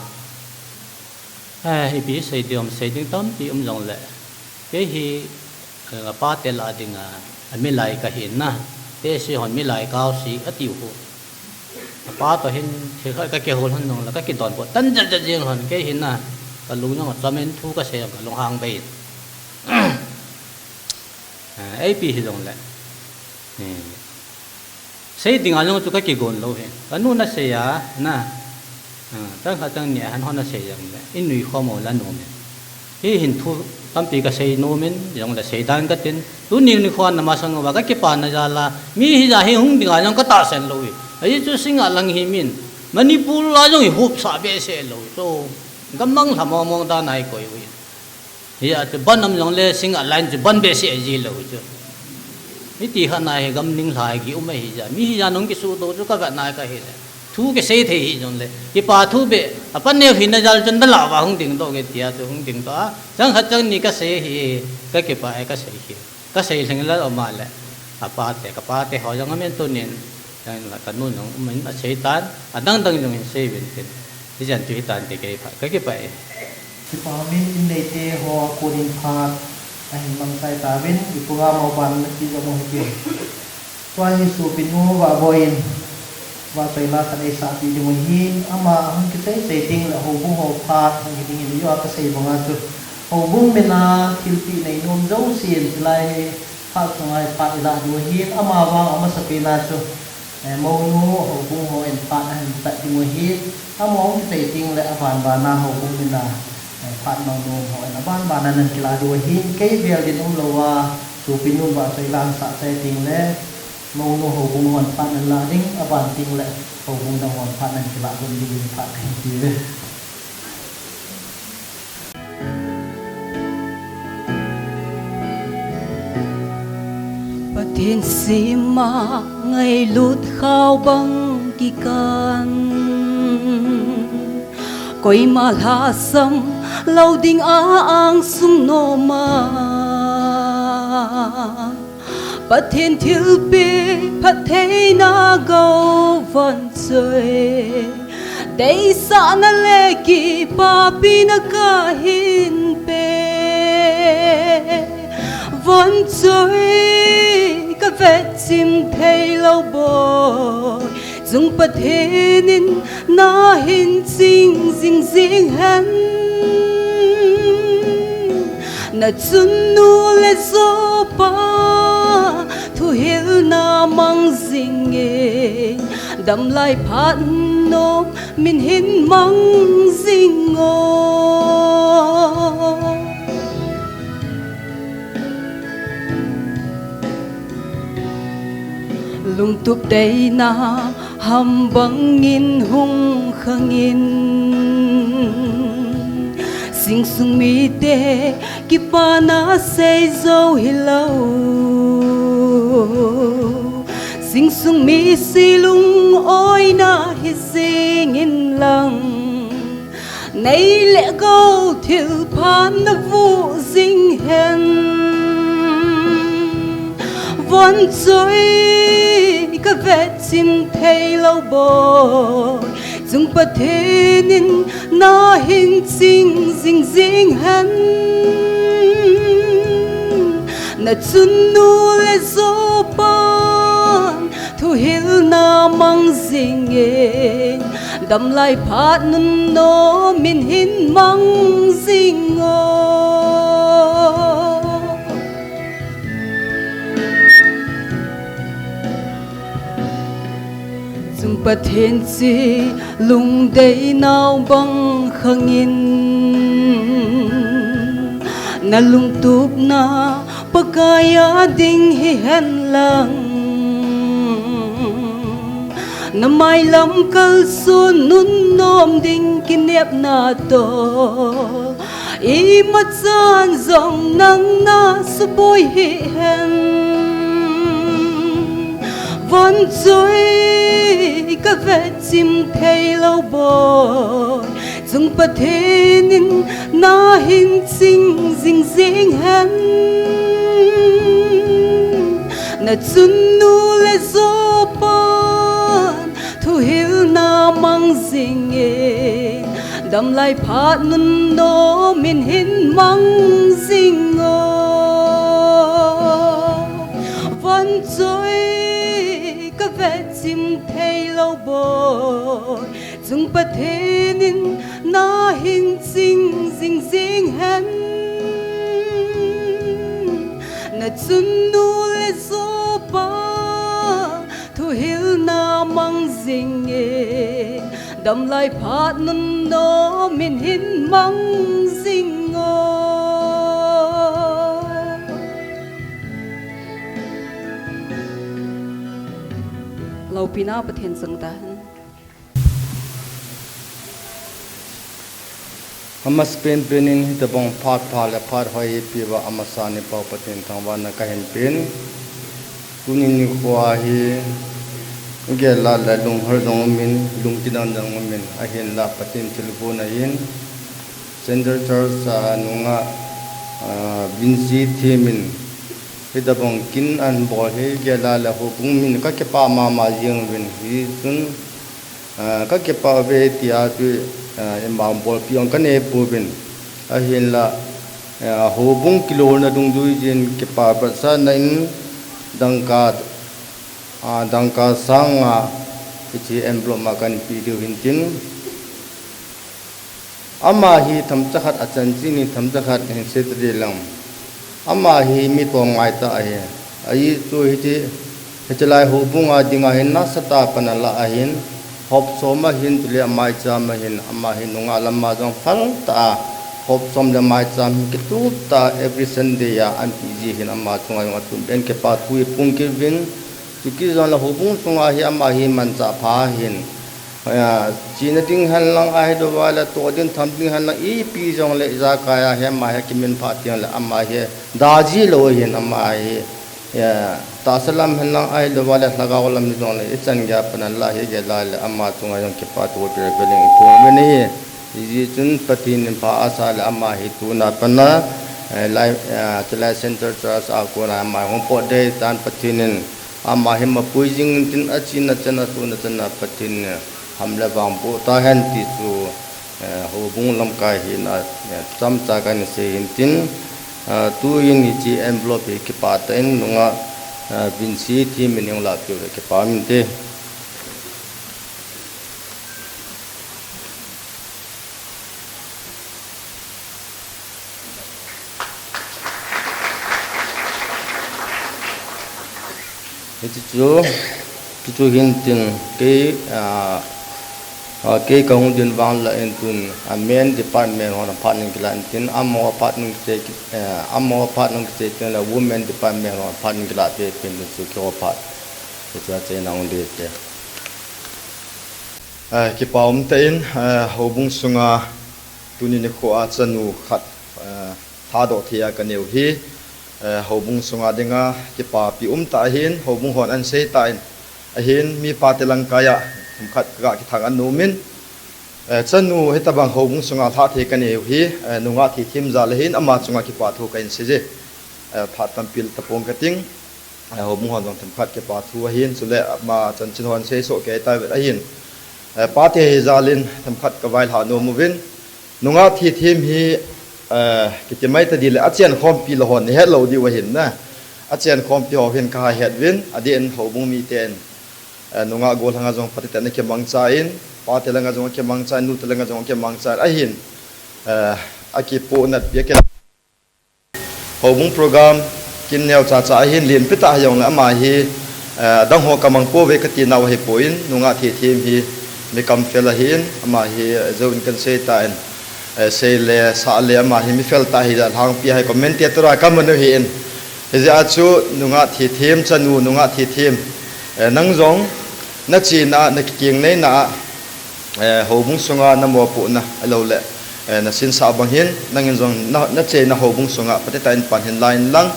hi pi sei diom tam pi jong le ke hi pa te la dinga me lai ka hin na thế sẽ hòn mi lại cao sĩ ở tiểu hồ, ba tổ hình thì cái hồ hòn nong là cái đòn của tân dân riêng hòn cái hình na cái lúa nó cho mình thu cái xe cái lông hàng bể, ấy bị hình lại, xây tiếng Anh luôn cho cái gòn lâu hết, cái nút nó xây na, tăng nhẹ hắn hòn nó xây rằng in nuôi kho mồi là nôm, cái hình thu tam pi ka sei no min jong la sei dan ka tin tu ning ni khwan na ma sang wa ka ke pa na ja la mi hi ja hi hung dinga jong ka ta sen lo wi ai chu singa lang hi min manipur la jong hi hup sa be se lo so gamang thamo mong ta nai koi wi hi a te ban nam jong le singa line chu ban be se ji lo chu mi ti kha nai gam ning lai gi um hi ja mi hi ja nong ki su do chu ka ga nai ka hi thu cái xây thế hi jong le cái pa thu be apan ne hin na jal chen da la wa hung ding do ke tia tu hung ding to chang khat chang ni ka se hi cái pa ka se hi ka se leng la ma le apa te ka pa te ho jong men tu nin jang la ka nu nong men a sei tan a dang dang jong sei ben tin ti jan tu hi tan te ke pa cái paที่ปามินในเทหอโคดินพาดไอ้มังไซตาเวนอีปุกามาบันที่จะมองเห็นว่ายิสูปินูว่าบอยน์ว่าไปลาตันไอสาปีจมูกหินอามาหันกิเตยเตติงและหูบุ้งหูพาดหันกิติงหินยอดกระเซ็ยบังอาจุหูบุ้งเป็นนาทิลปีในนุ่มเจ้าเสียนลายภาคสงายปาอิลาดูหินอามาวางอามาสเปนาจุมองนูหูบุ้งหูเอ็นปาหันตัดจมูกหินอามองกิเตยติงและอาบานบานาหูบุ้งเป็นนาปาดมองนูหูเอ็นอาบานบานานันกิลาดูหินเกยเบียดินอุ้มลาวาสูปินุบาใจลางสะใจติงและมองนูหูบุ้งหอนปานันลาดิ้งอาบานติงและหูบุ้งดังหอนปานันกิลาบุญดีปาดให้ดีเลยประเทศสีมาไงลุดข้าวบังกีกันก็ยมาลาซ้ำเราดิ่งอ้างสุงโนมาประเทศทิลปีประเทศนาเกาวันเจได้สานเลกีปาปีนกาหินเปวันเจก็เวทิมเทลาบอยจงประเทศนินน่าเห็นจริงจริงจริงเห็นน่าจุนนูเลโซปาทุเฮลนามังจิงเองดำไล่พัดนกมินเห็นมังจิงโอลุงตุบได้นาหำบังงินหุงขงินสิ่งสุงมีเดกิปานาเซโซฮิลาสิ่งสุงมีสิลุงอ้อยนาฮิสิงินลังในเละเกาทิลพานนวูสิงเห็นวันจอยก็เวทิมเทลาบอยจงประเทศนินน่าเห็นจริงจริงจริงเห็นน่าจุนนูเลโซปานทุเฮลนามังจิงเองดำไล่พัดนุนโนมินหินมังจิงโอจงประเทศจีลุงได้นาวบังขงินนาลุงตุบนาปกายาดิ่งให้เห็นลังน้ำไม่ลำกัลสุนนุนนอมดิ่งกินเนียบนาโตอีมัดจานจงนังนาสบอยให้เห็นวันจอยก็เวทิมเทลาบอยจงประเทศนินน่าเห็นจริงจริงจริงเห็นน่าจุนนูเลโซปานทุเฮลนามังจิงเองดำไล่พัดนุนโนมินเห็นมังจิงโอวันจอยก็เวทิมเทลาบอยจงประเทศนินน่าเห็นจริงจริงจริงเห็นน่าจุนนูเลโซปาทุเฮลนามังจิงเองดำไล่พัดนุนโนมินหินมังจิงโอ lo pina pathen sang ta Ama Spain penin hitabong phat le phat hoi piwa ama sani pau patin thangwa na kahen pin tunin ni khwa hi gela la lung har dong min lung tinan dong min a hin la patin tilbu na yin Center Church nunga binsi themin hitabong kin an bol he gela la hu bung min ka ke pa ma jing win hi tun ka ke pa ve tia tu em bol piong kan e pu bin a hin la ho bung kilo na dung du jin ke pa sa nain dangka sanga ichi emblem makan video hintin ama hi thamchakhat achan chini thamchakhat hin setri lam ama hi mi to ngai ta ai tu hi ti hechalai ho bunga dinga hin na sata panala ahin hop soma hin tule mai chama hin ama hin nunga lamma jong phal ta hop som le mai cham ki tu ta every Sunday ya an pg hin ama chunga yong atun ben ke pa thui pung ke vin ki zon la ho bung chunga hi ama hi man cha pha hin china ding han lang ai do wala to din tham ding han lang e pi jong le za kaya he ma he kimin pha tiang le ama he daji lo hin ama hi ya tasalam han lang ai do wala lagaw lam ni jong le chan ga pan la he ge la le amma chunga yong ki pa to pe beling to me ni ji chun patin pha asa le amma hi tu na pana live tla center trust a ko na ma hong po de tan patin amma hi ma puijing tin achin na chana tu na chana patin hamla bang po ta han ti chu ho bung lam ka hi na cham cha kan se hin tin tu yin chi envelope ki pa ten nunga binsi thi mining la pyo ke pa min te chu hin tin ke kahung din wang la entun a main department on partner klan tin amo partner tin la women department on partner klan te pin su ko pat cha che nang de te ki paum te in hobung sunga tuni ni kho a chanu khat tha do thia ka neu hi hobung sunga dinga ki pa pi ta hin hobung hon an se ta in a hin mi pa te lang kaya khat ka ki thang an numin chanu hetabang hobung sunga tha the kan eu hi nunga thi thim za le hin ama chunga ki pa thu kan se je phat tam pil tapong ka ting hobung hon dong tham khat ke pa thu hin sule ma chan chin hon se so ke ta a hin pa the zalin tham khat ka wail ha no movin nunga thi thim hi ki te mai ta dile achian khom pi lo hon he lo di wa hin na achian khom pi ho hin ka het win adin hobung mi ten nunga gol hanga jong pati tan ke mangcha in pa te langa jong ke mangcha nu te langa jong ke mangcha a hin aki po nat ye ke hobung program kin neu cha cha hin lin pita yong la ma hi dang ho kamang po ve kati naw he poin nunga thi thim hi me kam fel hin ama hi zon kan se ta en se le sa le ama hi mi fel ta hi da hang pi hai commentator ka man hi en he ja chu nunga thi thim chanu nunga thi thim nang jong na chi na king nei na hobung sunga na mo pu na alo le na sin sa bang hin nang jong na che na hobung sunga pate ta in pan hin line lang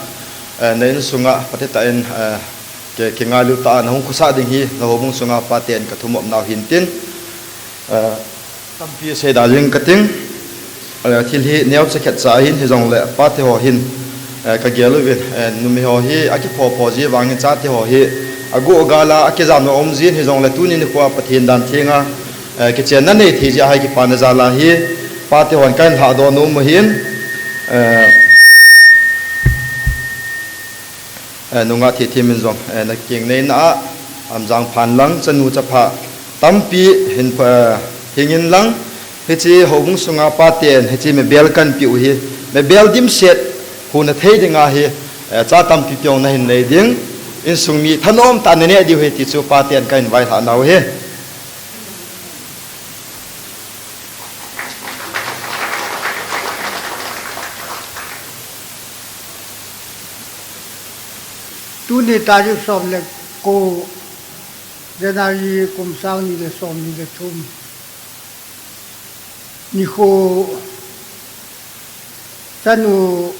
nei sunga pate ta in ke nga lu ta na hong khusa ding hi na hobung sunga paten ka thumop naw hin tin tampi se da ling ka ting thil hi neu che khat sa hin he jong le pa te ho hin ka gelu ve numi ho hi aki pho ji wang cha te ho hi ago gala akizam no omzin he jong le tunin ni kwa pathin dan thinga ke chen na nei thi ja hai ki pan za la hi pa te hon kan ha do no mo hin nunga thi thimin jong na king nei na amjang phan lang chanu cha pha tampi hin pha hingin lang he chi hobung sunga pa ten he chi me bel kan pi u hi me bel dim set hu na thei dinga hi cha tampi pyong na hin nei ding in sungmi thanom ta ne di he ti chu pa ten kan vai tha naw he tu ne ta ju som le ko Janari kumsang ni le som ni le tum ni ko sanu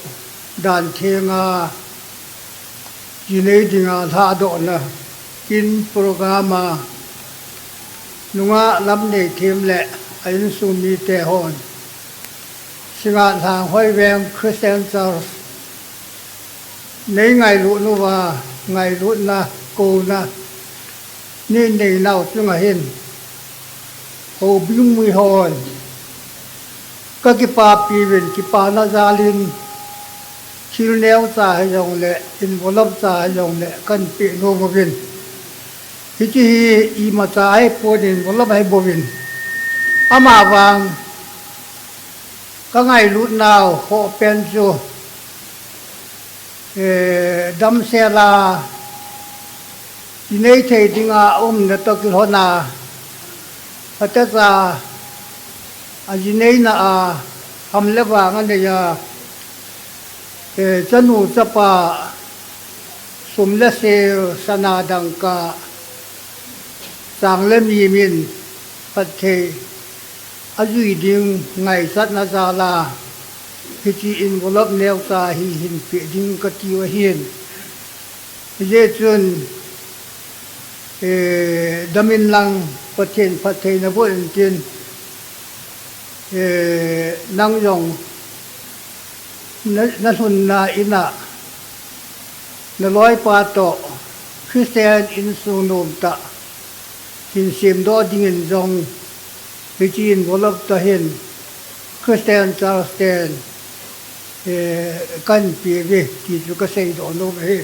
dan thenga jinei dinga tha do na kin programa nunga lam nei them le ain su mi te hon singa thang hoi veng Christian Church nei ngai lu nu wa ngai lu na ko na ni nei nau chu nga hin ho bing mi hon ka ki pa pi wen ki pa na zalin chil neo cha yong le in volop cha yong le kan pi no mo vin hi chi I ma cha ai po din volop ai bo vin ama wang ka ngai lu nau ho pen chu dam se la nei thei dinga na to ki hona ata cha a nei na a ham le wa nga ne ya chanu chapa sum le se sana dang ka sang le mi min pat the azui ding ngai sat na za la hi chi in volop neu ta hi hin pi ding ka ti wa hin je chun damin lang pathen pathe na bo in tin nang yong na hun na ina na loi pa to Christian in sunom ta hin sim do ding in jong hi chi in volop ta hin Christian Charleston kan pi ve ti chu ka sei do no ve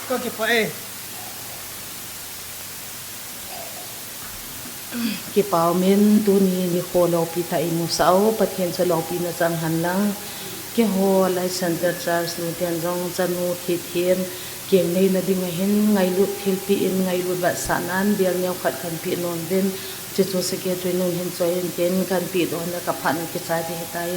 ka ki pa ki pau min tu ni kho lo pi ta inu sao pathian sa lo pi na chang han lang ke ho lai center church lu tian jong chanu thi thiem keng nei na ding hen ngai lu thil pi in ngai lu wa sanan bial nyau khat kan pi non den che cho se ke tui non hen choi en ten kan pi do na ka phan ki chai de tai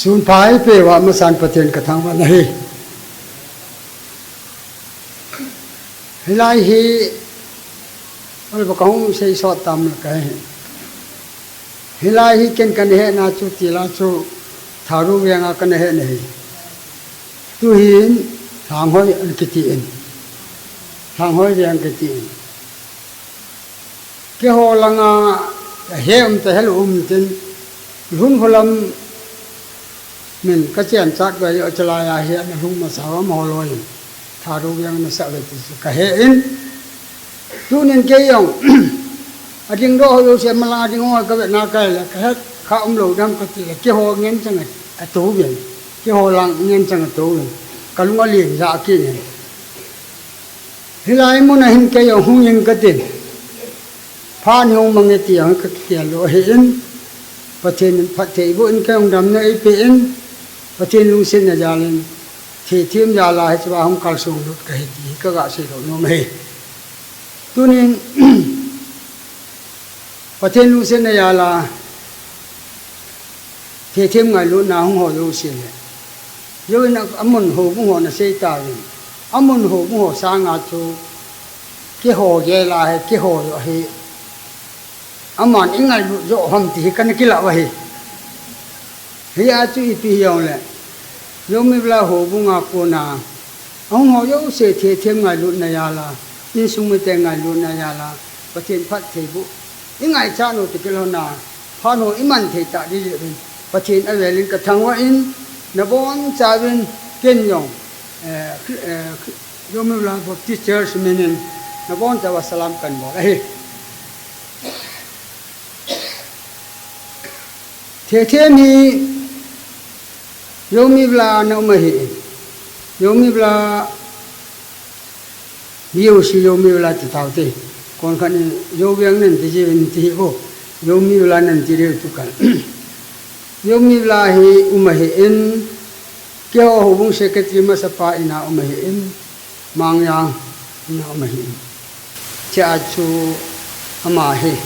sun phai pe wa ma san pathen ka thang wa nahi hilai hi ol ba kaung sei so tam ka hilai hi ken kan he na chu ti la chu tharu wenga kan he nei tu hin thang hoi an ki ti in thang hoi yang ki ti ke ho langa he te hel tin run holam mình có chuyện chắc vậy ở chỗ này hiện là không mà sao mà lôi thà đâu yang nó sợ vậy cả hiện tu nên cái ông ở trên đó họ sẽ mà la trên ngôi cái việc nào cái là cái hết khá ông lầu đâm cái hồ nghe chẳng là tố biển cái hồ lặng nghe chẳng là tố biển cái lúc nó liền dạ kia này thì lại muốn là hình cái ông không nhìn cái tiền phan không mà nghe tiếng cái tiền rồi hiện phát triển bộ cái ông đâm này hiện Patin lung sin na jalan thi thiam jala hai chwa hum kal sung lut ka hi ka ga se do no me tunin patin lung sin na jala thi thiam ngai lu na hung ho lu sin yo na amun ho bu ho na se ta ri amun ho bu ho sa nga chu ki ho ye la hai ki ho yo hi aman ingai lu zo hom ti kan ki la wa hi hi a chu pi yong le yo mi bla ho bu nga ko na ông họ yo se the thêm ngai lu na ya la in sung mi te ngai lu na ya la pa chen phat the bu i ngai cha no ti kilo na pha no i man the ta di ri pa chen a le lin ka thang wa in na bon cha bin ken yong yo mi bla bo teachers menen na bon cha wa salam kan bo hi the ni yomi bla na umahi yomi bla biu si yomi bla ti tau te kon kan yogyang nen ti jin ti ko yomi bla nan ti re tu kan yomi bla hi umahi in kyo hubung secretary masapa ina umahi in mangyang ina umahi cha chu ama hi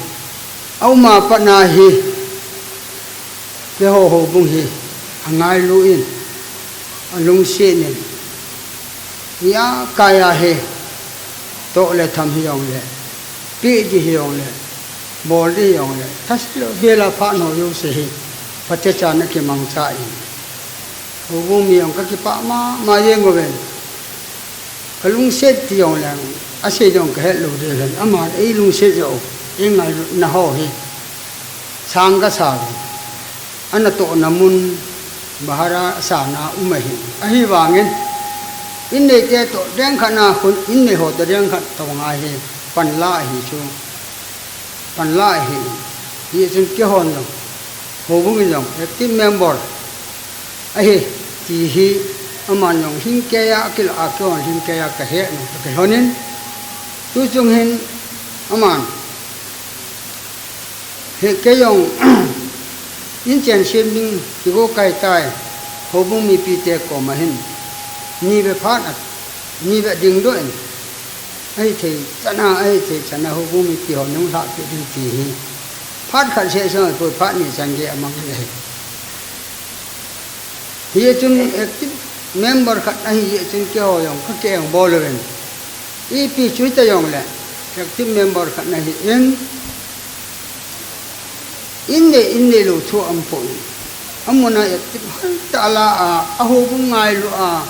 au ma pa na hi kyo hubung hi angai lu in alung se ne ya kaya he to le tham hi yong le pi ji hi yong le bol di yong le thas lo bela pha no yu se hi pate cha na ke mang cha in hubung mi yong ka ki pa ma ye ngo ben alung se ti yong le a se yong ka he lo de le ama ei lung se jo e ngai na ho hi sang ka sa ana to namun bahara sana umahi ahi wangin inne ke to deng khana khun inne ho to deng khat to nga hi panla hi chu panla hi hi chun ke hon lo ho bu ngi jong team member ahi ti hi aman yong hin ke ya kil a ko hin ke ya ka he no ke honin tu chung hin aman he ke yong in chen shin ding ki go kai tai ho bung mi pi te ko ma hin ni be phat ni be ding do ai thei chana ho bung mi pi ho nong la pi di ti hi phat khat se so ko phat ni sang ge amang le hi chun active member khat ai hi chun ke ho yong ka ke ang bol wen i pi chui ta yong le active member khat na hi inne lo thu am po amuna active han ta la a ho bu ngai lu a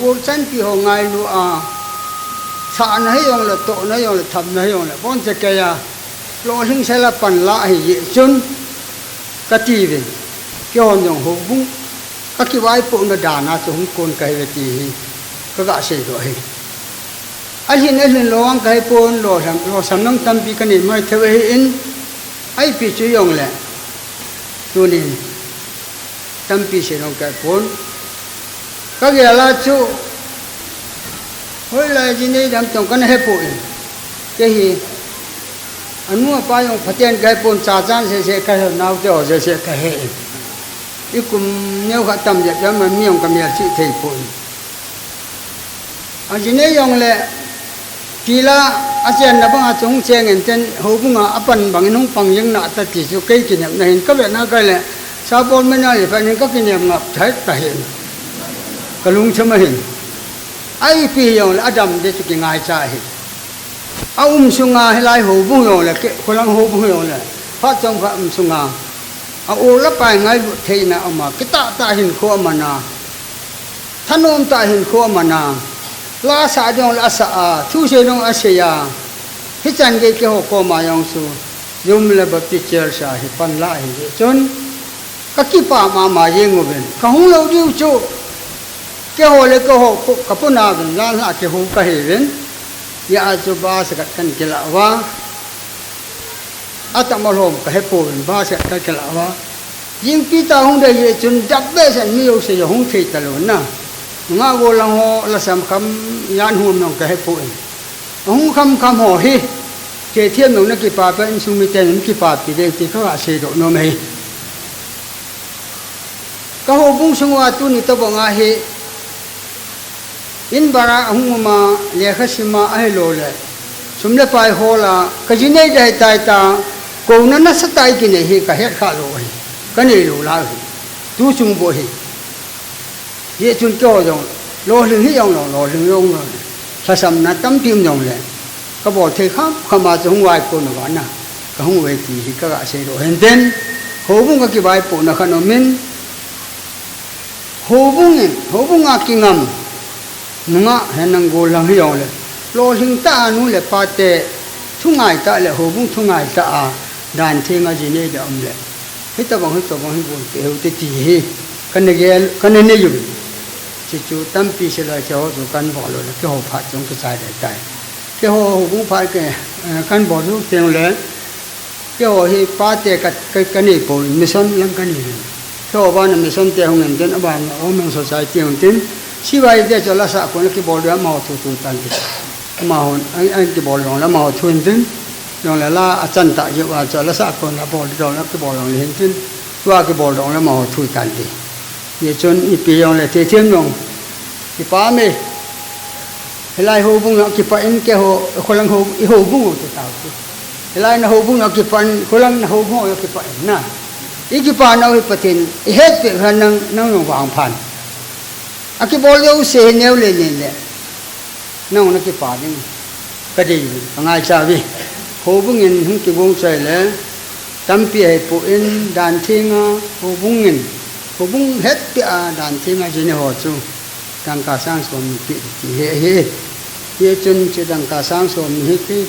wo chan pi ho ngai lu a sa na yong la to na yong la tham na yong la bon se ke ya lo hing se la pan la hi ye chun ka ti ve ke on yong ho bu ka ki wai po na da na chu hung kon kai ve ti hi ka ga se do hi a hin lo ang kai pon lo sam nang tam pi ka ni mai the ve in ai pi chu yong le tu ni tam pi se nong kai pon ka ge la chu hoi la ji nei dam tong kan he po ke hi anu pa yong phaten kai pon cha chan se ka he nau te o se ka he i kum neu kha tam je jam mi yong ka mel chi thei po a ji nei yong le pila asen na bang chung cheng en ten ho bunga apan bang nung pang yang na ta ti chu kai kin na hin ka be na ka le sa bol me na le fa ni ka kin ngap thai ta hin ka lung chama hin ai pi yong le adam de chu ki ngai cha hi a sunga hilai ho bung yong le ke kholang ho bung yong le fa chong fa sunga a o la pai ngai thei na ama kita ta hin kho mana thanom ta hin kho mana la sa jong la sa a thu se nong a se ya hi chan ge ke ho ko ma yong su yum le ba ti cher sa hi pan la hi chon ka ki pa ma ye ngo ben ka hung lo diu chu ke ho le ko ho ka pu na ben la la ke ho ka he ben ya chu ba sa kan ke la wa atama lom ka he po ben ba sa ka ke la wa jing pi ta hung de ye chun dap be san mi yo se yo hung thei ta lo na nga go lang ho la sam kham yan hum nong ka he po hung kham ho hi ke thiam nong na ki pa pa in su mi ten ki pa pi de ti kha se do no mai ka ho bung sungwa tu ni to bo nga hi in bara hung ma le kha sima ai lo le sum le pai ho la ka ji nei dai tai ta ko na na sa tai ki ne hi ka he kha lo hi ka nei lo la hi tu chung bo hi ye chun kyo jong lo ling hi yong lo ling yong lo sa sam na tam tim yong le ka bo the kham khama chung wai ko no na ka hung we ti hi ka ga se ro hen den ho bung ka ki wai po na khano min ho bung a ki ngam nunga henang go lang hi yong le lo ling ta nu le pa te thungai ta le ho bung thungai ta a dan the nga ji ne da om le hi ta bang hi bo te ho te ti hi kan ne yu chỉ chú tâm pi sẽ là cho chú căn bỏ rồi cái hồ phát trong cái trái đại cái hồ cũng phải cái căn bỏ lúc tiền lớn cái hồ thì phá tiền cái này bồi mission lắm cái này cho ba năm son te hong en den ba omeng society hong tin siwai de cho la sa ko ki bol ya ma tu tu tan ti ma hon an ki bol long la ma thun tin long la achan ta ye wa cho la sa ko la bol do la ki bol long hen tin tua ki bol long la ma thu tan ti ye chon i pi yong le te thêm long ki pa me helai ho bung ki pa in ke ho kholang ho i ho bung to ta ti helai na ho bung ki pan kholang na ho bung ki pa na i ki pa na ho patin i het pe han nang long wang phan a ki bol yo se neu le le nang na ki pa ding ka di ngai cha vi ho bung in hung ki bung chai le tam pi hai pu in dan thinga ho bung in ho bung het pe a dan thinga jine ho chu tang ka sang som pi ti he ye chun che dang ka sang som hi ki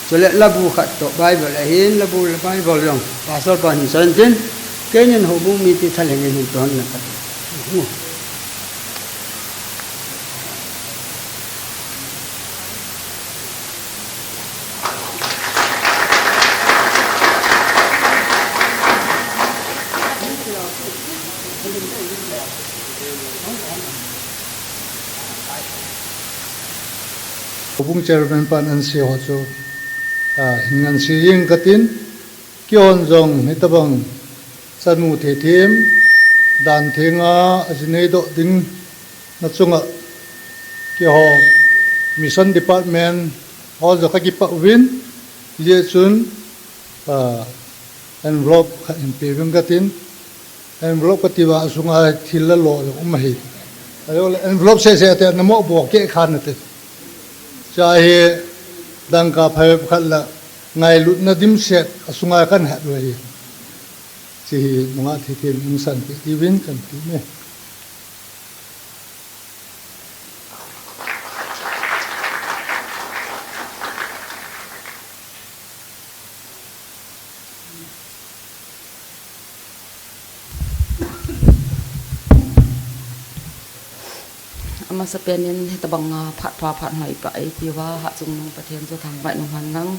chole labu khat to bible la hin labu la bible yong pasal pan san tin kenin ho bung mi ti thale ni ton na ka Hubung chairman pan an si ho chu hingan si ying katin kion jong hitabang chanu the them dan thenga ajinei do ding na chunga ki ho mission department ho ja ka ki pa win ye chun envelope kha in peving katin envelope katiwa sunga thilla lo hi ayo envelope se te na mo bo ke khan te चाहे दंका फाइव खल्ला ngai lut na dim set asunga kan ha loi chi munga thi thi mungsan ti divin kan ti me ama sapenin tabang phat hai pa ai tiwa ha chung nong pathian zo thang bai nong han nang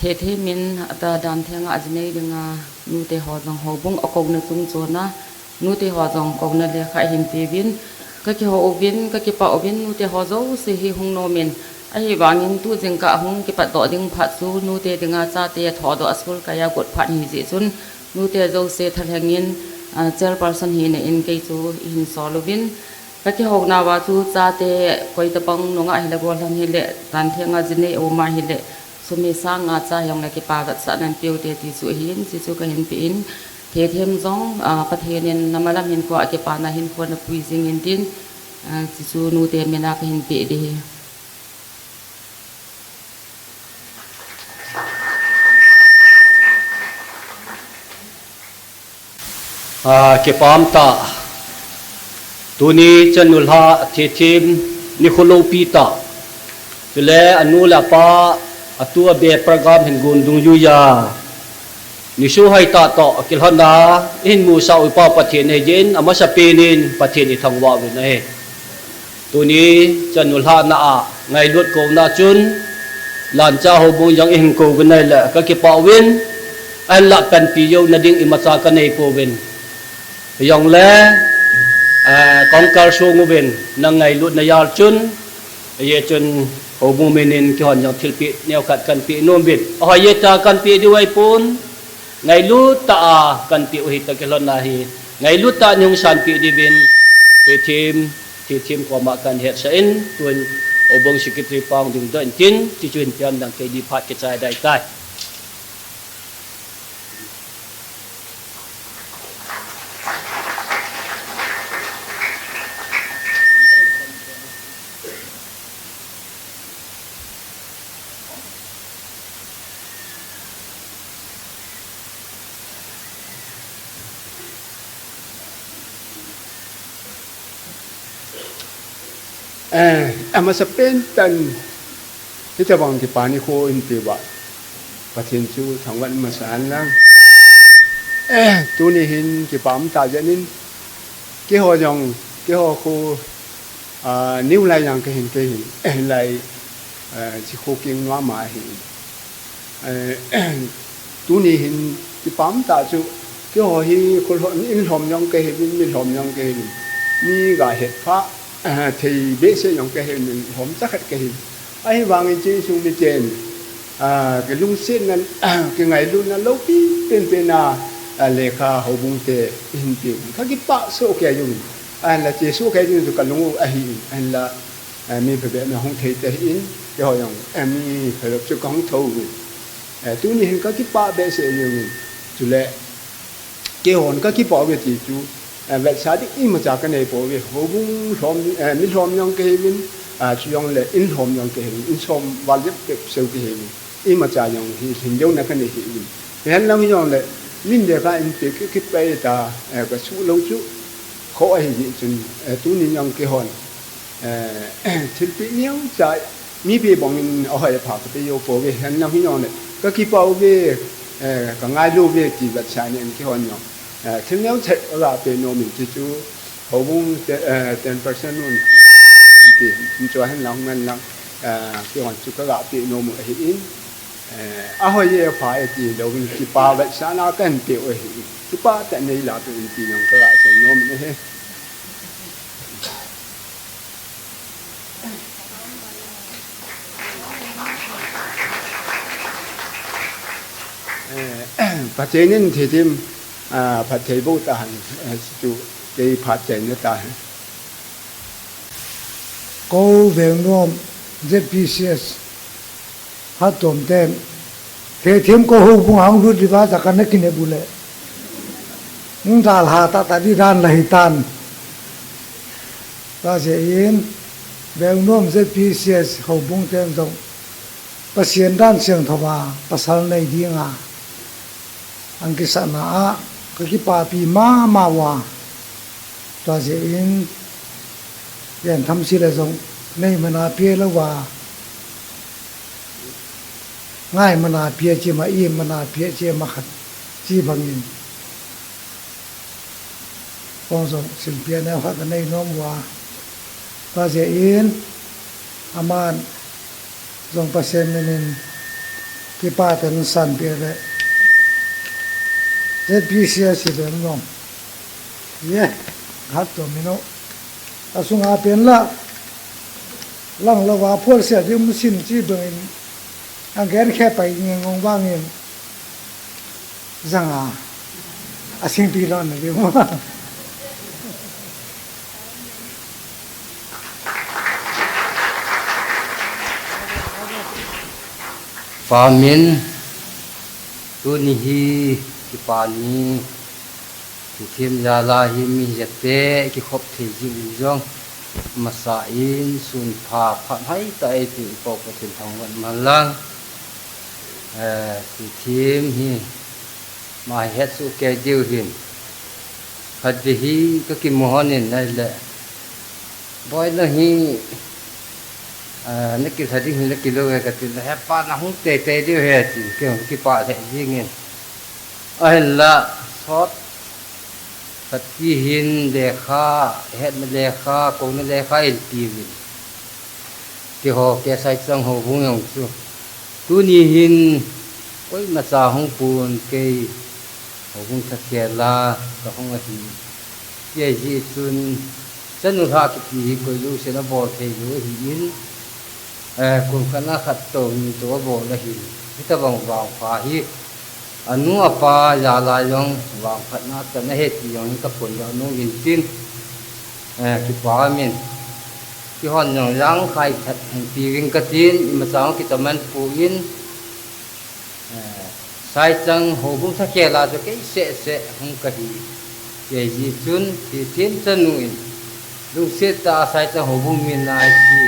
the min ta dan thenga ajnei dinga nu te ho jong ho bung akog na chung chona nu te ho jong kog na le kha him te win ka ki ho ovin ka ki pa ovin nu te ho zo se hi hung no min ai wangin tu jeng ka hung ki pa do ding phat su nu te dinga cha te tho do askul ka ya got phat hi ji chun nu te zo se thalhangin chairperson hi ne in ke chu in solovin ka ki hok na wa chu cha te koi ta pang nonga hila gol han hile tan thenga jine o ma hile sumi sa nga cha yong na ki pa ga sa nan piu te ti chu hin chi chu ka hin pi in the them jong pathianin namalam hin ko ake pa na hin ko na pui jing in tin chi chu nu te mena ka hin pi de ke pam ta tuni chanulha thithim ni kholo pita tule anula pa atua be program hin gundung yuya ni su hai ta to kilhana in mu sa upa pathin he jin ama sa penin pathin i thangwa wi na he tuni chanulha na a ngai lut ko na chun lan cha ho bu yang in ko gnai la ka ki pa win an la kan pi yo na ding i ma cha ka nei po win yong le con cao su ngô bên nang ngày luôn na yal chun ye chun ho mu menin ki hon yang thil pi neo kat kan pi nom bit ho ye ta kan pi di wai pun ngày lu ta kan pi hi ta kelon na hi ngày lu ta nyung san pi di bin thi thim ko ma kan het sa in tun obong secretary pang ding don tin ti chun piam dang ke di phat ke chai dai tai ama sa pentan ita bang di pani ko inti ba pathin chu thangwan masan lang tu ni hin ki pam ta janin ki ho jong ki ho ko new lai yang ke hin lai chi ko king wa ma hi tu ni hin ki pam ta chu cái họ hiคนin hòm nhong cái hình min hòm nhong cái hình mi gà hết phá thì biết sẽ nhong cái hình hòm chắc hết cái hình ai vàng in chỉ xuống đi trên cái lung xin nên cái ngày luôn là lâu pi bên lệ kha hậu bung tệ in tiền các cái bạ số cái dùng là chỉ số cái dùng cái lung anh là mi phải biết mà không thấy tệ in cái họ dùng mi phải lập cho con thâu tu ni các cái bạ bé sẽ dùng chủ lệ cái hồn các cái bảo vệ chỉ chú về xã thì im mà cái này bảo vệ hậu bung mình hòm nhong cái mình chỉ dùng là in hòm nhong cái in xóm vào giúp được sâu cái im mà dùng hình dung là cái này hình hiện làm như là linh để cái in cái bay ta cái số lâu chút khó ai gì chừng tu ni nhong cái hồn thì bị nhiều trái mi bị bọn mình ở hai phạt cái yêu bảo vệ hiện làm như là các cái bảo vệ cái ngay lưu về thì vật sản những cái hòn nhỏ, thì nếu chạy ở bên nó mình chỉ chú hậu bung 10% luôn, thì cho hắn lòng ngân lòng cái hòn chú cái bên nó một hình, hồi giờ phải thì đầu mình chỉ ba vật sản nó cái hình tiêu hình, chỉ ba tại này là tụi mình nó cái sản nó mình hết. phát triển nên thì thêm phát triển bộ ta chủ cái phát triển nữa ta câu về nom ZPCS hát tôm tem thì thêm có hậu bung hàng rút đi vào tất cả những cái bule chúng ta là ta đi ran là hitan ta sẽ in về nom ZPCS hậu bung tem dòng pasien dan siang thova pasal này đi nga ang kisa na kakipapi mawa ta sẽ in yan tham si là giống này mà na pia là wa ngay mà na pia chỉ mà im mà na pia chỉ mà khát chỉ bằng in con giống sinh pia này phát cái này nó wa ta sẽ in aman giống pasien nên kipatan san pia đấy ZPCS thì nó yeah hát tôm nó sung apen la lang la wa phol se di mu sin chi beng ang gen khe pai ngong wang in zanga asing pi lon ni mo Famin tu ni hi ki pani ki thêm ra la hi mi jete ki khop thi jing jong masa in sun pha phan hai tai ti po ko tin thong wan malang ki thêm hi ma het su ke diu hin had hi ka ki mohanin nai le boy na hi nãy thadi hin nãy lo cái tin là pa na hung te te diu he ti ki pa the jing in ai la sót thật ki hin le kha het me le kha ko ne le kha il pi vi ki ho ke sai chang ho hung yong chu tu ni hin oi ma cha hung pun ke ho hung tha ke la ka hung a hi ye ji chun chanu ha ki ko lu se na bol the lu hi in kun kana khat to mi to bo la hi ta bang wang pha hi anu apa ya la yong wang phat na ta na he ti yong ka pun no in tin ki pa min ki hon yong yang khai that pi ring ka tin ma chang ki taman pu in sai chang ho bung sa ke la ke se hung ka hi ye ji chun ti tin chan nu in lu se ta sai chang ho bung min na ki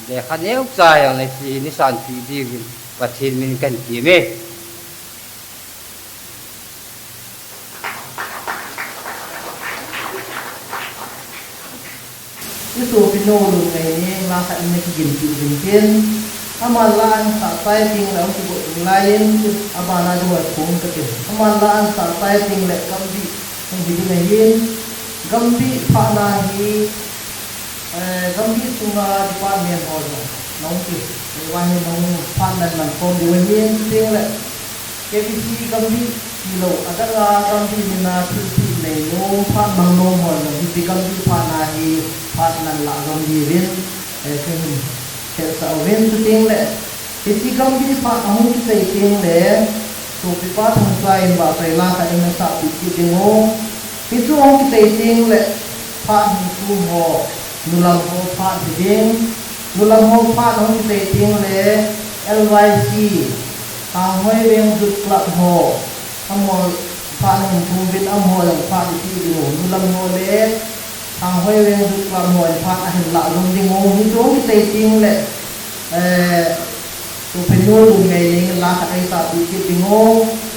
để khát néo dài này thì ní sản thì đi và thì mình cần kiếm ấy cái số pino luôn này mà phải mình kiểm trị bình thiên ama lan sa tai ting lam tu lain ama na do phum ka te ama lan sa tai ting le kam bi này hin gam bi pha na hi gam bi sunga department ho nong ki wa ni nong phan nan man phom di wen hin ting le ke bi gam bi kilo adaga kambi mina tuti nei no phat mang no hol hi tikam bi phana hi phat nan la gam di rin ken ke sa wen tu ting le tikam bi phat ahung ki sei ting le so pi pa thang sai ba sai la ka ina sa pi ki dingo pi chu hong ki sei ting le phat hi tu ho nulam ho phat ding nulam ho phat hong ki sei ting le LYC hàng hoi weng dut klap ho amol phan hong thu bit am ho lang phan ti di ho nulam ho le hàng hoi weng dut klap ho phan a hin la lung ding ho hi chu ki sei ting le tu penu lu ngai ning la ka ai ta ti ki ding ho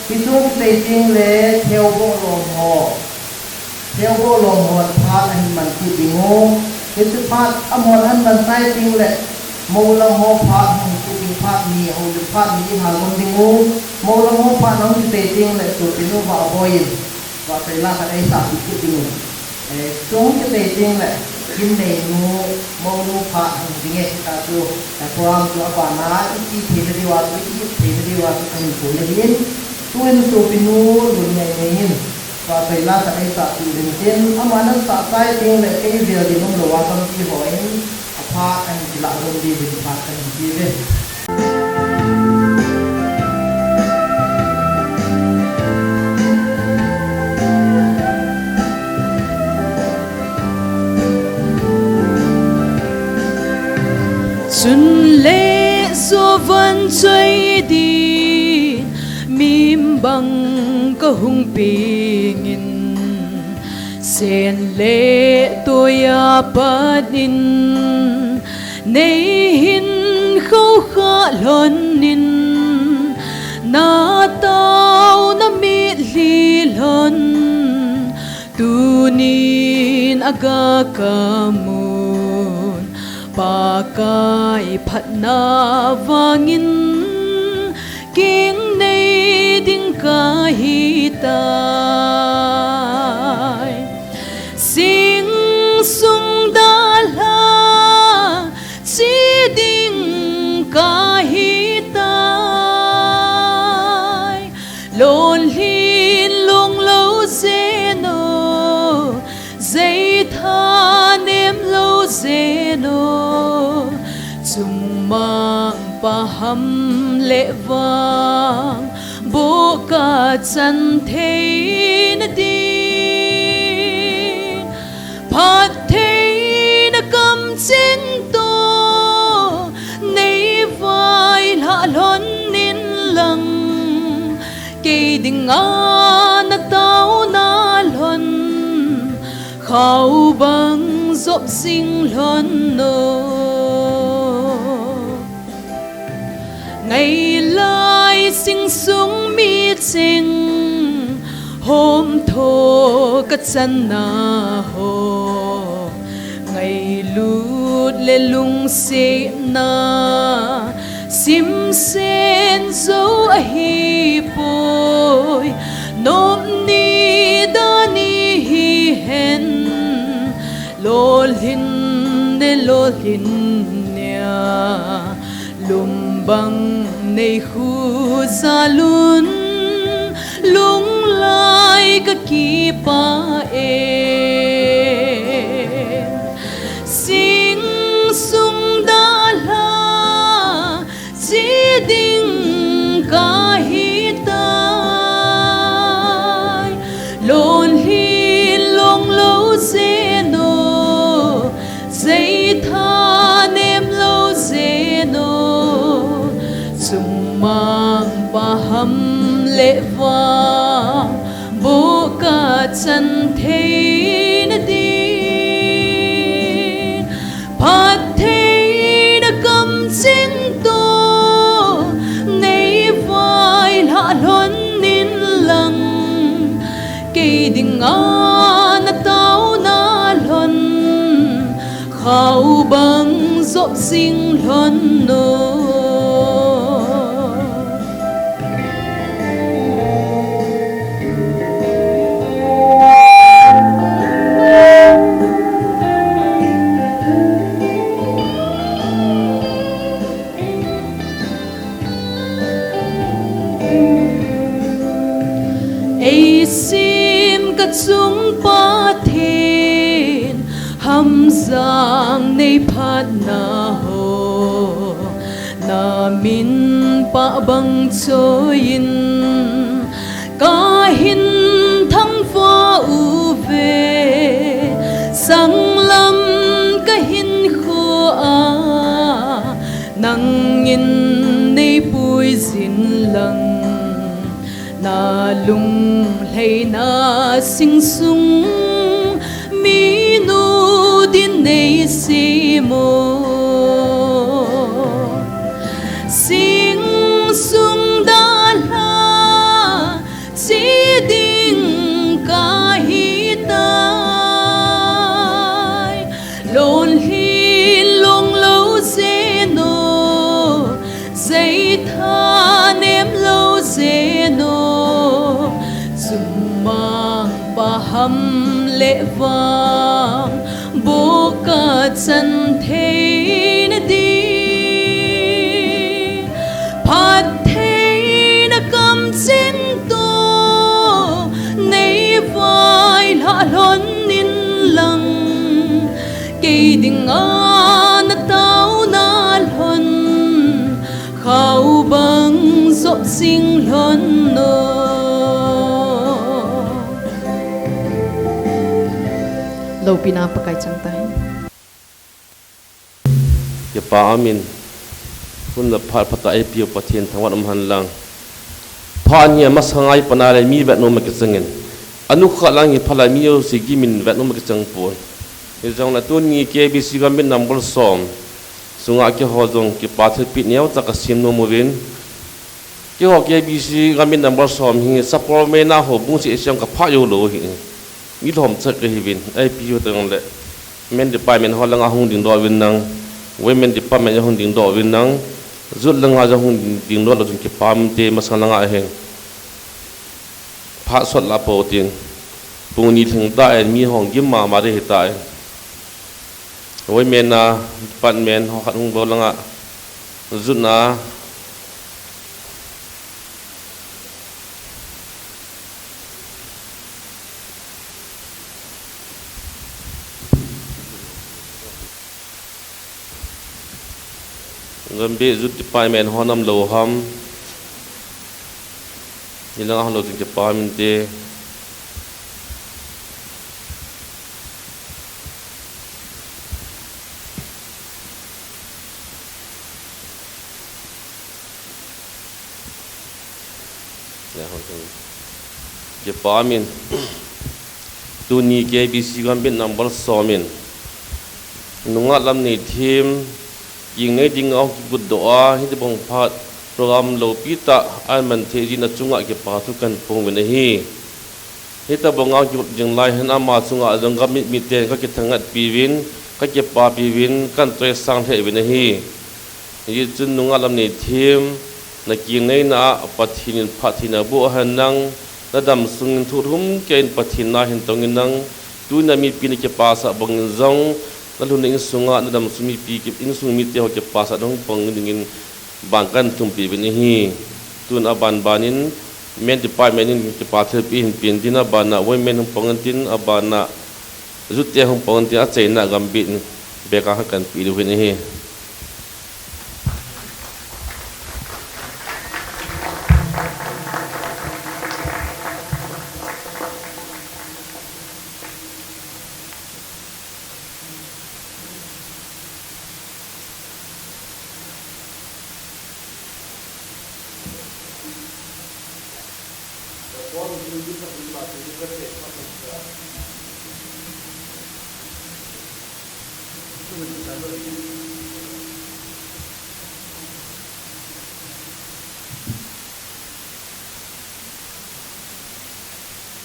ki chu ki sei ting le theo bo lom ho phan a hin man ki ding ho ki chu phan amol han ban sai ting le mô la ho phat hong ki ding phat ni ho le phat ni ha lom ding ho mô la ho phat nong ki te ting le tu penu ba boyin wa sai la ka ai sa ki ding ho chung ki te ting le kin nei nu mô nu phat hong ding e ta tu ta program tu apa na ki the de wa tu ki the de wa tu kan ko le yin tu en tu penu lu nei nei yin wa sai la ka ai sa tu ding tin amana sa sai ting le ke vi di nom lo wa kam ki ho yin pha anh chỉ lại luôn đi về pha anh đi về xuân lệ do vẫn chơi đi mìm bằng có hung bình sen lệ tôi bắt in nay hin khâu khá lon nín na tao na mi li lon tu nín aga kamun pa kai phat na wangin king nay ding ka hi tai sing sung da la si ding ka hi tai lon hin lung lo zeno zai tha nem lo zeno chung mang pa ham le wang bo ka chan the na din phat the na kam chen to nei vai la lon nin lang ke ding na tao na lon khau bang zop sing lon no ngày lai sing sung mi ching hôm thô cất chân na ho ngày lút le lung se na sim sen zo a hi poi nom ni da ni hi hen lol hin de lol hin nya lum bang nei khu za lun lung lai ka ki pa e sing sung da la chi ding ka hi tai lon hi long lo zeno zai tha nem lo zeno chung mang pa ham lệ vang bo ka chan the na din phat the na kam chen to nei vai la lon nin lang ke ding na tao na lon khau bang zop sing lon no kham giang nei phat na ho na min pa bang choin ka hin thang pho u ve sang lam ka hin kho a nang in nei pui zin lang na lung lei na sing sung mi nu din nei si mo sing sung da la si ding ka hi tai lon hi long lo se no dây tha ném lâu dê nô dùng mang ba hâm lệ vang bố cả chân thế na đi phát thế na cầm xin tô nay vai lạ lon nín lăng cây đình na tao na lon khâu băng dỗ sinh lớn nô lâu pina pakai chẳng tay ya pa amin hun la phat phata ai piu pathian thawat han lang pha nia masangai panale mi vet no ma ke changin anu kha lang hi phala mi yo si gi min vet no ma ke chang pon ni jong la tu ni KBC ga min number som sunga ke hojong ke pathe pi neu ta ka sim no movin ke ho KBC ga min number som hi support me na ho bung si siam ka pha yo lo hi mi thom chat ke hi win ai pi yo tang le men department ho langa hung ding do win nang women department hung ding do win nang zut langa ja hung ding do lo jung ke pam te masalanga heng pha sot la po tin pung ni thing ta en mi hong gim ma de ta women na department ho khat hung bo langa zut na gambe zut department honam lo ham nilang halo jing department te ya hon department tu ni KBC gambe number somin nunga lam ni teamยิงในดิ่งเอาบุตรตัวที่จะบ่งพัดโปรแกรมโลปิตาอันมันเทจินจุงะเก็บปาทุกันพงเวนีที่จะบ่งเอาจุดยังไล่ให้อามาจุงะจังกับมิเตนก็เก็บทั้งอัดปีวินก็เก็บปาปีวินกันตัวสร้างเทเวนียี่จุนนุงะลำนี้ทีมนักยิงในน่ะปฏินินพัฒนาบุหันนังระดับสุงทุรุมเกณฑ์ปฏินาเห็นตรงนังดูน่ะมีปีนเก็บปาสะบ่งจงlalu ning sunga na dam sumi pi kip in sumi te ho ke pasa dong pong dingin bangkan tumpi bini hi tun aban banin men department in ke pathe pi hin pin dina bana women pongantin abana zutte hom pongantin a chaina gambin beka kan pi lu bini hi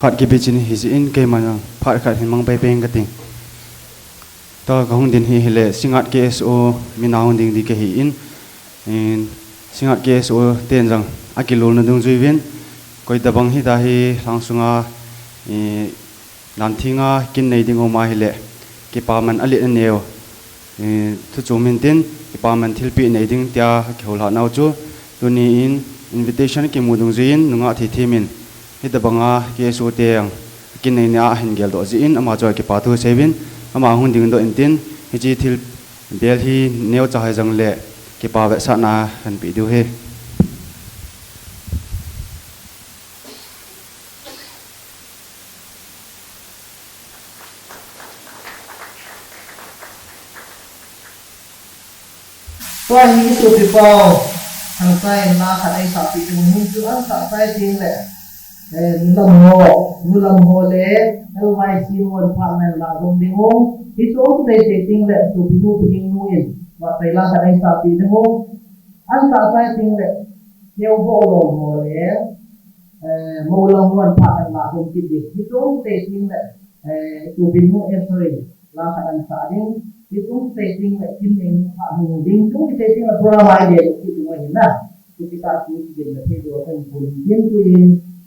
Phạt kỳ bên hi in cái mà phạt khát hình mang bay beng cái ting, ta có hung din hi hele singat KSO mina hung din di cái hi in singat KSO tên rằng akilo na dung zuivin koi dabang hi ta hi langsunga nan thinga kin nei ding oma hele ki pa man ali neo thu chu min tin ki pa man thilpi nei ding tia khol ha nau chu tuni in invitation ki mudung zuin nunga thi thimin hi dabanga KSO te ang kin nei na hin gel do zin ama joy ki pa thu sevin ama hun ding do intin hi thil bel hi neo cha hai jang le ki pa ve sa na han pi du he Tuan ini tu people thằng trai na thằng anh sợ bị mình chưa ăn sợ trai tiếng lệ lâm hồ lệ LYC one partner là gồm đi hông thì số tây tây tiếng lệ tụ bị nuôi tiếng nuôi và tây là thằng anh sợ bị đi hông ăn sợ trai tiếng lệ nhiều vô lồng hồ lệ mô lâm one partner là gồm kịp đi thì số tây tiếng lệ tụ bị nuôi sorry là thằng anh sợ đi itu setting like ini ding tu setting la pura mai dia itu mana nah kita tu dia nak dia akan bunyian tu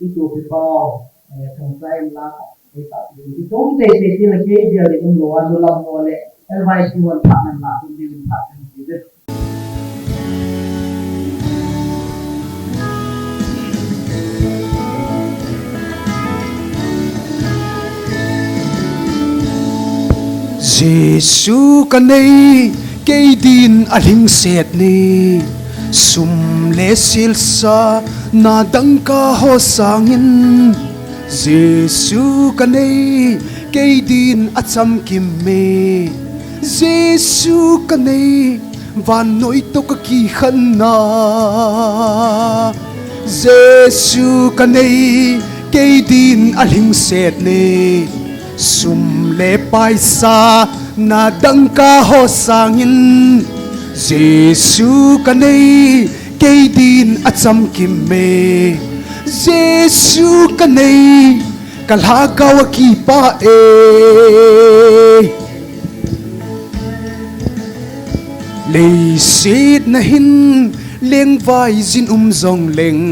itu people sampai lah kita itu setting lagi dia dengan luar dalam boleh advice tuan partner lah tu dia partner itu Giêsu kan nei cây din aling set ni sum le silsa na dang ka ho sangin Giêsu kan nei cây din acham kim me Giêsu kan nei van noi to ka ki khan na Giêsu kan nei cây din aling set ni sum le paisa na dang ka ho sangin Giêsu kan nei cây din acham kim me Giêsu kan nei kalha kaw ki pa lei sit na hin leng vai zin zong leng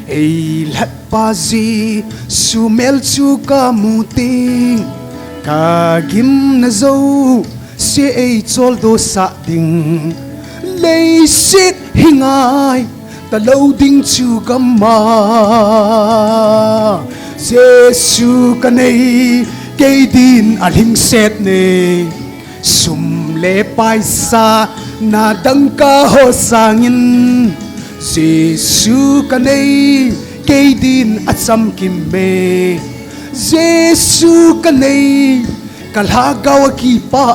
ei lat pa zi sumel chu ka muting ka gim na zo se ei chol do sa ding lei sit hingai ta lo ding chu gamma Giêsu kan nei cây din aling set ne sum le paisa na dang ka ho sangin Giêsu kan nei cây din acham kim me Giêsu kan nei kalha gaw ki pa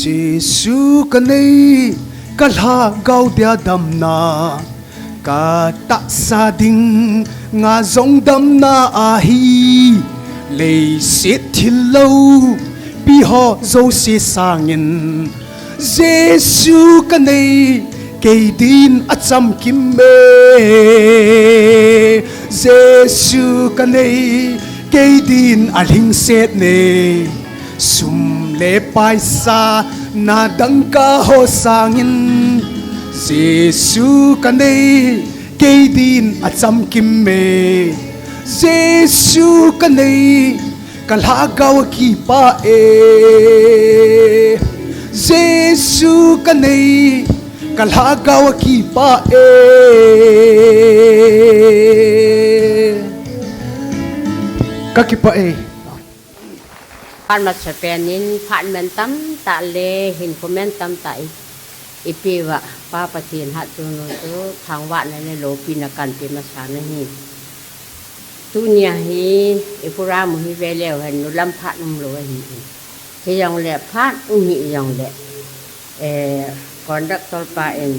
Giêsu kan nei kalha gaw dia dam na ka ta sa ding nga zong dam na a hi lei sit thilo pi ho zo si sangin Giêsu kan nei cây din acham kim me Giêsu kan nei cây din aling set ne sum le paisa na dang ka ho sangin Giêsu kan nei cây din acham kim me Giêsu kan nei kalha gaw ki pa Giêsu kan nei kalha gaw ki pa ka ki pa Pan mat sapenin pan mentam ta le hin comentam ta ipiwa pa patin hat tu thang wa na le lo pinakan pi masana hi tunia hi ipura mu hi veleo han nu lam phat num lo hi yong le phat hi yong le conductor pa en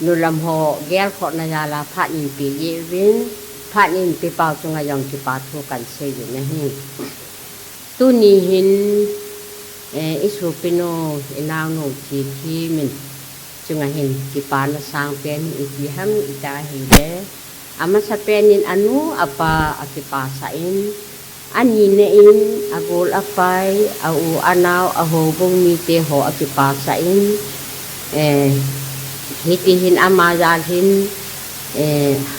nu lam ho gel kho na ya la phat ni pi ye win phat ni pi pau chunga yong ki pa thu kan se yu na hi tu ni hin isu pino inao no chi thi min chunga hin ki pa na sang pen i ham ita hi le ama sa penin anu apa akipa sa in ani ne in agol apai au anao aho bong mi te ho akipa sa in hiti hin ama zal hin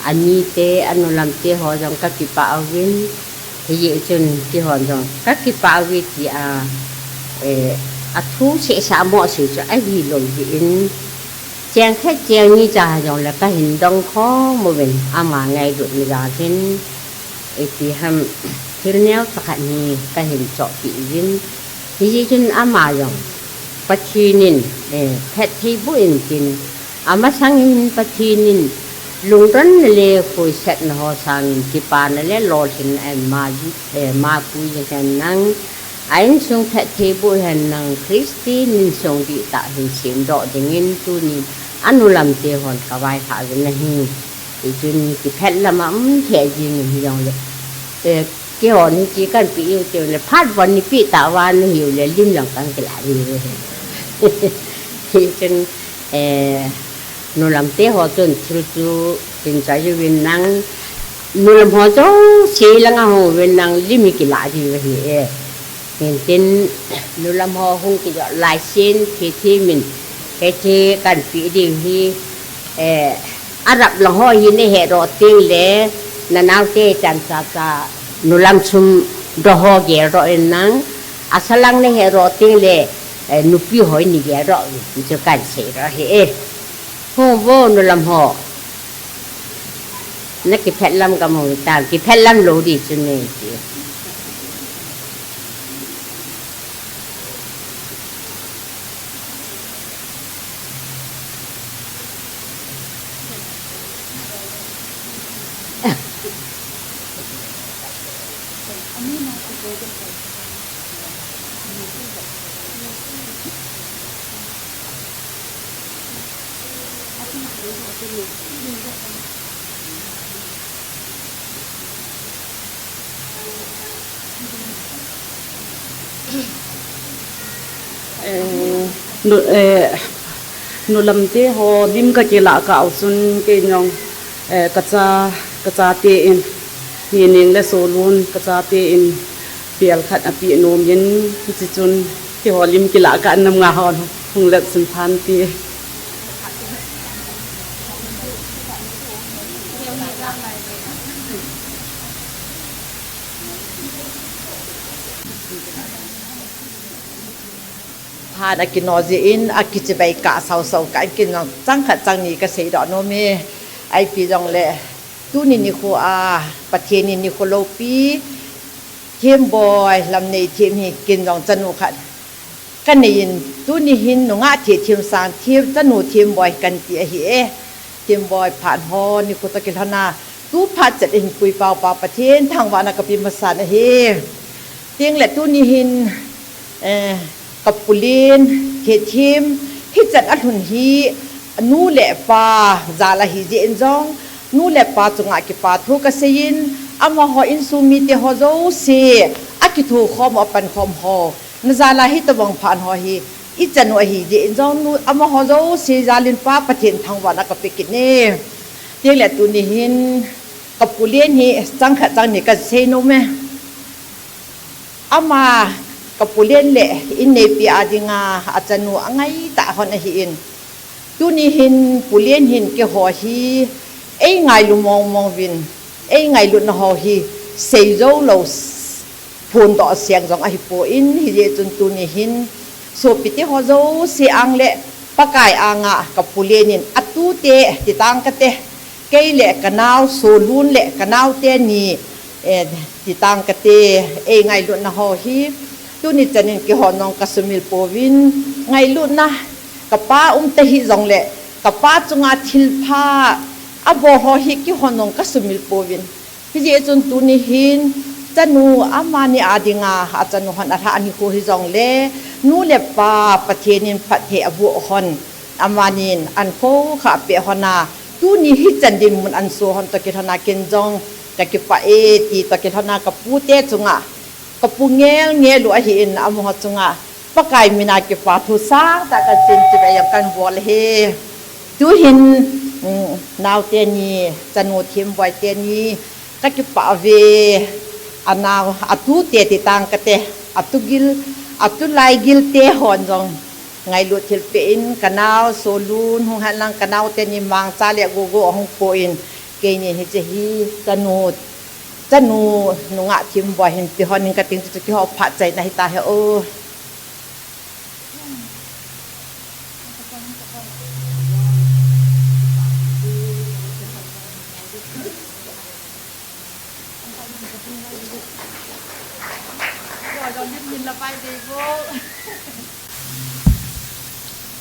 อันนี้เตอนุลัมเตหอจงกักิปะอวินที่จนที่หอจงกักิปะอวิที่อัทุเสสามอสิจะไอ้วิลงยินเจียงแค่เจียงนี่จะจงแล้วก็เห็นดงข้อมือเป็นอามาไงดุมีการเห็นที่ทำที่เนี้ยสักนี้ก็เห็นเจาะปีวินที่จนอามาจงปัจจุบันแพทย์ที่บุญจินอามาสังหินปัจจุบันลุงรันเลยคุยเสร็จนะฮะสังที่ปานเลยรอสินมาคุยกันนั่งไอ้ส่งแพทย์ที่บุญนั่งคริสตีนินส่งดีตาเห็นเสียงดอกอย่างนี้ตัวนี้อนุลัมเตหอนกวายขากันนะฮีที่จนที่แพทย์ละมั่งแค่ยิงอย่างเลยเกี่ยวนี่จีกันปีอยู่เดียวเลยพัดวันนี้ปีตาวันหิวเลยลิ้มหลังกันกลายเลยที่จนนูlàm tế họ tuần chú tình trái cho viên năngนูlàm họ cho xí lăng hồ viên năng lý mi kỳ lạ gì vậy hiện tin nu làm họ không kỳ gọi lại xin thì mình cái chi cần phí điều hi Ả Rập là họ hi này hệ rõ tiếng lẽ là nào tế chẳng sa nu làm sum rõ họ ghé rõ năng sa lăng này hệ rõ tiếng lẽ nu pi hỏi ni ghé rõ cho cần sẽ rõ hệ hô vô nó làm họ nó cái phép làm cái mồi tao cái phép làm lố đi cho nên chị nụ làm thế họ dim cái gì lạ cả xuân cái nhong cái cha tê in nhìn nhìn là số luôn cái cha tê in bial khát api nôm yên chỉ chun cái họ dim cái lạ cả nằm ngà họ không lệ sinh phan tê hàn akin no ji in akichi bai ka sau ka kin no chang kha chang ni ka sei do no me ai pi jong le tu ni khu a pathian ni khu lo pi thêm boy lam nei thêm hi kin jong chanu kha kan nin tu ni hin no nga the thêm sang thêm chanu thêm boy kan ti hi thêm boy phan ho ni khu ta kin hana tu phat chat in pui pau pa pathian thang wa na ka pi masan hi tieng le tu ni hinกับปุลินเขตทีมฮิจัดอันฮีนูเล่ปาจาลาฮิเจนจงนูเล่ปาจงอากิปาทุกเสียนอามาหออินซูมีเตหอโจเสอากิทูขอมอปันขอมหอนจาลาฮิตบังผ่านหอฮีอิจันวะฮีเจนจงนูอามาหอโจเสจาลินปาปะเทนทางวันกับเปกินเน่เตียงแหละตุนิหินกับปุลินฮีจังขะจังนี่กับเซโนเมอามากับผู้เลี้ยงเละอินเนปีอาดิงาอาจารย์หนูอังไงตาคนหินตุนี่หินผู้เลี้ยงหินเกี่ยวหัวฮีไงลุมองวินไงลุนหัวฮีเสียโจเราพูนต่อเสียงจงอหิปอินฮิเจจนตุนี่หินสุปิติหัวโจเสียงเละปะกายอ่างกับผู้เลี้ยงหินอัตุเตะติตังกะเตะเกยเละกันนาวโซลุนเละกันนาวเตนีติตังกะเตะไงลุนหัวฮีtu ni chanin ki honong kasumil povin ngai lu na kapa te hi jong le kapa chunga thilpha abo ho hi ki honong kasumil povin hi je chun tu ni hin chanu amani adinga ha chanu han atha ani ko hi jong le nu le pa pathenin phathe abu hon amanin an ko kha pe hona tu ni hi chandin mun an so hon to ki thana ken jong ta ki pa e ti to ki thana ka pu te chungaกับเงี้ยหลวงหินอมหจงะปะไก่มีนาเก็บฝาทุสาแต่กันจินจะไปยังกันวอลเฮดูหินนาวเตียนีจันโนเทียมไวเตียนีก็เก็บฝาเวอันนาวอัตุเตติตังกะเตอัตุกิลอัตุไลกิลเตหอนจง ngày lụt thiệt pin canal solun hung han lang canal tên ni mang cha le go go hung poin ke ni hi che hi chanu nunga thim boy hin ti hon ka ting ti ho phat chai na hi ta he o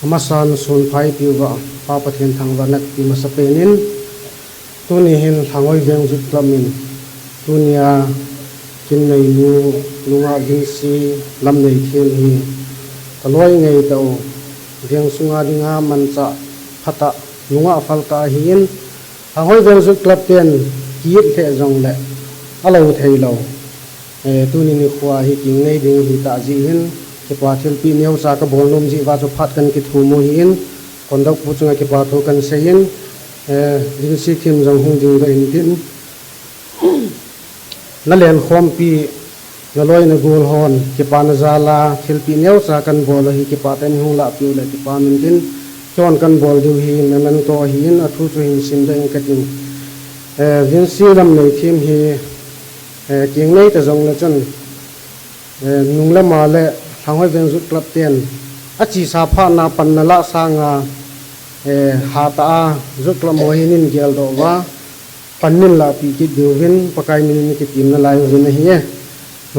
Amasan sun phai piwa pa pathian thangwa nak ti masapenin tuni hin thangoi veng jut klamin tunia kin nei nu lunga gingsi lam nei thil hi kaloi ngei tau veng sunga dinga mancha phata lunga falka hin thangoi veng jut klap ten kiet the jong le alo theilo tuni ni khwa hi king nei ding hi ta ji hin ke pa thil pi neu sa ka bol nom ji wa cho phat kan ki thu mo hin kondok pu chunga ke pa thu kan sein ding si thim jong hung ding da in tin na len khom pi na loi na gol hon ke pa na zala thil pi neu sa kan bol hi ke pa ten hung la pi le ke pa min tin chon kan bol du hi na nan to hin a thu chu hin sim deng ka tin vin si lam nei thim hi king nei ta jong la chan nung la ma le thangoi veng zut klap ten achi sa pha na pan na la sanga ha ta zut klam mo hinin gel do wa panin la pi ki duvin pakai min ki tim na lai win hi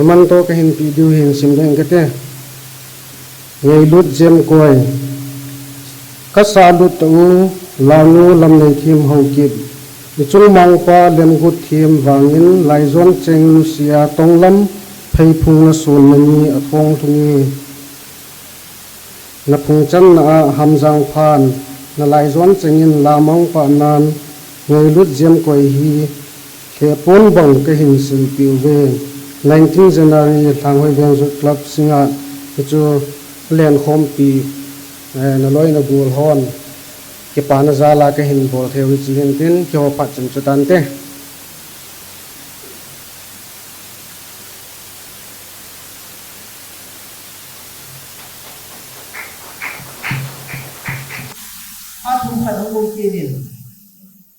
man to ka hin pi du hin sim deng ka te ngei lut jem koi ka sa lut tu la nu lam nei thim ho kip chung mang pa lem gut thim wangin lai zon cheng lu sia tonglam phei phung na sun mani athong thungi na phung chan na hamjang phan na lai zon chengin lamang pa nan ngei lut jem koi hi ke pon bang ka hin sil piu ve 19 January thanghoi veng zut club singa chu len khom pi na loi na bul hon ke pa na zala ka hin bol thewi chi hin tin ke ho phat chum chutan te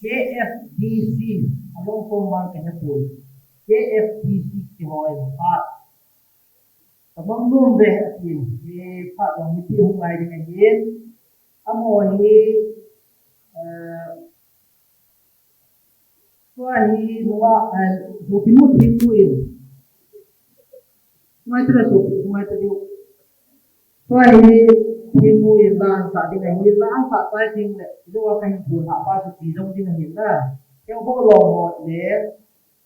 KFTC along Pombang Kenapul KFTC ki hoy pat tabang nung be atin e pat ang miti hungay din ngayon amo hi suahi nuwa hupinut hinduin suahi hinduin lang sa din ngayon lang sa tayo din luwa kayo pun apa sa tizong din ngayon na yung bolong mo le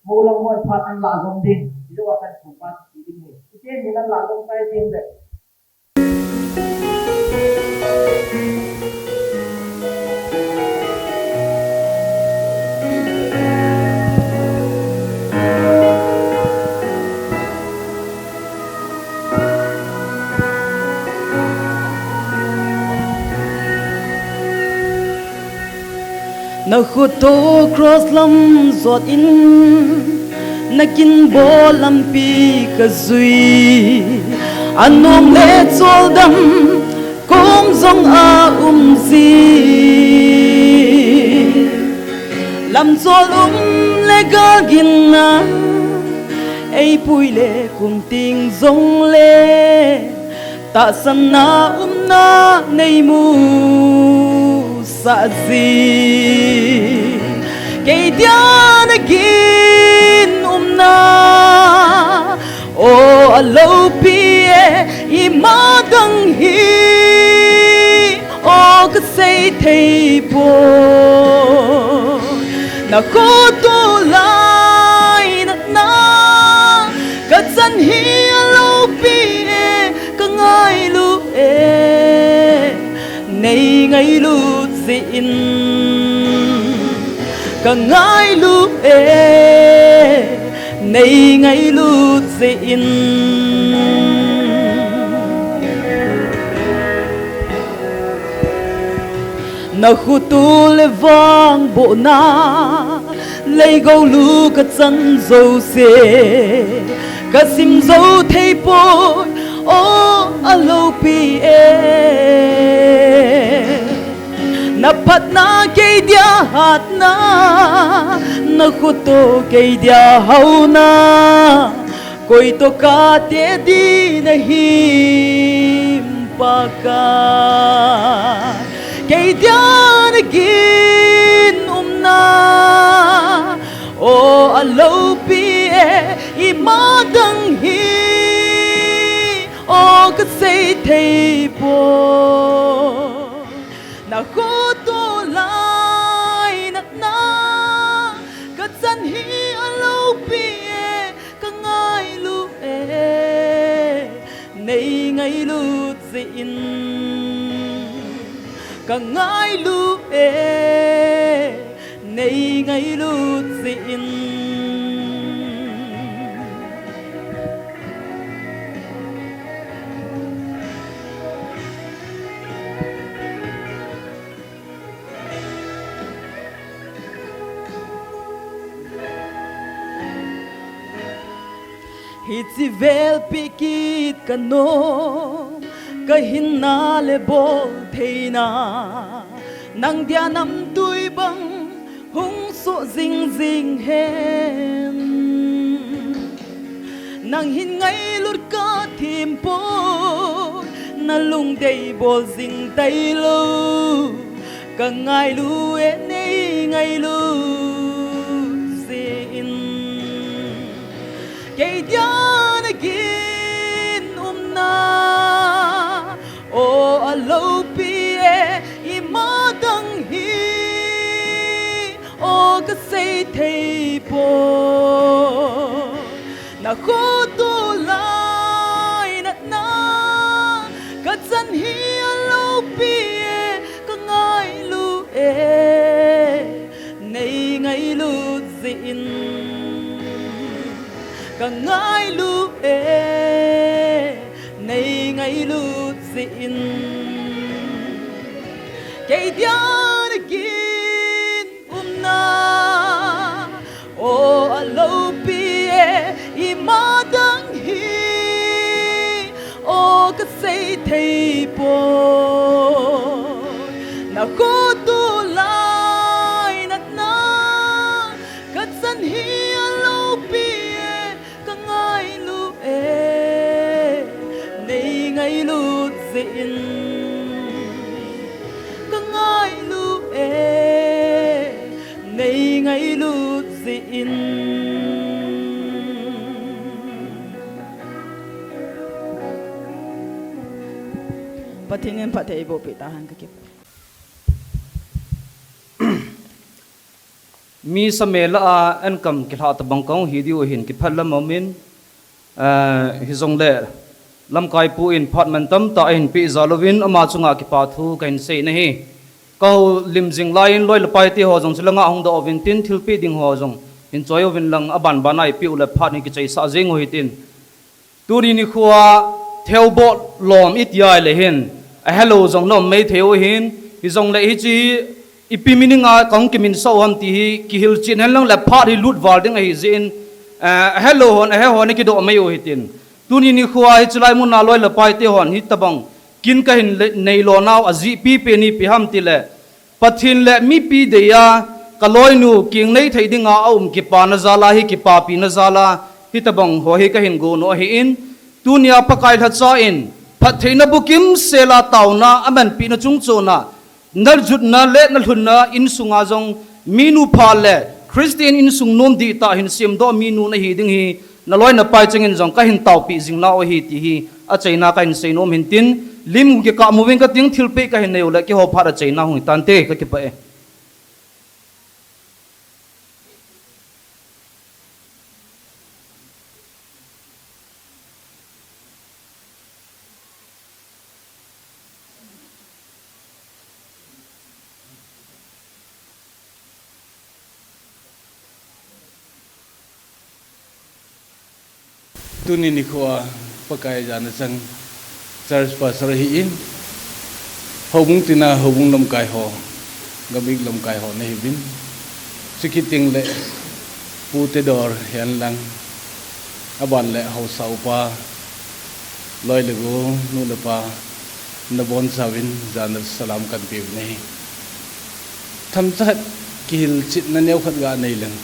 bolong mo pat ang lagom din luwa kayo pun pa sa tizong ngayon ito yung lagom tayo din de na khuto cross lam zot in na kin bo lam pi ka zui anom le chol dam kom zong a zi lam chol le ga gin na ei pui le kum ting zong le ta san na na nei mu sa zi kay diyan agin na o alo pie imadang hi o kasay thay po na kutulay na katsan hi alo pie kangay lu nay ngay lu in cả ngài lu nay ngay lu in na khu tu le vang bộ na lấy gấu lu cả chân dâu xe cả sim dâu thay bôi ô alo pi na pat na ke dia hat na khuto ke dia hau na koi to ka te di nahi paka ke dia gin na o alo pi imadang hi o ka say thei po na ko to lai na ka chan hi alo pi ka ngai lu nei ngai lu zin ka ngai lu nei ngai lu zin Hitzivel pikit kanom kahinna le bol theina nang dia nam tui bang hung so zing zing hen nang hin ngai lur ka thim po na lung dei bol zing tai lo ka ngai lu nei ngai lu kay diyan agin na o alo pi imadang hi o kasay thei po na ko to lai na katsan hi alo pi ka ngai lu nei ngai lu zin ka ngai lu nei ngai lu zin kay diyan agin na o alo pi imadang hi o kasay thei po na ko to lai na katsan hi alo pi ngai lu nei ngai lu zin ka ngai lu nei ngai lu zin patinin patay bo pitahan ka kip mi samela a an kam ki tha ta bang kong hi di o hin ki phalam momin hi zong le lam kai pu in phat man tam ta in pi zalovin ama chunga ki pa thu kain sei na hi ko lim jing lain loi lapai ti ho jong chilanga hong da ovin tin thil pi ding ho jong in choi ovin lang aban banai pi ule phat ni ki chei sa jeng ho hitin turi ni khuwa theo bo lom it yai le hin a hello jong nom mei theo hin hi jong le hi chi ipi mininga kong kimin so ham ti hi ki hil chin han lang la phat hi lut wal ding hi zin hello hon a he hon ki do mai o hitin tuni ni khuwa hi chulai mun na loi la pai te hon hi tabang kin ka hin nei lo naw azi pi pe ni pi ham ti le pathin le mi pi de ya ka loi nu king nei thei dinga aum ki pa na zala hi ki pa pi na zala hi tabang ho hi ka hin go no hi in tunia pakai tha cha in pathin bu kim sela tauna aman pi na chung chona nal jut na le na thun na in sunga jong minu phal le Christian in sung nom di ta hin sim do minu na hi ding hi na loi na pai chengin jong ka hin tau pi jing na o hi ti hi a chaina ka hin sei nom hin tin lim ki ka moving ka ting thil pe ka hin nei le ki ho phara chaina hu tan te ka ki pa e tu ni khuwa pakai jana sang church pastor hi in hobung tina hobung lam kai ho gabik lam kai ho nei bin sikiting le pu te dor hian lang aban le ho sau pa loi lego nu na pa na bon sawin jan salam kan pi nei tham chat kil chit na neu khat ga nei lang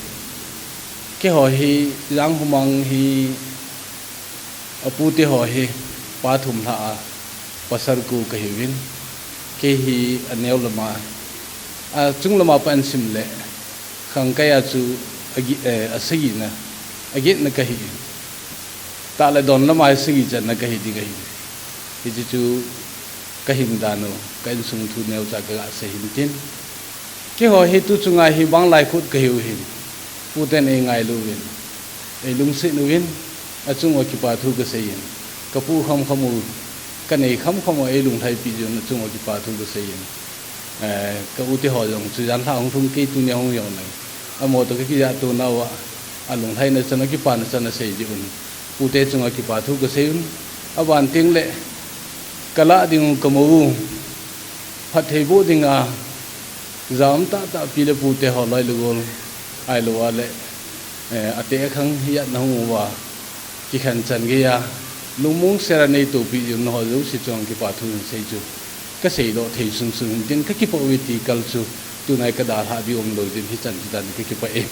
ke ho hi jang humang hi apu te ho hi pa thum tha pasar ku ka hi win ke hi aneu lama a chung lama pan sim le khang kaya chu agi asagi na agi na ka hi ta le don lama asagi jan na ka hi di ga hi ji chu ka him dano ka in sung thu neu cha ka se hin tin ke ho hi tu chunga hi bang lai khut ka hi hin pu ten e ngai lu win e lung si nu win a chung o ki pa thu ka se yin ka pu kham khamu ka nei kham kham e lung thai pi jun chung o ki pa thu ka se yin ka u ti ho jong chu jan tha hong thung ki tu ne hong yong nai a mo to ki ya tu na wa a lung thai na chana ki pa na chana se ji un pu te chung o ki pa thu ka se yin a ban ting le kala ding ka mo phat thei bo ding a zam ta pi le pu te ho lai lu gol ai lo wa le ate khang hiya na hu wa ki khan chan ge ya lungmung sera nei to pi yun ho zo si chong ki pa thu sei chu ka sei lo thei sung sung din ka ki po wi ti kal chu tu nai ka da ha bi om lo din hi chan chi dan ki pa e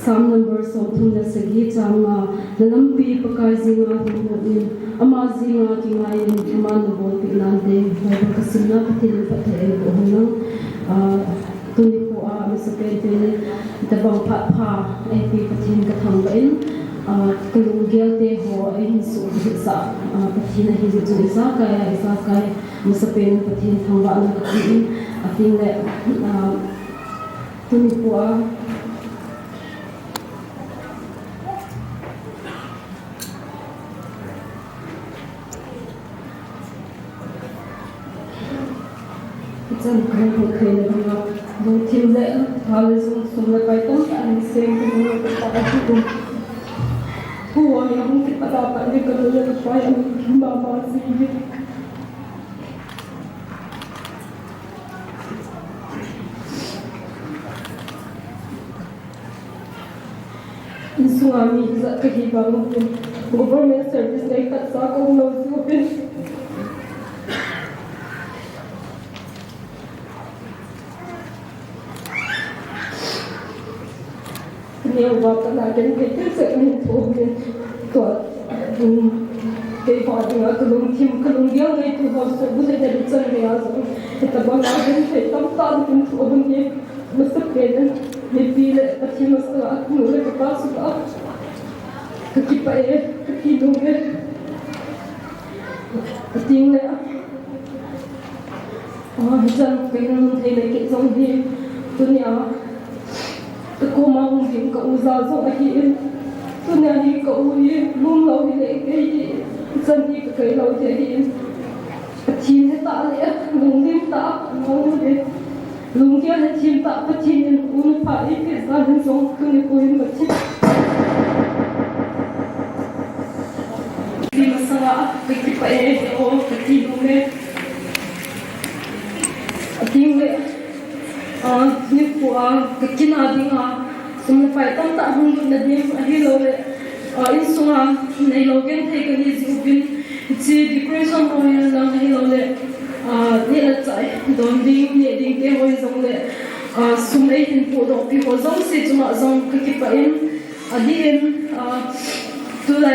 Psalm number so thuna sagi chama lampi pakai zinga ni ama zinga tinga in ama no bol pilande hoba kasina patil pathe ko hona tuni ko a misape te tabang pha pha ai pi pathin ka thang ba in kalung gel te ho ai su sa pathina hi ju sa ka ya sa ka misape pathin thang ba na ka in I think that tuni ko a Chân cái một khi là một thiên lệ thảo xuống là bài tốt anh xem cái nó có cái gì thua thì không biết bắt đầu tại vì cái nó là phải anh mà gì Suami za kehidupan government service dari kat sakong lo supin nhiều vào các là đến cái tiếp sự mình thuộc của cái họ thì nó cứ luôn thêm cứ luôn nhiều người từ họ sẽ muốn để được chân này rồi thì tập bọn nó đến phải tâm tan cũng thuộc bên kia mất sức bền nên vì lệ tập khi mà sợ nổi lên cái bao sức ấp cái kịp vậy cái kịp đúng cái tiếng này chân cái nó thấy này cái giống gì tôi nhớ cái cô mà không biết cậu già rồi thì tôi nhà đi cậu đi luôn lâu thì để cái gì chân đi cái lâu thì chim hết tạ đấy lùng đêm tạ ngon đấy lùng kia là chim tạ bắt chim uống phải cái ra lên giống cứ đi coi mà chim đi mà sao cái phải ô cái gì đúng đấy tiếng đấy như của cái kia nào đi ngà chúng phải tâm tạo hung là đi hay lâu đấy in sung này lâu cái thấy cái gì cũng biết chỉ decoration thôi là hay lâu đấyนี่ละใจโดนดิ้งเนี่ยดิ้งเกี่ยวกับตรงเลยสุ่มไอ้หินปูดอกพี่หัวจงสิจุมาจงก็คิดไปอินดีอินตัวไร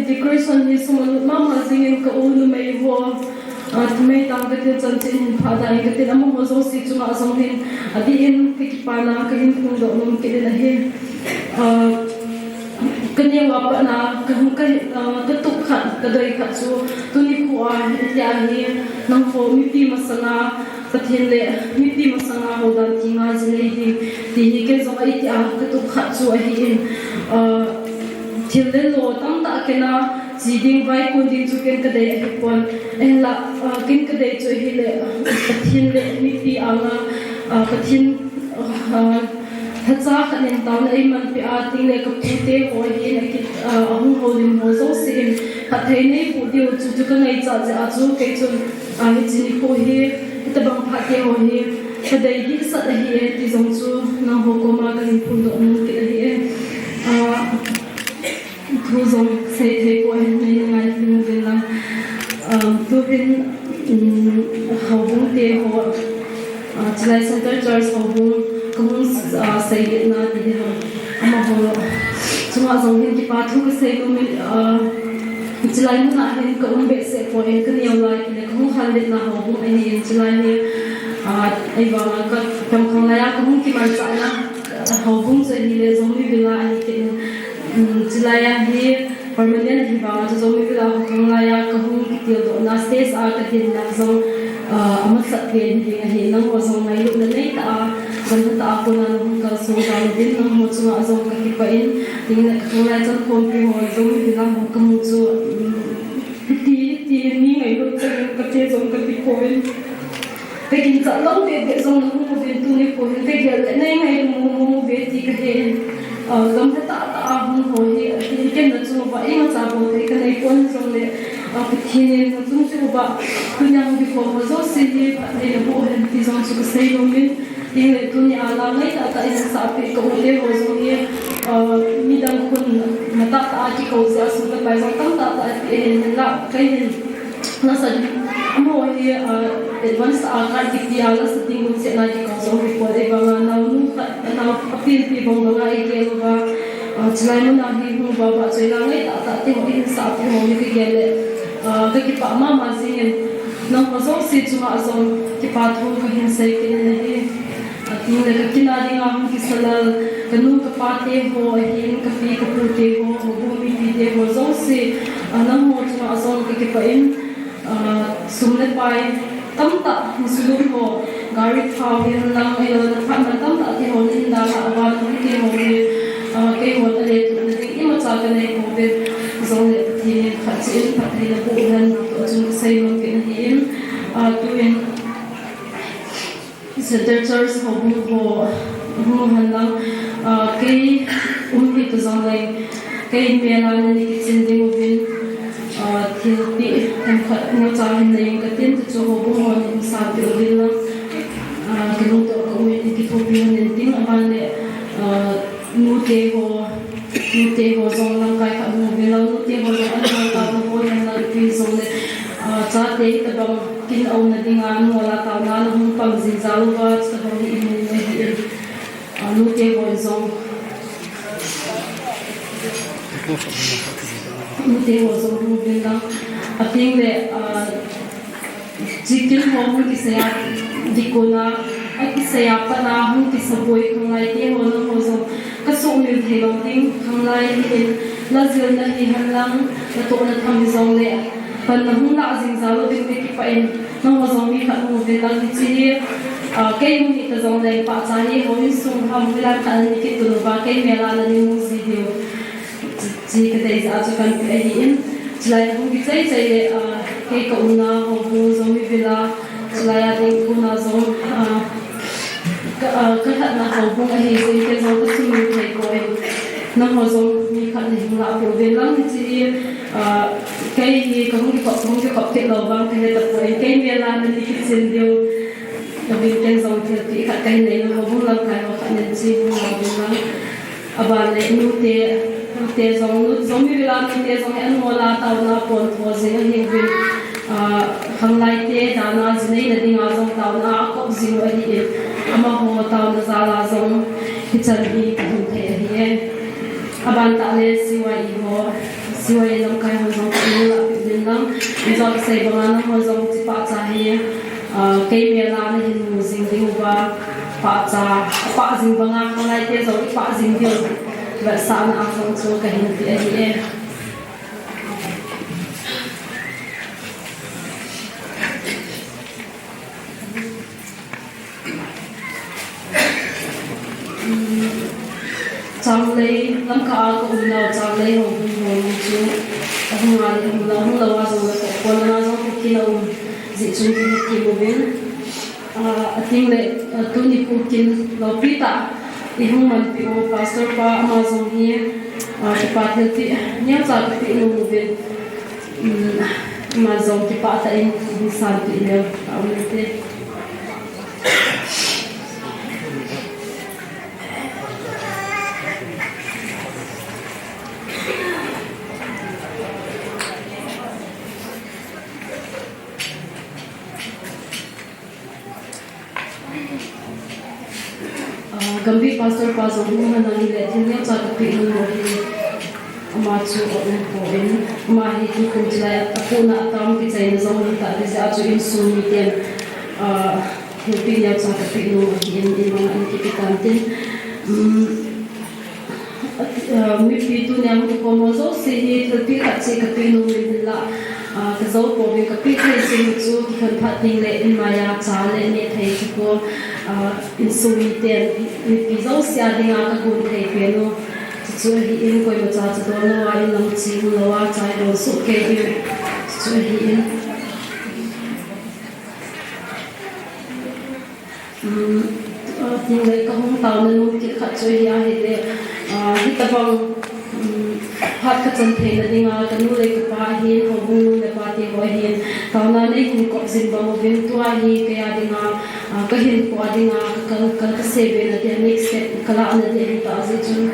ดีคริสต์นี่สมมติมามาสิ่งก็อุ่นไม่หัวทำไมตั้งก็ที่จันทร์หินพาได้ก็ที่น้ำหัวจงสิจุมาจงหินดีอินคิดไปนะก็หินพุ่งดอกนุ่มคิดเลยหินกันยังว่าปะนะกันก็ตุกขัดก็เลยขัดชูตัวนี้ขวานอย่างนี้น้องโฟมิตีมาสังอาประเทศเล่มิตีมาสังอาหัวดันที่งานจะเลยที่นี่แค่สองไอ้ที่ก็ตุกขัดชูไอ้ที่ที่เล่นโลตั้งแต่กันนะจีดิ้งไว้คนดิ้งจูกันก็ได้ทุกคนเอ็นละกินก็ได้ช่วยให้เล่ประเทศเล่มิตีอ่างประเทศถ้าจากกันตอนไอ้มันไปอาทิตย์เล็กกับผู้เที่ยวเห็นไอ้กิหุ่นโหดิมโหโซสิมถ้าเทนี่ผู้เดียวจู่ๆก็ไงจ่าจะอาจูเกี่ยจนไอ้จีนี่ผู้เห็นแต่บางพัดเที่ยวเห็นถ้าได้ยิ่งสัตย์เห็นที่จงจู่น้องหัวก็มากันพุ่งตัวนุ่งเกี่ยเห็นผู้จงใส่เทก็เห็นในงานที่มุ่งเป็นละตัวเป็นเขาบุ้งเที่ยวจะไล่เซ็นเตอร์จอร์จเขาบุ้งkung say na di ha ama ho chunga zong hin ki pa thu say ko mi chilai mu na hin ko be se ko en kan yaw lai ne ko hal le na ho bu ai ni chilai ne ai vào mà có trong không lại có không kịp ăn sáng na hậu bung sẽ đi lên giống như bây giờ anh thì chỉ là thì permanent thì vào cho giống như bây giờ không lại có không tiêu độ na stress à cái thì là giống amat sắc tiền thì anh năng hoa giống này lúc này ta gần ta aku na không có số giao đến năng một số giống cái pain thì là không lại trong không thì hoa giống như bây giờ không có một số thì như ngày lúc cái cái giống cái pain cái kinh tế lâu để giống nó không về tu này pain cái giờ lại này ngày mua về thì cái giống cái ta không hồi thì cái nó chung vậy mà sao vậy cái này pain giống này cái thiên nó chung chung vậy cứ nhang cái phong nó rất xinh đẹp này là bộ hình thì giống cái xây luôn mình thì tu này làm này ta tại sao phải có để hồi giống như mi đang kun mà ta chỉ có sẽ sử dụng bài giống ta tại là cái nó sẽ mua thì advanced architecture là sự tình cũng sẽ là chỉ có giống cái đấy và nào appeal thì bằng là cái và chỉ là mình đang đi mua và chơi là này ta thì họ đi sao thì họ như cái cái bà mà gì nó có dấu xí chúng ta giống cái bà thu cái hình xây cái này thì là cái kia đi ngang cái sala cái nút cái bà thế hồ hình cái phi cái bút thế hồ bút mi thế hồ dấu xí nó mua chúng ta giống cái bà in sum lên bài tâm tạ sum hồ gari thao hình lang cái là phát mà tâm tạ thế hồ nên là vào cái hồ cái hồ ở đây thì mà sao cái này hồ về giống thì phát triển phát triển là bộ hình chúng xây luôn cái này tụi Senators họ buông hành lang cái thì cái dòng này cái miền Nam này cái trên đỉnh viên thì bị em khát nhau cha hình này cái tiền cho họ buông họ những sao biểu hiện là cái lúc đó có người thì phổ biến nên tiếng ở bên này nút tế họ dòng làm cái khác một cái lâu nút tế họ dòng ăn hàng tao nó coi hàng là cái dòng này cha tế cái bằng kinh ông là đi ngang mua là tao na nó không bằng gì giáo và sẽ không đi in này nút tế họ dòng nút tế họ dòng không biết là tiếng này chỉ kinh họ muốn cái gì đi cô na cái gì apa na muốn cái sao bôi không lại tế họ nó họ dòng cái số người thấy lòng tiếng không lại thì là gì là thì hành lang là tụi nó tham dòng này phần nó không đã dính giáo được cái phải nó mà dòng bị khát một về là chỉ cái những cái dòng này bạn trả hết hồi xuống ham với làm ăn cái tụi nó cái mẹ là những gì điều chỉ cái đấy ra cho cần cái gì lại không biết chạy cái cậu na họ mua dòng về là lại thì cũng là dòng cái thật là họ cũng hay rồi cái dòng cái suy nghĩ thầy coi nó họ dòng như khát thì là biểu về lắm chỉ cái gì không cái cọp cái đầu vàng cái này tập vậy cái mẹ là mình đi xin điều đặc biệt cái dòng thì cái này nó không làm cái họ phải nhận chi không làm được lắm và lại nút te dòng như là nút te dòng anh mua là tàu na pon thôi gì anh hiểu về hàng lại te đã na gì này là đi ngang dòng tàu na cọp gì vậy đi mà họ tàu na ra là dòng cái chân đi cũng thế thì bạn ta lên siwa yang kai ho zong ku la din lang zong sei bang ho zong ti pa cha hi ke me la ne hin mu sing ding ba pa jing bang a lai te zong pa jing dio va sa na zong chu ka hin ti ai chang lấy lắm cả có nào chang lấy hồ hồ chú không ai không lâu rồi còn là do cái lâu dị chúng thì một bên tiếng lệ tôi đi cùng kinh lâu pita thì không mình bị ô pastor pa Amazon hier cepat nanti nyata tapi một bên Amazon cepat tại bisa thì nhiều nanti Gambi pastor pa zo huma na ni le tin ya cha pi no ni ama chu o na ko en ma hi ki kun jla ta ko na tam ki chai na zo ni ta de sa chu in su ni ten helping nhau sa kapilo hian din mga ang kipitantin mi pitu nyam ko mo so se ni helpi ka che kapilo min la ka zo ko mi kapi thai sin chu ki khan phat ding le in maya cha le ne thai ki ko in so mi ten mi pi zo sia ding a ka gun thai pe no chu hi in ko ma cha chu do no wa in lam chi lo wa cha do so ke hi chu hi in nhưng lấy công tàu nên lúc kia khát chơi ya thì để đi tập bằng phát cái chân thế là đi ngang cái nuôi lấy cái ba hiền họ buông lấy ba thì gọi hiền tàu nào lấy cũng có xin bằng viên tua hi cái ya đi ngang cái hiền qua đi ngang cái xe bên là cái next step cái là anh để đi tạo gì chung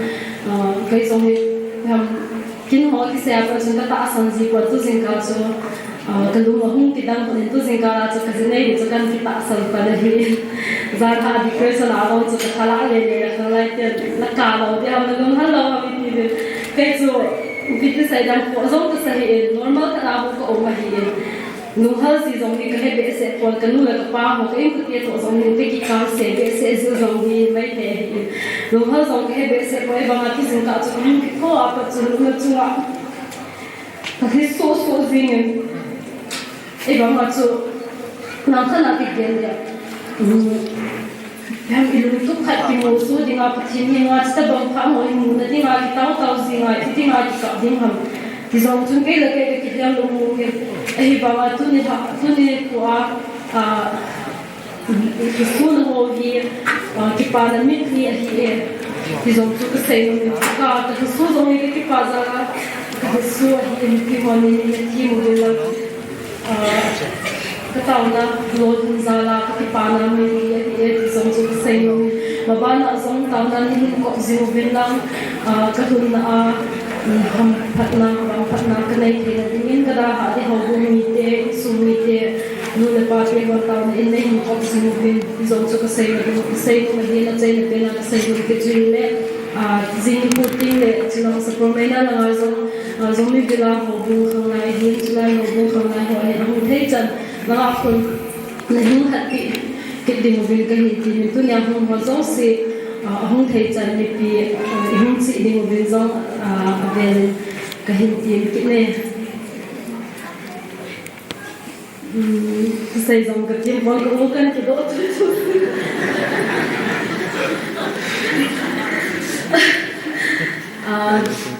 cái giống như kinh họ cái xe phải chúng ta tạo sản gì qua tu sinh cao cho cái lúc mà hung thì đang còn tu sinh cao là cho cái này để cho cái tạo sản phải là hi ra thà đi quay sang nào cho cái lá này cái lá tiền lá cà đâu thì हम लोग hello अभी thì cái chỗ cái thứ sai đang có giống cái sai normal cái nào cũng có mà hi nung hal si giống như cái hệ sẽ còn cái nung là cái ba hoặc cái cái chỗ giống như cái cái sẽ bị sẽ giống như vậy thế nung hal giống cái hệ sẽ có bằng cái gì cả cho cái thô à bắt cho nó chua cái số gì nhỉ ấy bằng mà cho nó thật là cái gì vậy yang ilmu tu kat di musuh dengan petini dengan kita bangsa orang muda dengan kita tahu dengan kita dengan kita dengan di zaman tu kita lagi kita yang lumur bawa tu ni kuat kisun hobi kita nak mikir di zaman tu kesayang kita kisun zaman kita pasal kisun ini kita ni mungkin katauna lodun zala kapana mi e som so sayo babana som tauna ni ko zio binlang kahun na ham patna kanai ke dingin kada ha de ho mi te sumi te nu le pa te wa tauna in nei ko zio bin som so sayo ma de na chai na na sayo ke chile zin puting le chilo sa promena la zo mi bila ho bu khangai hin chulai ho bu khangai ho ai ho thei chan vàคนનહીં હતી cái điều mình cái hiện thì mình tôi nhà không có giống gì không thấy chân như bị không chỉ điều mình giống về cái hiện thì cái này xây dựng cái chuyện bọn có cần cái đó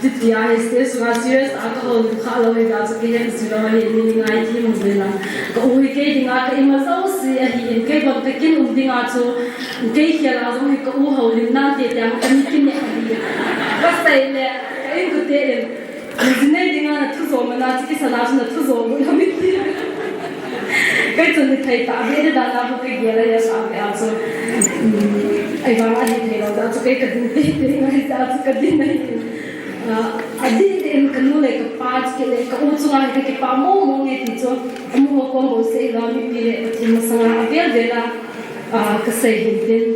Jadi ahiste semua serius aku kalau kita sekian sudah ini ngai ti mungkin kau hike dengan ke imasau si ahi ke buat tekin dengan tu ke kira azam kau hawlin nanti yang kami kini ahi pasal le kain kute Disney dengan tu zaman nanti kita salah tu zaman kami cái chuyện thầy tạo biết là làm cái gì là sao vậy à so ai bảo anh thầy là đó cái gì ngay sao cái gì này adi đến cái nụ này cái part cái này cái u chung anh cái pa mô mô nghe thì cho mô con bố sẽ làm cái này thì mà sang biết về là cái gì hiện đến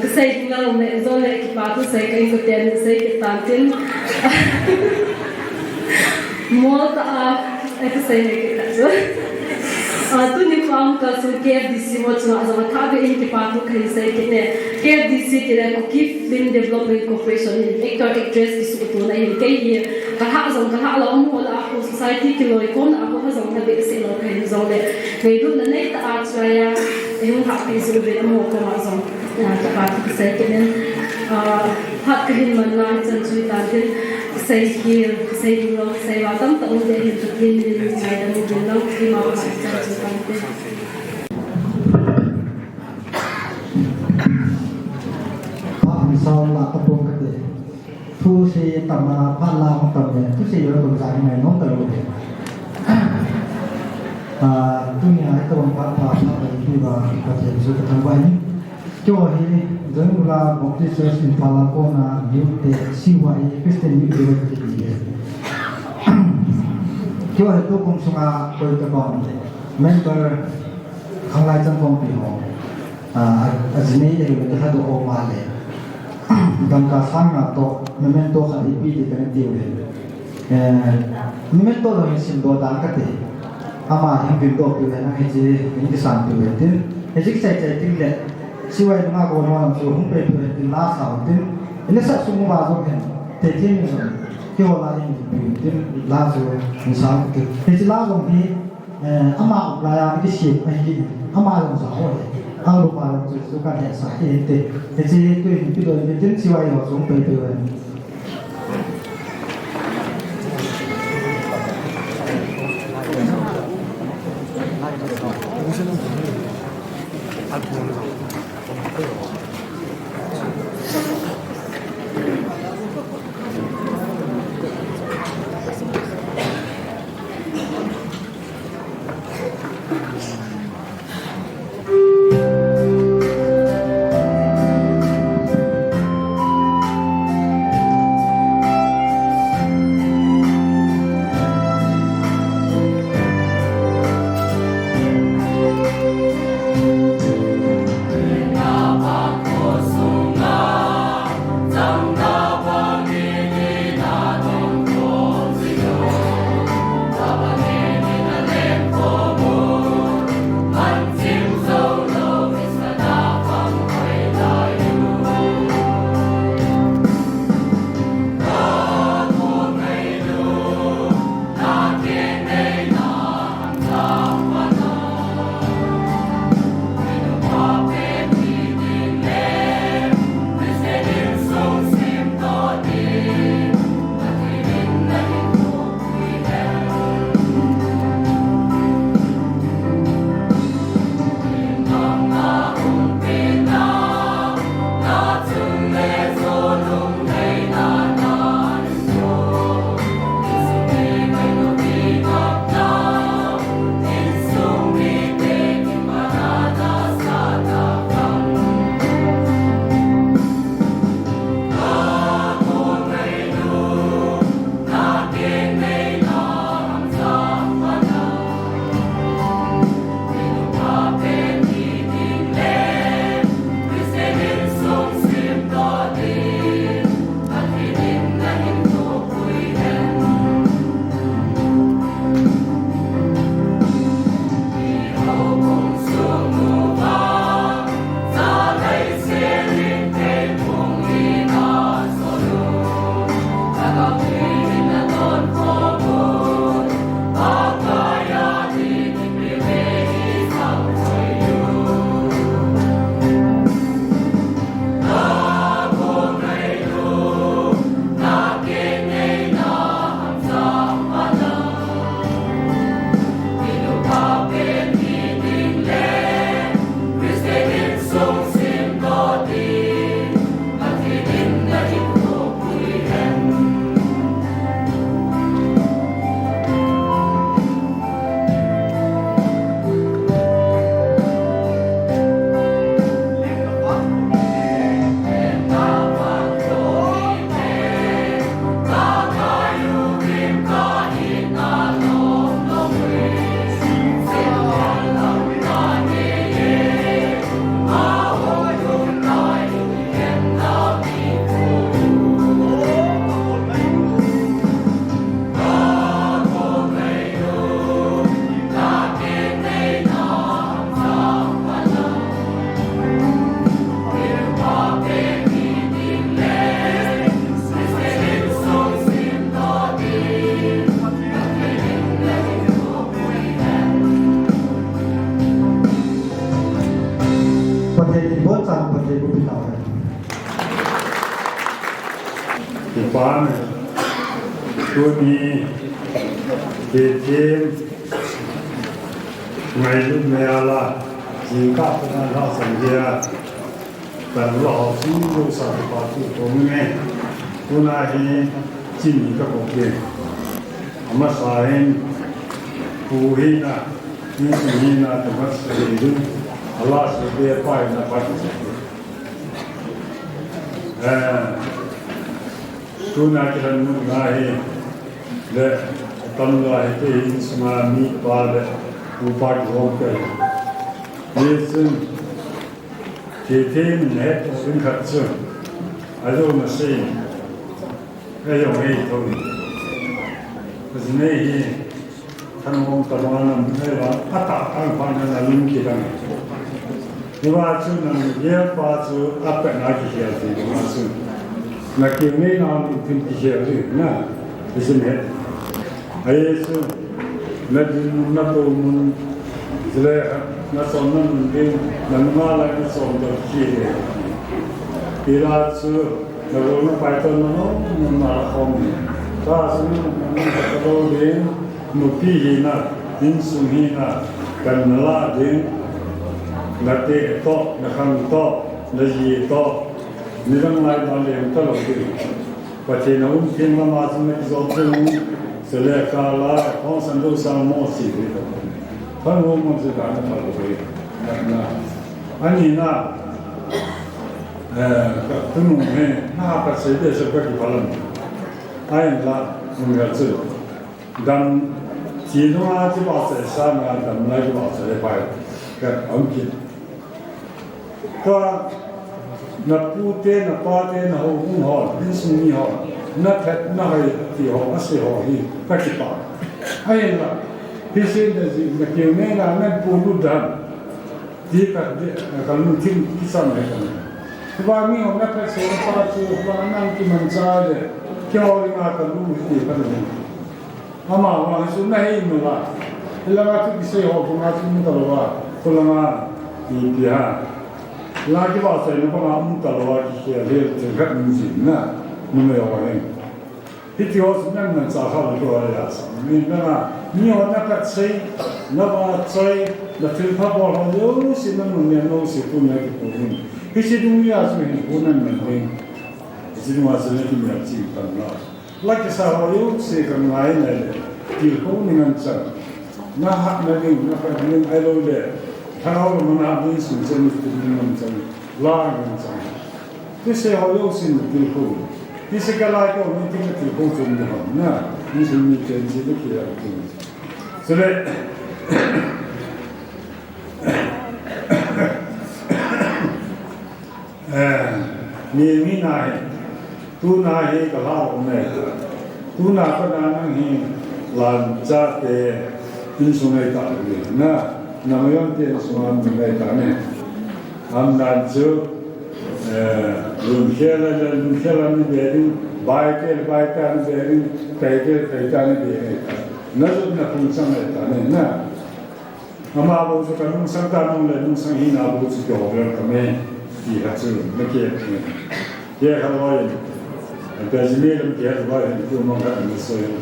cái gì cũng là mẹ rồi cái pa tôi sẽ cái tiền sẽ cái tài tiền mua cái gì cái đó tu ni phong ka su KFDC mo chuna azama thabe in ki pa tu khai sai ki ne KFDC ki la ko Kif Film Development Corporation in actor actress ki su tu na in kai ye ka ha zong ka ha lo mo la ko society ki loi kon a ko ha zong ka be se lo khai zong le kai du na nei ta arts ra ya e ha ki su be mo ko ma zong na ta pa ki sai ki ne ha ka hin man na chan chui ta din say here say lo say wa tam ta de hin tu din ni sai da mo din lo ki ma ba sai ta chu ta de sau là tập trung cái gì thu si tầm phan la không tầm này thu si ở đồng dạng này nó từ tôi nghĩ cái đồng phan la nó là khi mà có thể sử dụng thằng quay cho thì giống là một cái sự sinh phan la con là nhiều để siêu vậy cái sự nhiều điều cái gì cho thì tôi cũng sống ở với cái bọn member không lại trong công ty họ ở dưới này thì người ta được ôm vào này dan ka sang na to memento khali pi de kan ti nimet to lo sim do dan ka te ama him bin do pi na he ji ni san pi we tin he ji chai chai tin le siwai ma ko no so hum pe pe tin la sa tin ina sa su ma zo ken te tin ni ki ho la ni pi tin la zo ni sa ke he ji la zo bi ama la ya ki shi pa hi ama lo sa ho ang lu pa lo su ka he sa he te he ji tu ni pi do ni tin siwai lo zo pe pe we Pan Tuni Ketim Ngày Meala Jika Penanda Sandia Dan Lao Sulu Satu Patu Tonge Tunahi Jini Kapoke Amasahin Puhina Nisihina Temas Sedun Allah Sedia Pai Napati Tuna kiran mungahi le tamlahi te insma mi pale upak hoke yesun ketin net sun khatsu ado masin ayo hei thoni Kasi nahi tanong tabangan ng mga atak ang pananalim kita. Diba su nang dia pa su apa nak kira sih maksud. Nak kini nam mungkin kira sih, na, isn't Ayah su nak mun Zileh nasonnan mungkin nanmala nasonnan kiri. Bila su nagona python no nanmala kami. Tasu kalau dia nupi hina, insun hina, kanala dia nate to nakang to naji to nirang lai balem to logi. Pati na kin mama sun zotun sele kala konsandu samosi dia. Kan rumah sedang terlalu karena anina tunung na apa saja seperti malam ayat lah mengajar dan cina aja bahasa sana dan lagi bahasa lepas kan mungkin kalau nak putih nak putih nak hong hong insuni hong nak pet nak hati hong asli hong ini kacipa ayat lah Pisi dari macamnya nak puluh dah, dia kalau mungkin kisah mereka. Sebab ni orang nak seorang pasal orang tu mencari, kau orang akan lulus dia kan. Ama orang itu nahi mula, ilaga tu kisah orang tu mutalawa, pulang di dia. Lagi bahasa ni orang mutalawa kisah dia terkat mungkin, na, mana orang. Itu orang yang mencakap itu orang asam. Ni orang nak cai, nak cai, nak terima bola yo, si mana no si pun lagi pun. Kisi dunia asmi pun nanti. Kisi dunia asmi tu mesti cipta lah. Lagi sahara yo si kan lain lagi. Kau dengan cak. Nah hak lagi, nak dengan ayo le. Kalau mana habis sunyi tu dengan cak. Lah dengan cak. Kisi sahara yo si kau. Kisi kalau kau ni tinggal kau sunyi ham. Nah, ni sunyi jadi tu kira tu. Sudah, ni naik, tu naik kalau naik, tu nak pada ni lancar ke insungai tak boleh. Nah, namanya tu insungai tak ni, amdan tu, lumsela ni beri, baik ni beri, kaya ni beri. Nazar nak fungsi mereka ni, na. Ama abu tu kan fungsi tanam le, fungsi ini abu tu jauh kami di hasil macam ni. Dia kalau ini, gajinya lem dia tu baik itu mungkin misalnya.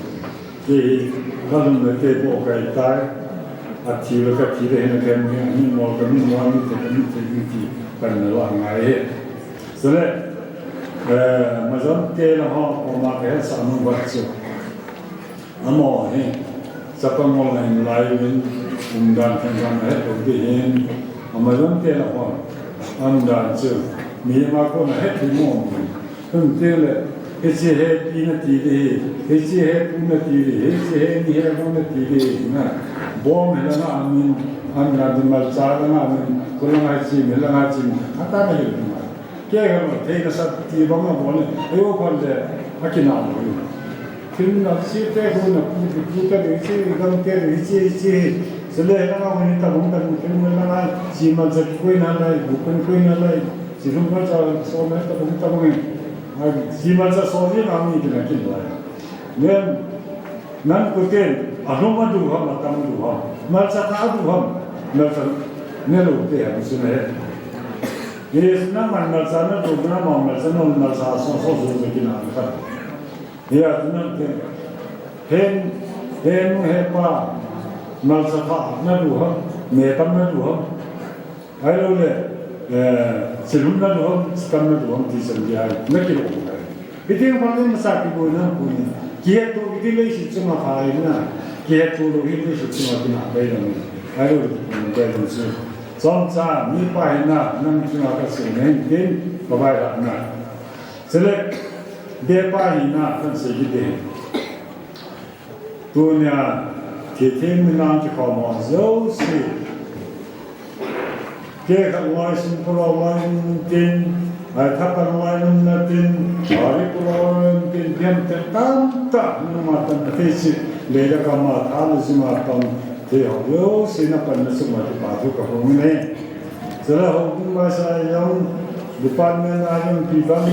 Jadi kalau mereka buat kaitan, hati mereka tidak hendak kami ini mau kami terjadi kerana ngai. Sebab macam dia lah orang makan sama baca. Amo ni, siapa orang lain umdan tentang itu amalan tiada pun, umdan tu, mima pun tu mau, tiada, heci ini tiada, heci pun tiada, heci ni pun tiada, na, bom helana amin, umdan dimalcar amin, kurang haji, melang haji, apa ni? Kaya kalau tiada satu tiada mana boleh, ayo pun deh, akinah boleh. Kena siapa pun nak buka itu, gambar itu, selain orang ini tak mungkin kena nak simal sekui nalai, bukan kui nalai, siapa macam soalnya tak mungkin, simal sesuatu kami itu nak kira. Nan kuken, ahoma duha, matam duha, macam apa duha, macam nelu dia maksudnya. Ini nama macam tu, nama macam sosu begini kan. Ya, benar. Hen hepa, malsafah naduha, metam naduha. Ayo le, selum naduha, skam naduha di sebelah. Nakil orang. Itu yang paling besar itu na punya. Kia tu itu le cuma kaya na, kia tu lo itu cuma kena bayar. Ayo bayar tu. Somsa ni payah na, nang cuma kasih ni bayar na. Selek Depa ina kan segede. Dunia kita menang kita mazau si. Kita lain pulau lain tin, ada lain natin, hari pulau lain tin, dia tertanta numatan terisi. le da kama thana sima tam te ho yo sina pan na suma ti pa thu ka hong ne sala ho ma sa yau department ayam pibam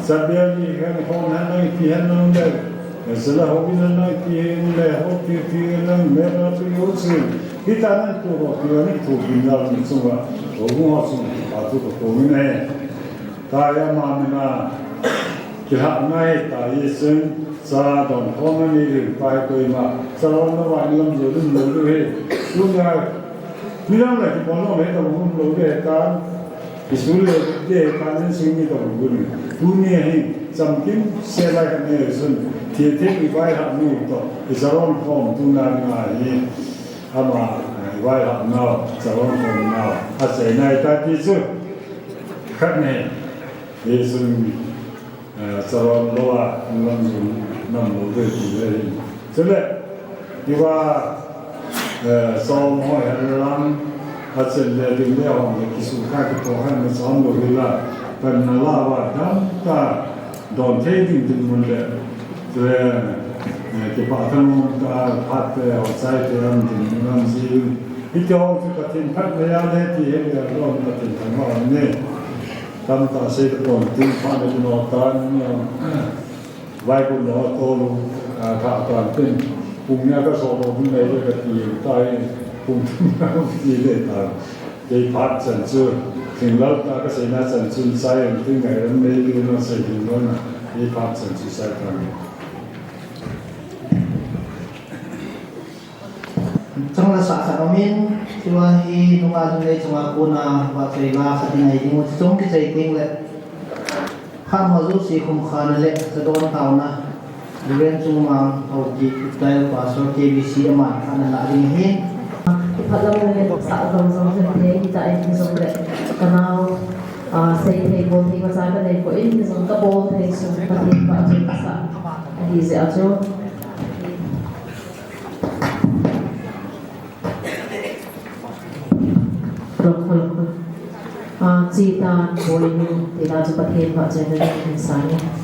sabya ni kan hon hanai ti hanon le sala ho bin hanai ti le ho ti na me na tu yo sin kita nan tu ro ti ni tu bin na ni suma ho mo ha suma pa thu ka hong ne ta ya ma na ki ha nai ta yi sen sa don hong ni ri pai koi ma sa ron na wa ni lam zo lu lu he lu ya ni lam la ki bon lo me ta hum lo de ta isul de ta nen sing ni to lu ni dunia hi samkin se la ka ne sun ti te ki vai ha nu to sa ron hong tu na nga hi ama vai ha na sa ron hong na a se nai ta ti su khat ne ye sun sa ron lo a lam zu nam lo de ti le so le di wa so mo ya ram a se le di le hong ki su ka ki to ha na sam lo la pan na la wa dam ta don te din din mun le le ke pa tan ta phat pe o sai te ram din ram si i to tu ka tin phat me ya le ti he ya ro na tin ta ma ne tam ta se ko tin pa ne no ta vai ko no to lu ka ta tin pung ya ka so lo bu ne le ka ti ta pung ti le ta ke phat chan chuถึงแล้วก็เสียหน้าสันชุนใส่ถึงไงแล้วไม่รู้ว่าใส่ถึงแล้วนะยี่ภาพสันชุนใส่กันจังหวะสักสักมินที่ว่าฮีนุ่งอาจุเลยจังหวะกูน่ะว่าใจลาสักที่ไหนที่มันจงที่ใจจริงเลยข้ามมาดูสิคุ้มค่าเลยจะโดนเต่านะเรียนจุงมังเอาจีบใจกว่าสอบ KBC อามันขนาดนั้นเองKalau kita saat zaman seperti kita ini sampai kenal saya ini boleh pasal ada yang kau ini sampai boleh sampai pasal pasal ini sahaja. Rokok, cita boleh tidak cepat hebat jadi misalnya.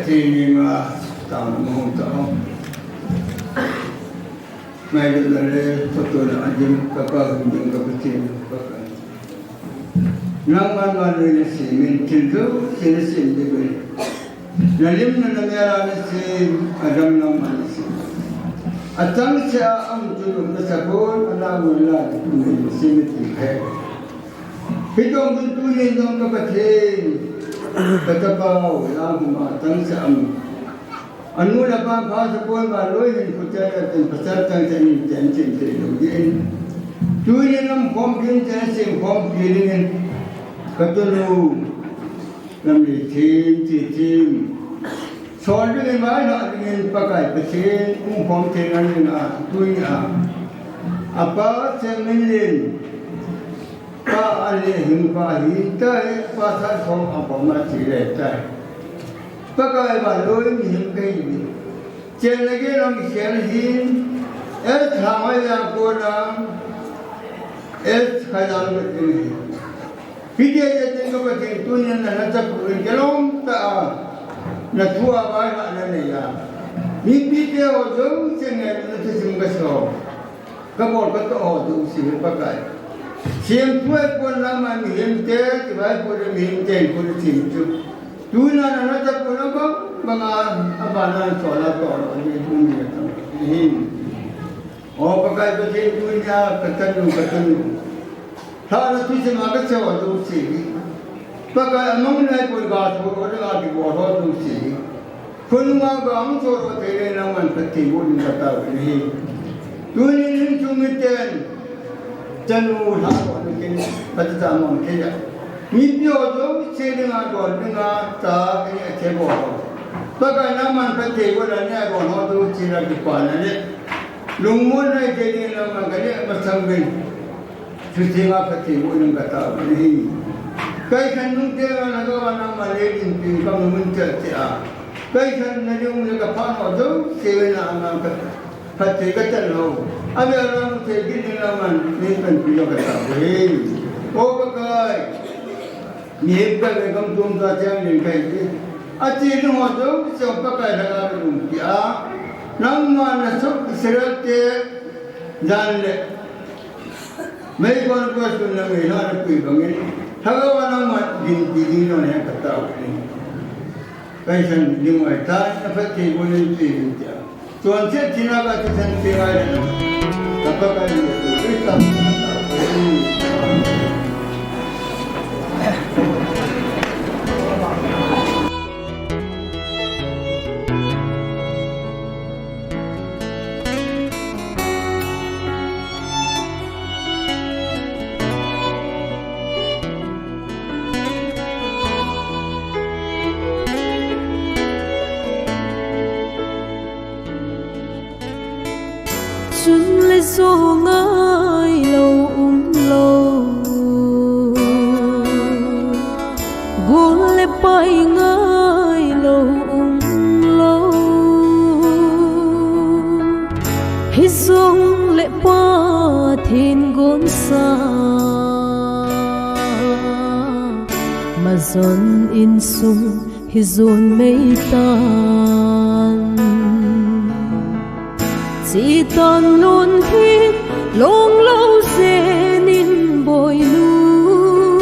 thì mà tạo một tạo mai được là tôi là anh em các những các cái nang man ni si min tindu sin de be nalim na mera ni si adam nang man si atang sa am tu na sabon ana wala ni si ni hai hitong tu ni dong ka pathe katapao lam ma tang sa am anu la pa pha sabon ma loi ni kucha ten pasar tang ten ten chen te lo yin tu ni nam kom bin ten sim kom bin Katulu namni team soal dengan mana dengan pakai pesen umpam dengan dunia apa semelin ka ale himpa hita pasal kom apa mati reta pakai baloi him kai ni chelage ram shelhin es hamaya kona es khayal ni Hidya jadi kau pakai tunya nak nak kelom tak nak tua baik nak ya. Mimpi dia orang sengai nak sembah so. Kamu kata orang sih pakai. Siang tua pun lama mihim teh, tiba pun mihim teh pun cincu. Tunya nak nak pun apa? Bangga apa nak solat orang ni pun dia tahu. Mihim. Oh pakai pakai tunya ketemu. Thana tu se maga chawa do si paka among nai pur ga tho ro ga ki bo ro do si kunwa ga am so ro te re na man pati bo ni ta ni tu ni nin chu mi ten chanu ha ko ni kin pati ta mon ke ya ni pyo do se ni ga do ni ga ta ke che bo paka na man pati bo la ne go ho do chi ra ki pa na ne lung mo nai ke ni na ma ga ne ma sang bin Tujuh peti boleh kata ini. Kaitan nunggu naga nama Malaysia ini kamu mencari. Kaitan najung naga pan atau sebenarnya anak peti kata lo. Abi orang segi ni nama ni kan pilih kata. Hei, oh bagai. Ni bagai kamu tuan saja ni kai. Aci ni macam siapa kai naga nunggu ya. Nama nasib serat dan मैं कौन कौन सुनने में ना कोई बंगे ठगवाना मत दिन ने करता है कैसे दिमाग था नफरत बोलने से क्या तो अंसे चीना का किसान सेवा है तब का ये तो इसका gió ngơi lâu lâu buồn lệ bay ngơi lâu lâu hít sông lệ ba thiên gốn xa mà dồn in sung hít dồn mây tan chỉ toàn luôn thiết long lâu dễ nín bồi lu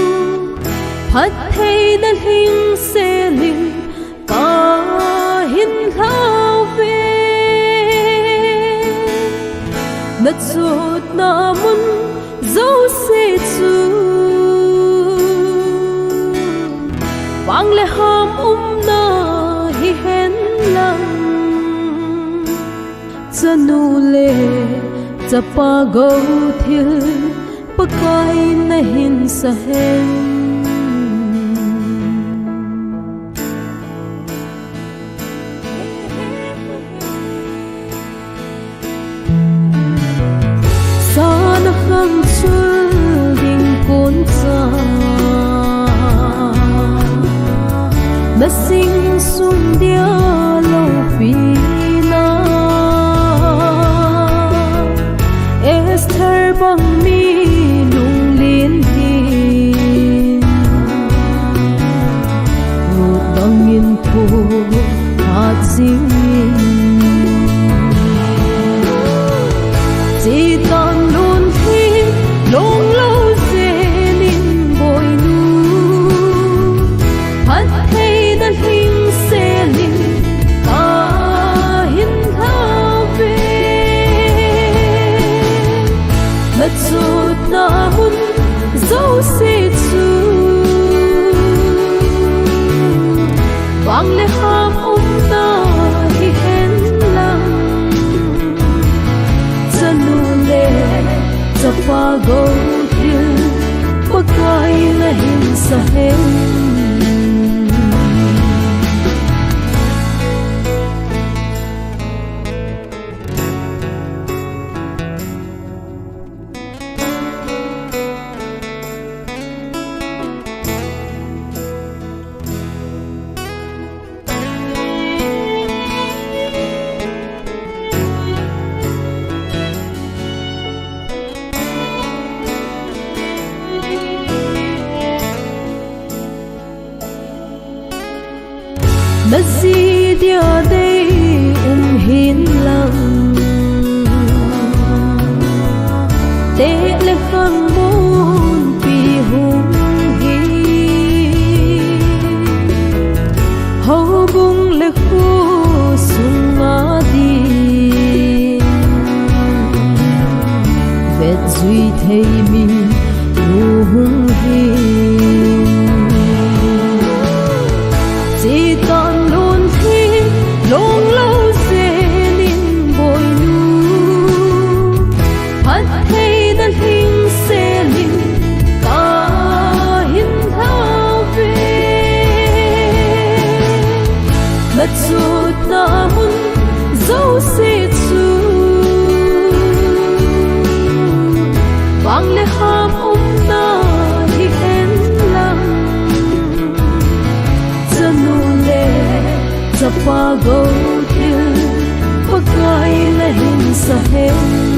phát thấy đất hình xe linh cả hình thao về đất ruột na mun dấu xe chu vang lệ ham na hi hen lăng Zanu le chapa go thil pakai na hin sa hen sa na khang chul ding kon cha na sing sum dia lo pi Esther bang mi lung liên hin Ngột bang yên thu thầy mình hùng hi chỉ còn luôn khi luôn lâu dễ linh bồi nu hát hay đơn hình sẽ linh cả hình thao về mất dù ta muốn dấu sẽ chú vang lệ ham na hi en lang zanu le zapa go til pakai la hin sa hen